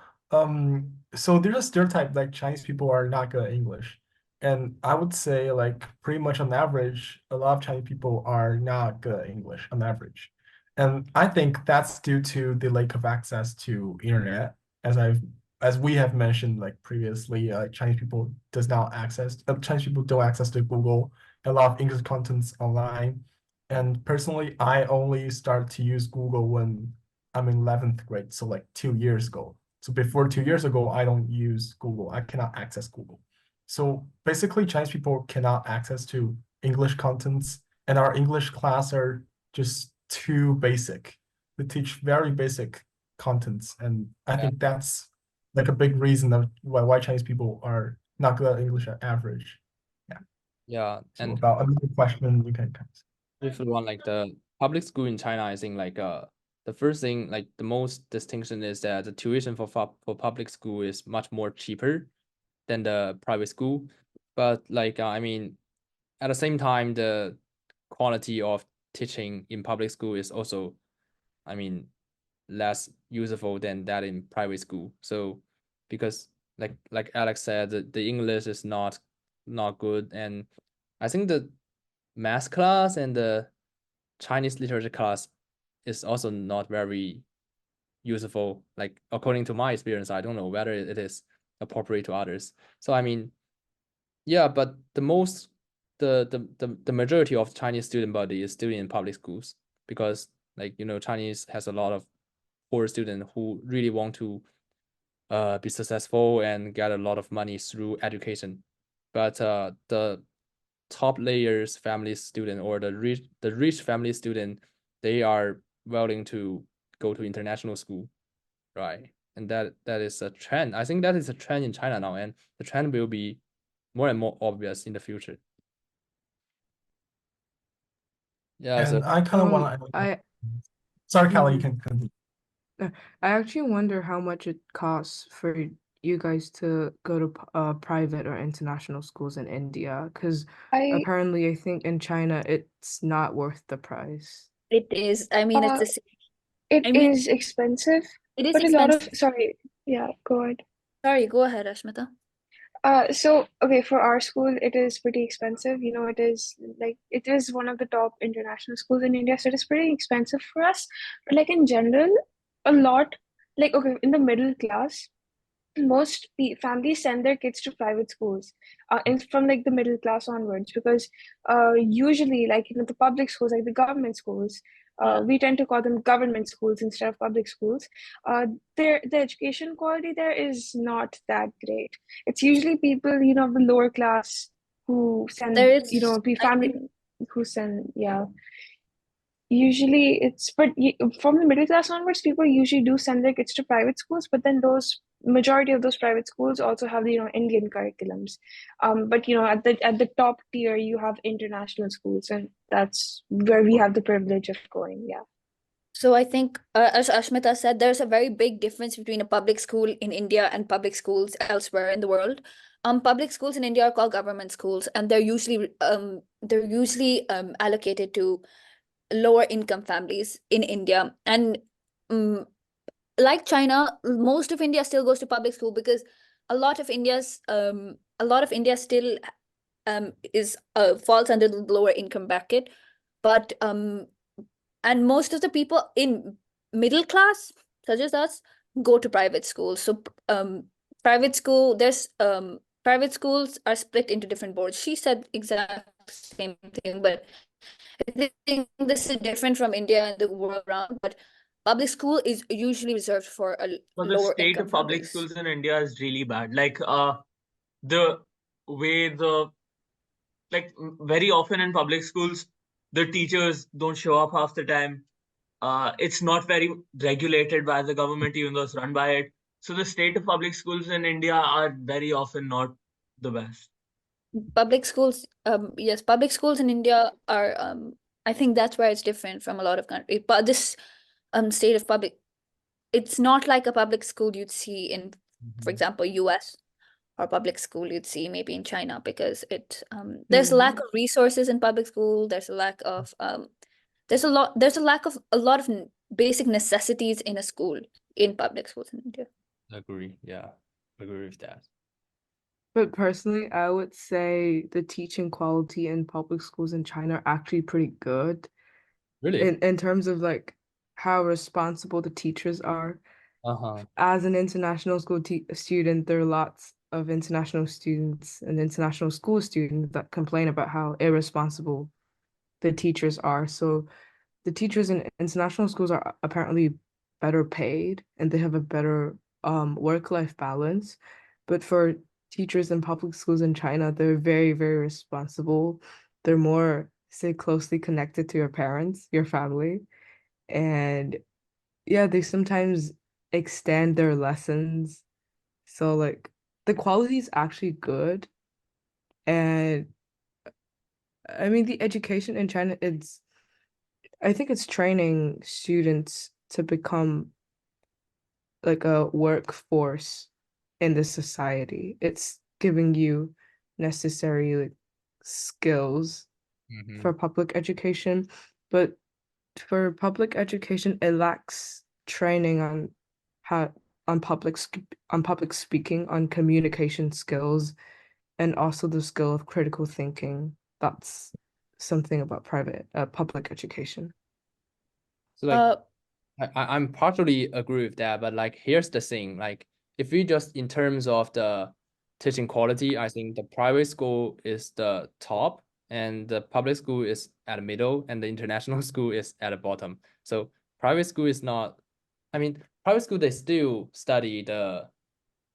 S9: So there's a stereotype like Chinese people are not good at English. And I would say like pretty much on average, a lot of Chinese people are not good at English on average. And I think that's due to the lack of access to internet. As we have mentioned like previously, Chinese people Chinese people don't access to Google, a lot of English contents online. And personally, I only started to use Google when I'm in 11th grade, so like 2 years ago. So before 2 years ago, I don't use Google. I cannot access Google. So basically, Chinese people cannot access to English contents, and our English class are just too basic. They teach very basic contents, and I think that's like a big reason of why Chinese people are not good at English at average. Yeah.
S1: yeah,
S9: So
S1: and
S9: about another question, you can
S1: if you want like the public school in China, I think like the first thing like the most distinction is that the tuition for public school is much more cheaper than the private school. but like I mean, at the same time, the quality of teaching in public school is also, I mean, less useful than that in private school. So because like Alex said, the English is not good, and I think the math class and the Chinese literature class is also not very useful. Like according to my experience, I don't know whether it is appropriate to others. So I mean, yeah, but the majority of Chinese student body is still in public schools because like Chinese has a lot of poor students who really want to be successful and get a lot of money through education. But the top layers family student or the rich family student, they are willing to go to international school, right? And that is a trend. I think that is a trend in China now, and the trend will be more and more obvious in the future. Yeah, so
S9: And I kind of want to. Sorry, Kelly, you can continue.
S3: I actually wonder how much it costs for you guys to go to private or international schools in India, because apparently I think in China it's not worth the price.
S2: It is. I mean, it's the same.
S6: It is expensive,
S2: It is
S6: but a lot of
S2: expensive.
S6: sorry, yeah, go ahead.
S2: Sorry, go ahead, Ashmita.
S6: So okay, for our school, it is pretty expensive. You know, it is one of the top international schools in India, so it is pretty expensive for us. But like in general, a lot okay, in the middle class, most families send their kids to private schools from like the middle class onwards because usually the public schools, like the government schools, we tend to call them government schools instead of public schools. The education quality there is not that great. It's usually people of the lower class who send who send usually it's but from the middle class onwards, people usually do send their kids to private schools, but then those majority of those private schools also have the Indian curriculums. But at the top tier you have international schools, and that's where we have the privilege of going. Yeah.
S2: So I think, as Ashmita said, there's a very big difference between a public school in India and public schools elsewhere in the world. Public schools in India are called government schools, and they're usually allocated to lower income families in India. And like China, most of India still goes to public school because a lot of India still is falls under the lower income bracket. But and most of the people in middle class, such as us, go to private schools. So private schools are split into different boards. She said exact same thing, but I think this is different from India and the world around. But public school is usually reserved for
S4: the
S2: lower
S4: state
S2: income
S4: of public
S2: families.
S4: schools in India is really bad. Like the way very often in public schools, the teachers don't show up half the time. It's not very regulated by the government, even though it's run by it. So the state of public schools in India are very often not the best.
S2: Public schools, yes, public schools in India are, I think that's where it's different from a lot of countries. But this state of public, it's not like a public school you'd see in, for example, US, or public school you'd see maybe in China, because there's a lack of resources in public school. There's a lack of there's a lack of a lot of basic necessities in a school in public schools in India.
S1: Agree. Yeah, agree with that.
S3: But personally, I would say the teaching quality in public schools in China are actually pretty good.
S1: Really?
S3: In terms of like how responsible the teachers are. As an international school student, there are lots of international students and international school students that complain about how irresponsible the teachers are. So the teachers in international schools are apparently better paid and they have a better work-life balance. But for teachers in public schools in China, they're very, very responsible. They're more, say, closely connected to your parents, your family. And yeah, they sometimes extend their lessons. So like the quality is actually good. And I mean the education in China, I think it's training students to become like a workforce in the society. It's giving you necessary like, skills for public education, but for public education, it lacks training on how on public speaking, on communication skills, and also the skill of critical thinking. That's something about public education.
S1: So like I'm partially agree with that, but like here's the thing, like if we just in terms of the teaching quality, I think the private school is the top and the public school is at the middle and the international school is at the bottom. So private school is not, I mean, private school, they still study the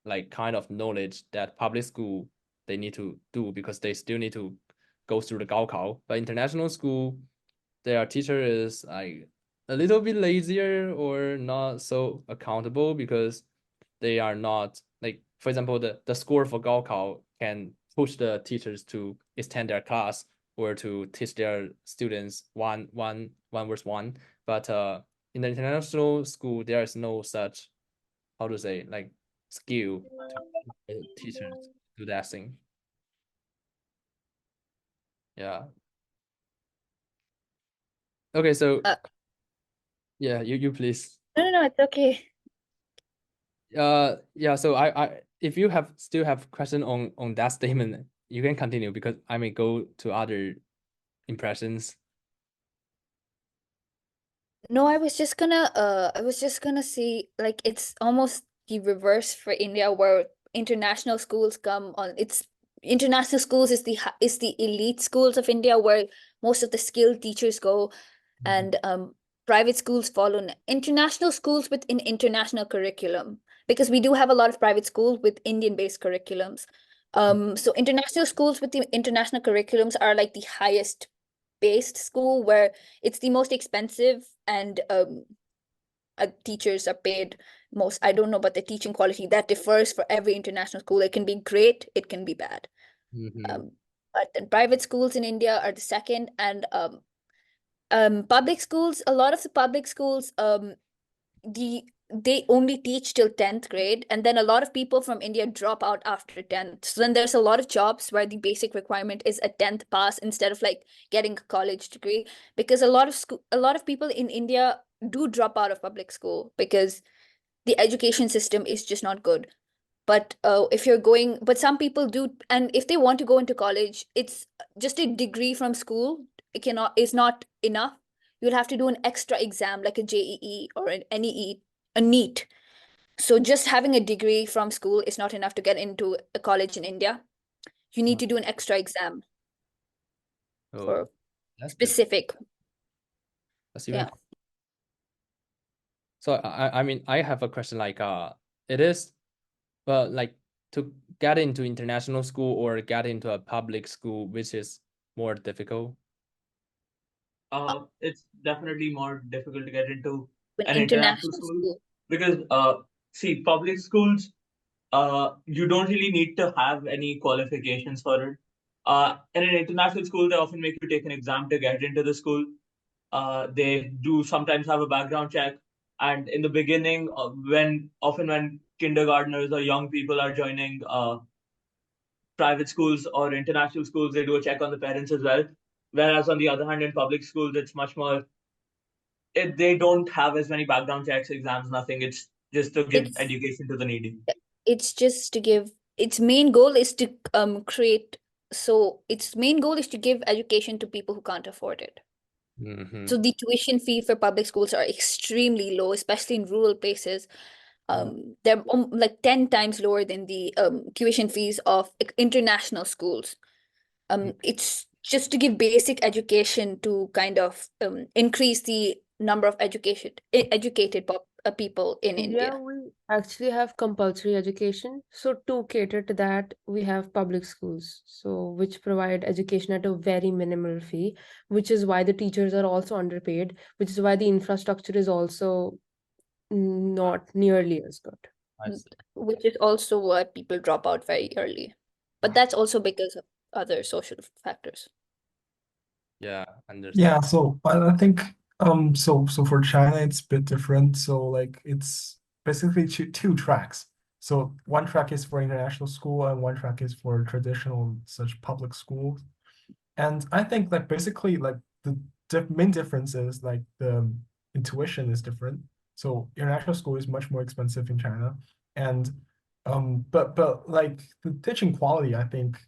S1: like kind of knowledge that public school they need to do because they still need to go through the Gaokao. But international school, their teacher is like a little bit lazier or not so accountable because they are not like, for example, the score for Gaokao can push the teachers to extend their class or to teach their students one versus one. But in the international school, there is no such, how to say, like skill to teachers do that thing. Yeah. Okay, so yeah, you please.
S2: No, it's okay.
S1: Yeah, so I if you still have question on that statement, you can continue because I may go to other impressions.
S2: No, I was just gonna say like it's almost the reverse for India where international schools come on. It's international schools is the elite schools of India where most of the skilled teachers go, and private schools follow international schools with an international curriculum because we do have a lot of private schools with Indian-based curriculums. So international schools with the international curriculums are like the highest based school where it's the most expensive and teachers are paid most. I don't know about the teaching quality. That differs for every international school. It can be great, it can be bad. But then private schools in India are the second, and public schools, a lot of the public schools, they only teach till 10th grade, and then a lot of people from India drop out after 10th. So then there's a lot of jobs where the basic requirement is a 10th pass instead of like getting a college degree, because a lot of people in India do drop out of public school because the education system is just not good. But but some people do, and if they want to go into college, it's just a degree from school. Is not enough. You'll have to do an extra exam like a JEE or an NEE, a NEET. So just having a degree from school is not enough to get into a college in India. You need to do an extra exam for
S1: That's
S2: specific.
S1: That's even. So I mean I have a question like it is, but like to get into international school or get into a public school, which is more difficult?
S4: It's definitely more difficult to get into an
S2: international
S4: school
S2: school.
S4: because see, public schools, you don't really need to have any qualifications for it. In an international school, they often make you take an exam to get into the school. They do sometimes have a background check, and in the beginning, when kindergartners or young people are joining private schools or international schools, they do a check on the parents as well. Whereas on the other hand, in public schools, it's much more. They don't have as many background checks, exams, nothing. It's just to give education to the needy.
S2: It's just to give. Its main goal is to create. So its main goal is to give education to people who can't afford it. So the tuition fee for public schools are extremely low, especially in rural places. They're like 10 times lower than the tuition fees of international schools. It's just to give basic education to kind of increase the number of educated people in India.
S7: We actually have compulsory education. So to cater to that, we have public schools, so which provide education at a very minimal fee, which is why the teachers are also underpaid, which is why the infrastructure is also not nearly as good.
S2: Which is also why people drop out very early. But that's also because of other social factors.
S1: Yeah, understand.
S9: Yeah, so but I think so for China it's a bit different. So like it's basically two tracks. So one track is for international school and one track is for traditional such public schools. And I think like basically like the main difference is like the intuition is different. So international school is much more expensive in China. And but like the teaching quality, I think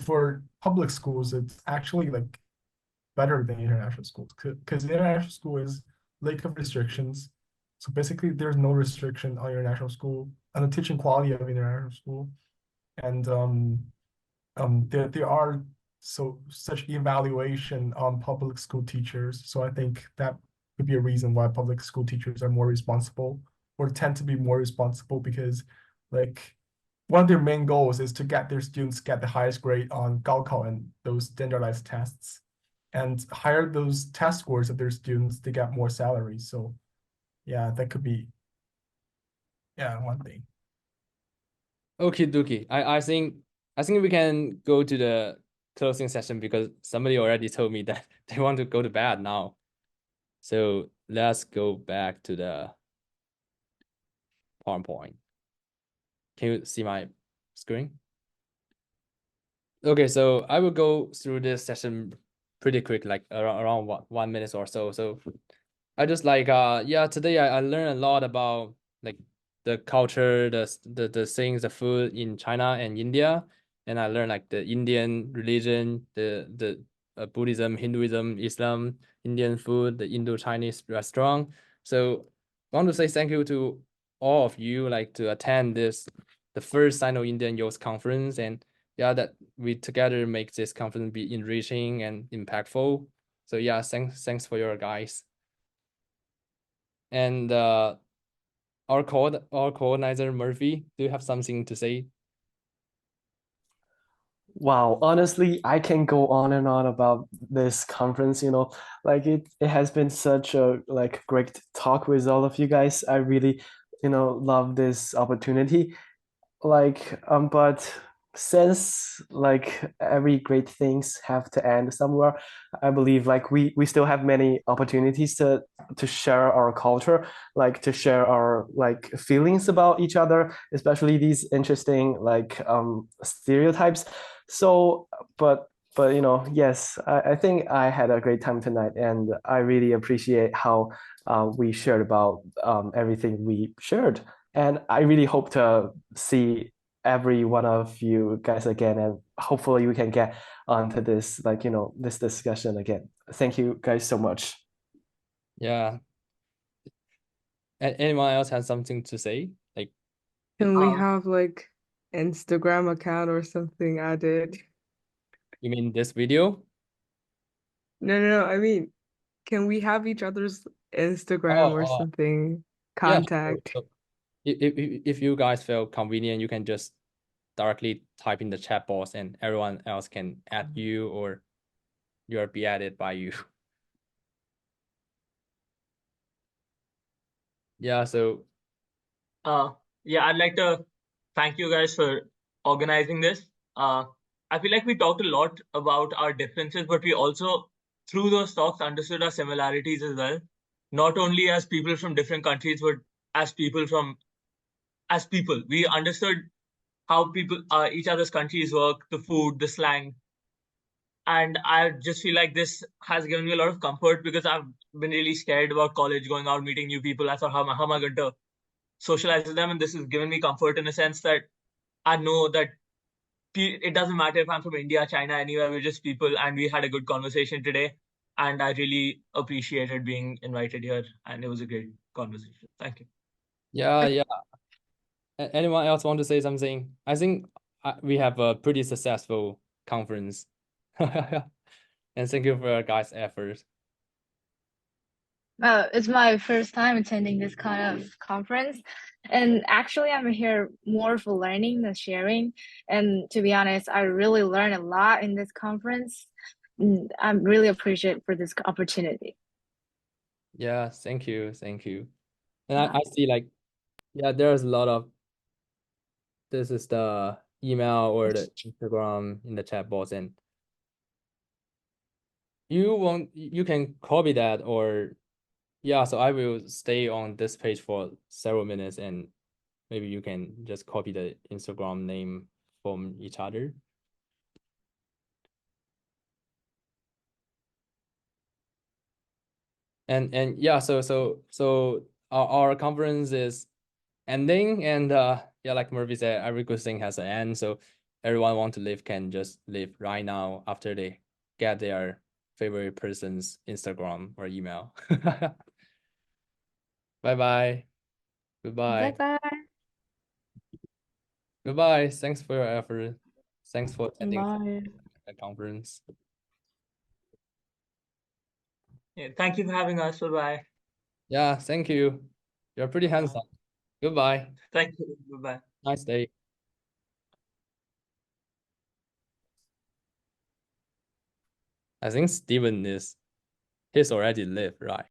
S9: for public schools, it's actually like better than international schools because international school is lack of restrictions. So basically, there's no restriction on international school on the teaching quality of international school, and there are such evaluation on public school teachers. So I think that could be a reason why public school teachers are more responsible or tend to be more responsible because like one of their main goals is to get their students get the highest grade on Gaokao and those standardized tests and hire those test scores of their students to get more salaries. So yeah, that could be one thing.
S1: Okay, Dookie. I think we can go to the closing session because somebody already told me that they want to go to bed now. So let's go back to the PowerPoint. Can you see my screen? Okay, so I will go through this session pretty quick, like around what 1 minute or so. So I just like today I learned a lot about like the culture, the things, the food in China and India, and I learned like the Indian religion, the Buddhism, Hinduism, Islam, Indian food, the Indo-Chinese restaurant. So I want to say thank you to all of you like to attend the first Sino-Indian Youth Conference, and that we together make this conference be enriching and impactful. So yeah, thanks for your guys. And our coordinator Murphy, do you have something to say?
S13: Wow, honestly, I can go on and on about this conference, like it has been such a like great talk with all of you guys. I really, love this opportunity. But since like every great things have to end somewhere, I believe like we still have many opportunities to share our culture, like to share our like feelings about each other, especially these interesting like stereotypes. So but yes, I think I had a great time tonight, and I really appreciate how we shared about everything we shared. And I really hope to see every one of you guys again, and hopefully we can get onto this this discussion again. Thank you guys so much.
S1: Yeah. Anyone else has something to say? Like,
S3: Can we have like Instagram account or something added?
S1: you mean this video?
S3: No. I mean, can we have each other's Instagram or something contact?
S1: Sure. So if you guys feel convenient, you can just directly type in the chat box and everyone else can add you or you'll be added by you. Yeah, so
S4: I'd like to thank you guys for organizing this. I feel like we talked a lot about our differences, but we also, through those talks, understood our similarities as well. Not only as people from different countries, but as people. We understood how people, each other's countries work, the food, the slang. And I just feel like this has given me a lot of comfort because I've been really scared about college, going out, meeting new people. I thought, how am I going to socialize with them? And this has given me comfort in a sense that I know that it doesn't matter if I'm from India, China, anywhere, we're just people. And we had a good conversation today. And I really appreciated being invited here. And it was a great conversation. Thank you.
S1: yeah. Anyone else want to say something? I think we have a pretty successful conference. And thank you for your guys' efforts.
S8: It's my first time attending this kind of conference. And actually, I'm here more for learning than sharing. And to be honest, I really learned a lot in this conference. I'm really appreciative for this opportunity.
S1: Yeah, thank you. And I see like, there's a lot of, this is the email or the Instagram in the chat box, and you can copy that or so I will stay on this page for several minutes and maybe you can just copy the Instagram name from each other. And yeah, so our conference is ending, and yeah, like Murphy said, every good thing has an end. So everyone want to leave can just leave right now after they get their favorite person's Instagram or email. Bye bye. Goodbye.
S2: Bye-bye.
S1: Goodbye. Thanks for your effort. Thanks for attending
S12: Bye.
S1: the conference.
S4: Yeah, thank you for having us. Bye-bye.
S1: Yeah, thank you. You're pretty handsome. Goodbye.
S4: Thank you. Bye-bye.
S1: Nice day. I think Steven he's already left, right?